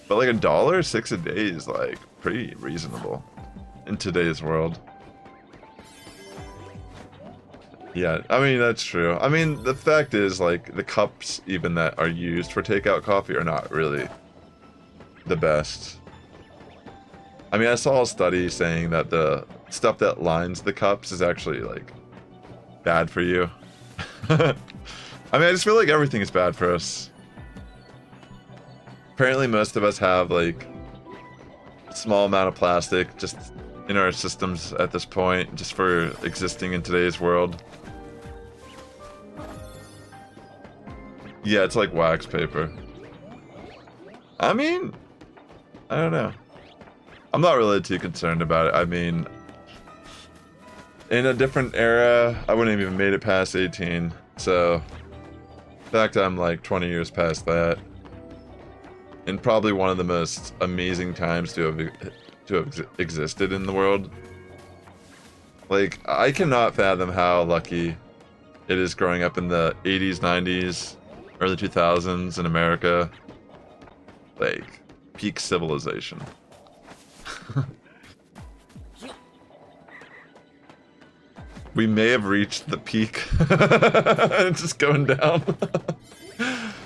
but like $1.06 a day is like pretty reasonable in today's world. Yeah, I mean, that's true. I mean, the fact is, like, the cups even that are used for takeout coffee are not really the best. I mean, I saw a study saying that the stuff that lines the cups is actually, like, bad for you. I mean, I just feel like everything is bad for us. Apparently, most of us have, like, a small amount of plastic just in our systems at this point, just for existing in today's world. Yeah, it's like wax paper. I mean, I don't know. I'm not really too concerned about it. I mean, in a different era, I wouldn't have even made it past 18. So, in fact, I'm like 20 years past that. And probably one of the most amazing times to have existed in the world. Like, I cannot fathom how lucky it is growing up in the 80s, 90s, early 2000s in America. Like, peak civilization. We may have reached the peak. It's just going down.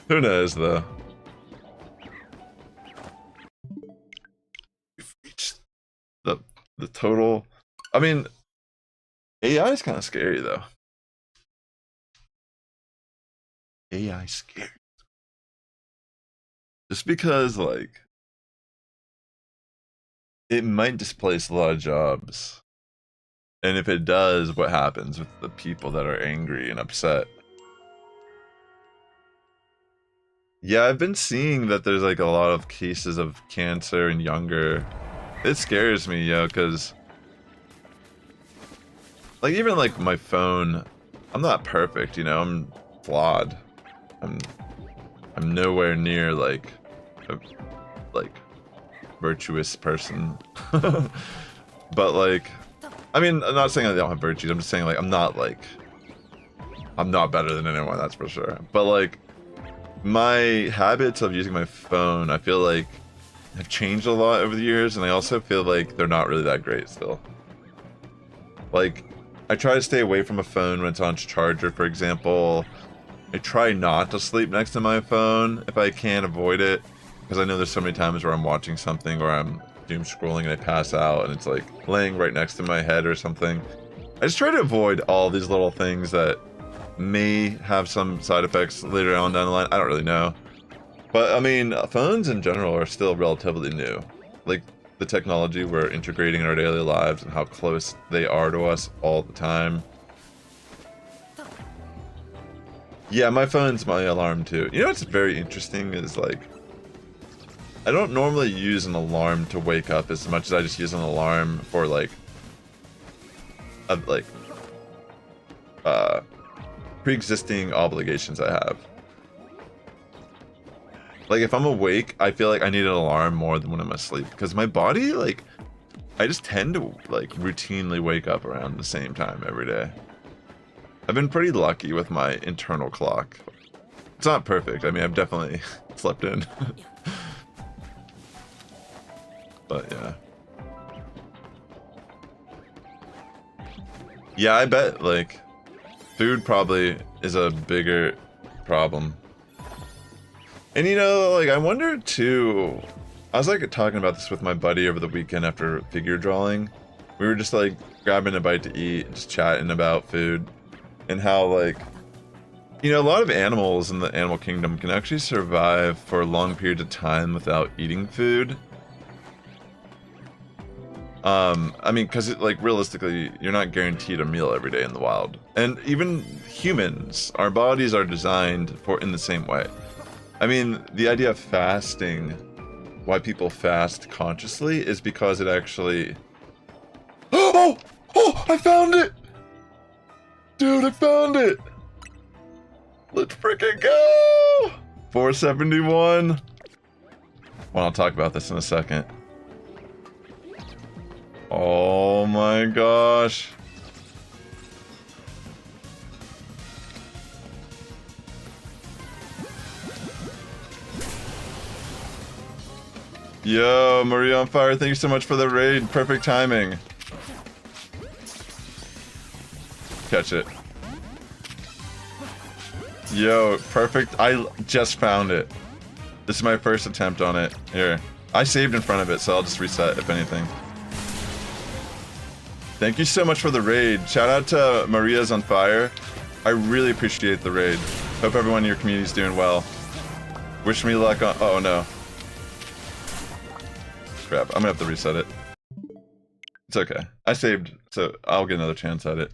Who knows, though? We've reached the total... I mean, AI is kind of scary, though. AI scary. Just because, like, it might displace a lot of jobs. And if it does, what happens with the people that are angry and upset? Yeah, I've been seeing that there's like a lot of cases of cancer and younger. It scares me, yo, because like even like my phone, I'm not perfect, you know, I'm flawed. I'm nowhere near like a virtuous person. But like, I mean, I'm not saying I don't have virtues, I'm just saying like I'm not better than anyone, that's for sure. But like, my habits of using my phone, I feel like have changed a lot over the years, and I also feel like they're not really that great still. Like, I try to stay away from a phone when it's on charger, for example. I try not to sleep next to my phone if I can avoid it, because I know there's so many times where I'm watching something or I'm doom scrolling and I pass out and it's like laying right next to my head or something. I just try to avoid all these little things that may have some side effects later on down the line. I don't really know. But I mean, phones in general are still relatively new. Like, the technology we're integrating in our daily lives and how close they are to us all the time. Yeah, my phone's my alarm too. You know what's very interesting is, like, I don't normally use an alarm to wake up as much as I just use an alarm for pre-existing obligations I have. Like, if I'm awake, I feel like I need an alarm more than when I'm asleep, because my body, like, I just tend to like routinely wake up around the same time every day. I've been pretty lucky with my internal clock. It's not perfect. I mean, I've definitely slept in. But yeah. Yeah, I bet, like, food probably is a bigger problem. And, you know, like, I wonder too, I was like talking about this with my buddy over the weekend after figure drawing. We were just like grabbing a bite to eat, just chatting about food, and how, like, You know, a lot of animals in the animal kingdom can actually survive for long periods of time without eating food. I mean, because like realistically, you're not guaranteed a meal every day in the wild. And even humans, our bodies are designed for in the same way. I mean, the idea of fasting, why people fast consciously, is because it actually... Oh! Oh! I found it! Dude, I found it! Let's freaking go! 471. Well, I'll talk about this in a second. Oh my gosh. Yo, Maria on fire, thank you so much for the raid. Perfect timing. Catch it. Yo, perfect. I just found it. This is my first attempt on it. Here. I saved in front of it, so I'll just reset if anything. Thank you so much for the raid. Shout out to Maria's on fire. I really appreciate the raid. Hope everyone in your community is doing well. Wish me luck on... Oh, no. Crap, I'm gonna have to reset it. It's okay. I saved, so I'll get another chance at it.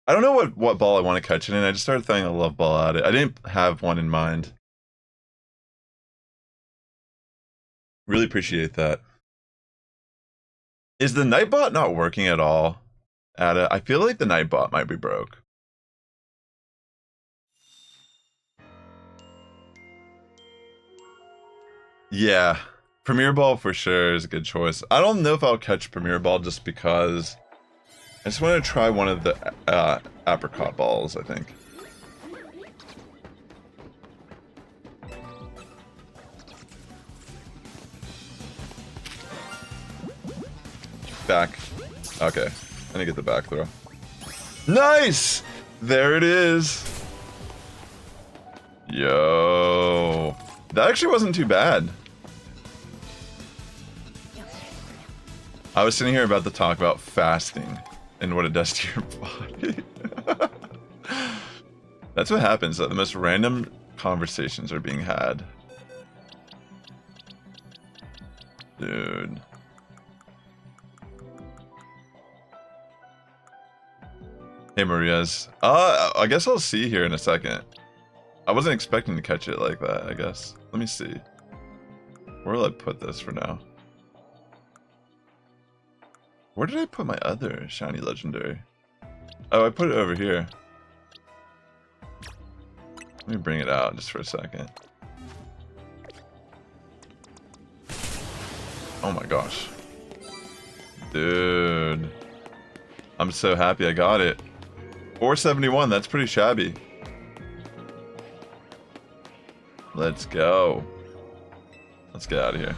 I don't know what ball I want to catch it in. I just started throwing a love ball at it. I didn't have one in mind. Really appreciate that. Is the Nightbot not working at all? I feel like the Nightbot might be broke. Yeah, Premier Ball for sure is a good choice. I don't know if I'll catch Premier Ball just because I just want to try one of the apricot balls, I think. Back. Okay. I need to get the back throw. Nice! There it is. Yo. That actually wasn't too bad. I was sitting here about to talk about fasting and what it does to your body. That's what happens. The most random conversations are being had. Dude. Hey, Maria's. I guess I'll see here in a second. I wasn't expecting to catch it like that, I guess. Let me see. Where will I put this for now? Where did I put my other shiny legendary? Oh, I put it over here. Let me bring it out just for a second. Oh my gosh. Dude. I'm so happy I got it. 471, that's pretty shabby. Let's go. Let's get out of here.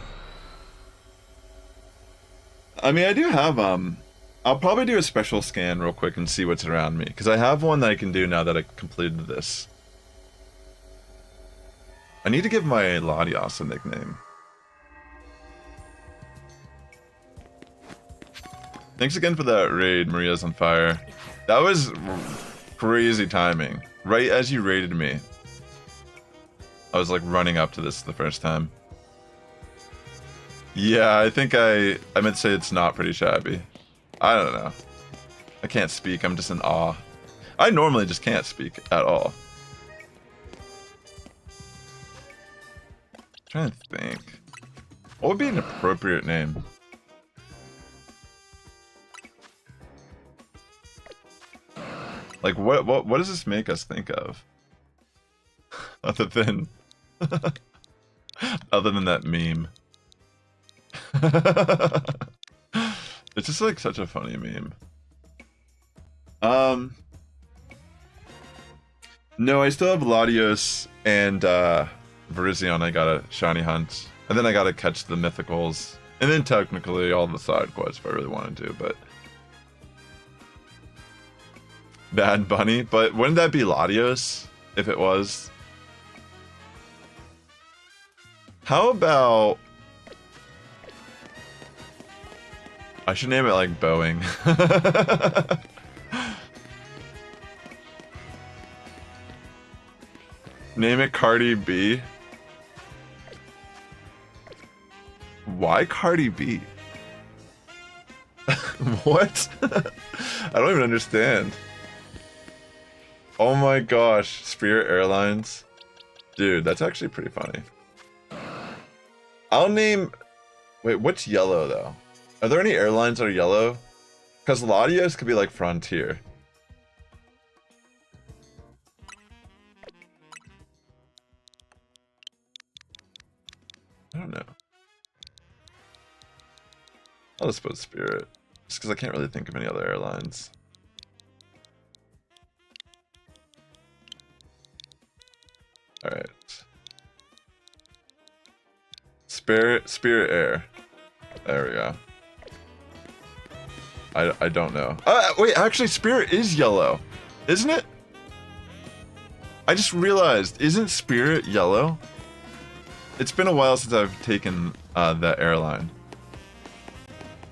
I mean, I do have, I'll probably do a special scan real quick and see what's around me. Because I have one that I can do now that I completed this. I need to give my Latias a nickname. Thanks again for that raid, Maria's on fire. That was crazy timing. Right as you raided me. I was like running up to this the first time. Yeah, I think I meant to say it's not pretty shabby. I don't know. I can't speak, I'm just in awe. I normally just can't speak at all. I'm trying to think. What would be an appropriate name? Like what does this make us think of? Other than that meme. It's just like such a funny meme. No, I still have Latios and Virizion. I gotta shiny hunt. And then I gotta catch the mythicals. And then technically all the side quests if I really wanted to, but Bad Bunny, but wouldn't that be Latios if it was? How about... I should name it like Boeing. Name it Cardi B. Why Cardi B? What? I don't even understand. Oh my gosh, Spirit Airlines. Dude, that's actually pretty funny. I'll name... Wait, what's yellow though? Are there any airlines that are yellow? Because Latias could be like Frontier. I don't know. I'll just put Spirit. Just because I can't really think of any other airlines. Alright. Spirit Air. There we go. I don't know. Wait, actually Spirit is yellow. Isn't it? I just realized, isn't Spirit yellow? It's been a while since I've taken that airline.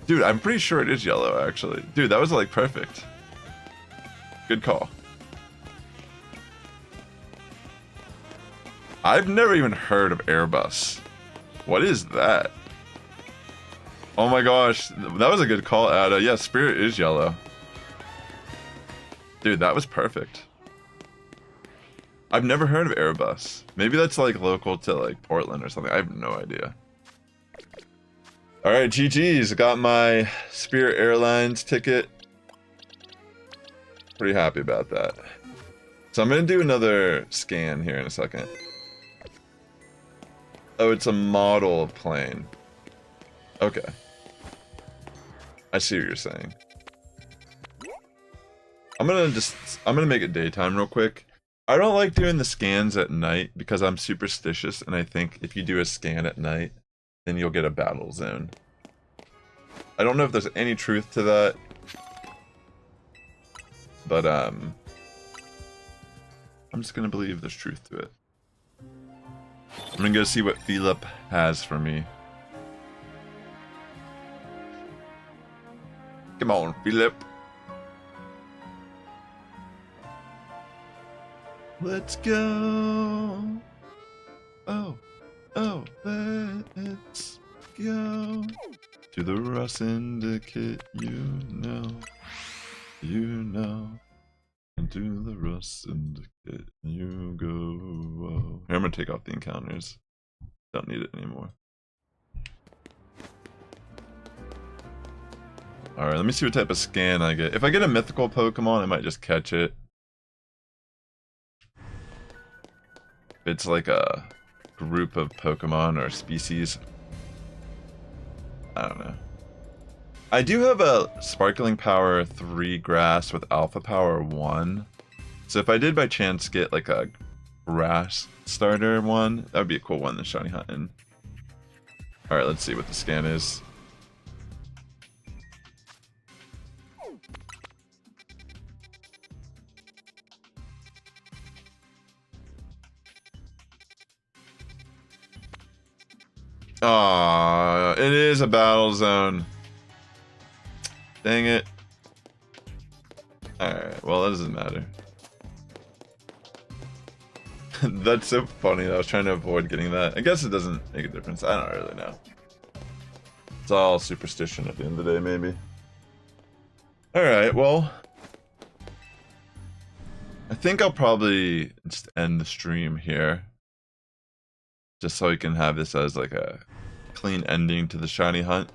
Dude, I'm pretty sure it is yellow, actually. Dude, that was like perfect. Good call. I've never even heard of Airbus. What is that? Oh my gosh, that was a good call, Ada. Yeah, Spirit is yellow. Dude, that was perfect. I've never heard of Airbus. Maybe that's like local to like Portland or something. I have no idea. Alright, GG's. Got my Spirit Airlines ticket. Pretty happy about that. So I'm gonna do another scan here in a second. Oh, it's a model of plane. Okay. I see what you're saying. I'm gonna make it daytime real quick. I don't like doing the scans at night because I'm superstitious and I think if you do a scan at night, then you'll get a battle zone. I don't know if there's any truth to that. But I'm just gonna believe there's truth to it. I'm gonna go see what Philip has for me. Come on, Philip. Let's go. Oh, let's go to the Ross Syndicate. You know, and to the Ross Syndicate you go. Here, I'm gonna take off the encounters. Don't need it anymore. Alright, let me see what type of scan I get. If I get a mythical Pokemon, I might just catch it. If it's like a group of Pokemon or species. I don't know. I do have a Sparkling Power 3 Grass with Alpha Power 1. So if I did by chance get like a Grass starter one, that would be a cool one to shiny hunt in. Alright, let's see what the scan is. Aww, it is a battle zone. Dang it. Alright, well that doesn't matter. That's so funny. I was trying to avoid getting that. I guess it doesn't make a difference. I don't really know. It's all superstition at the end of the day, maybe. Alright, well. I think I'll probably just end the stream here. Just so we can have this as like a clean ending to the shiny hunt.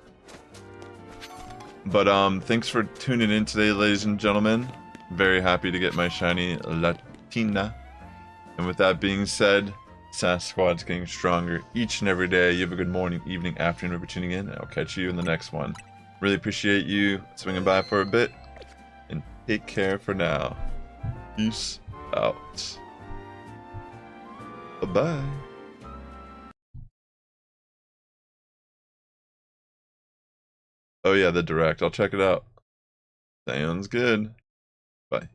But thanks for tuning in today, ladies and gentlemen. Very happy to get my shiny Latina. And with that being said, Sass Squad's getting stronger each and every day. You have a good morning, evening, afternoon for tuning in, and I'll catch you in the next one. Really appreciate you swinging by for a bit, and take care for now. Peace out. Bye-bye. Oh yeah, the direct. I'll check it out. Sounds good. Bye.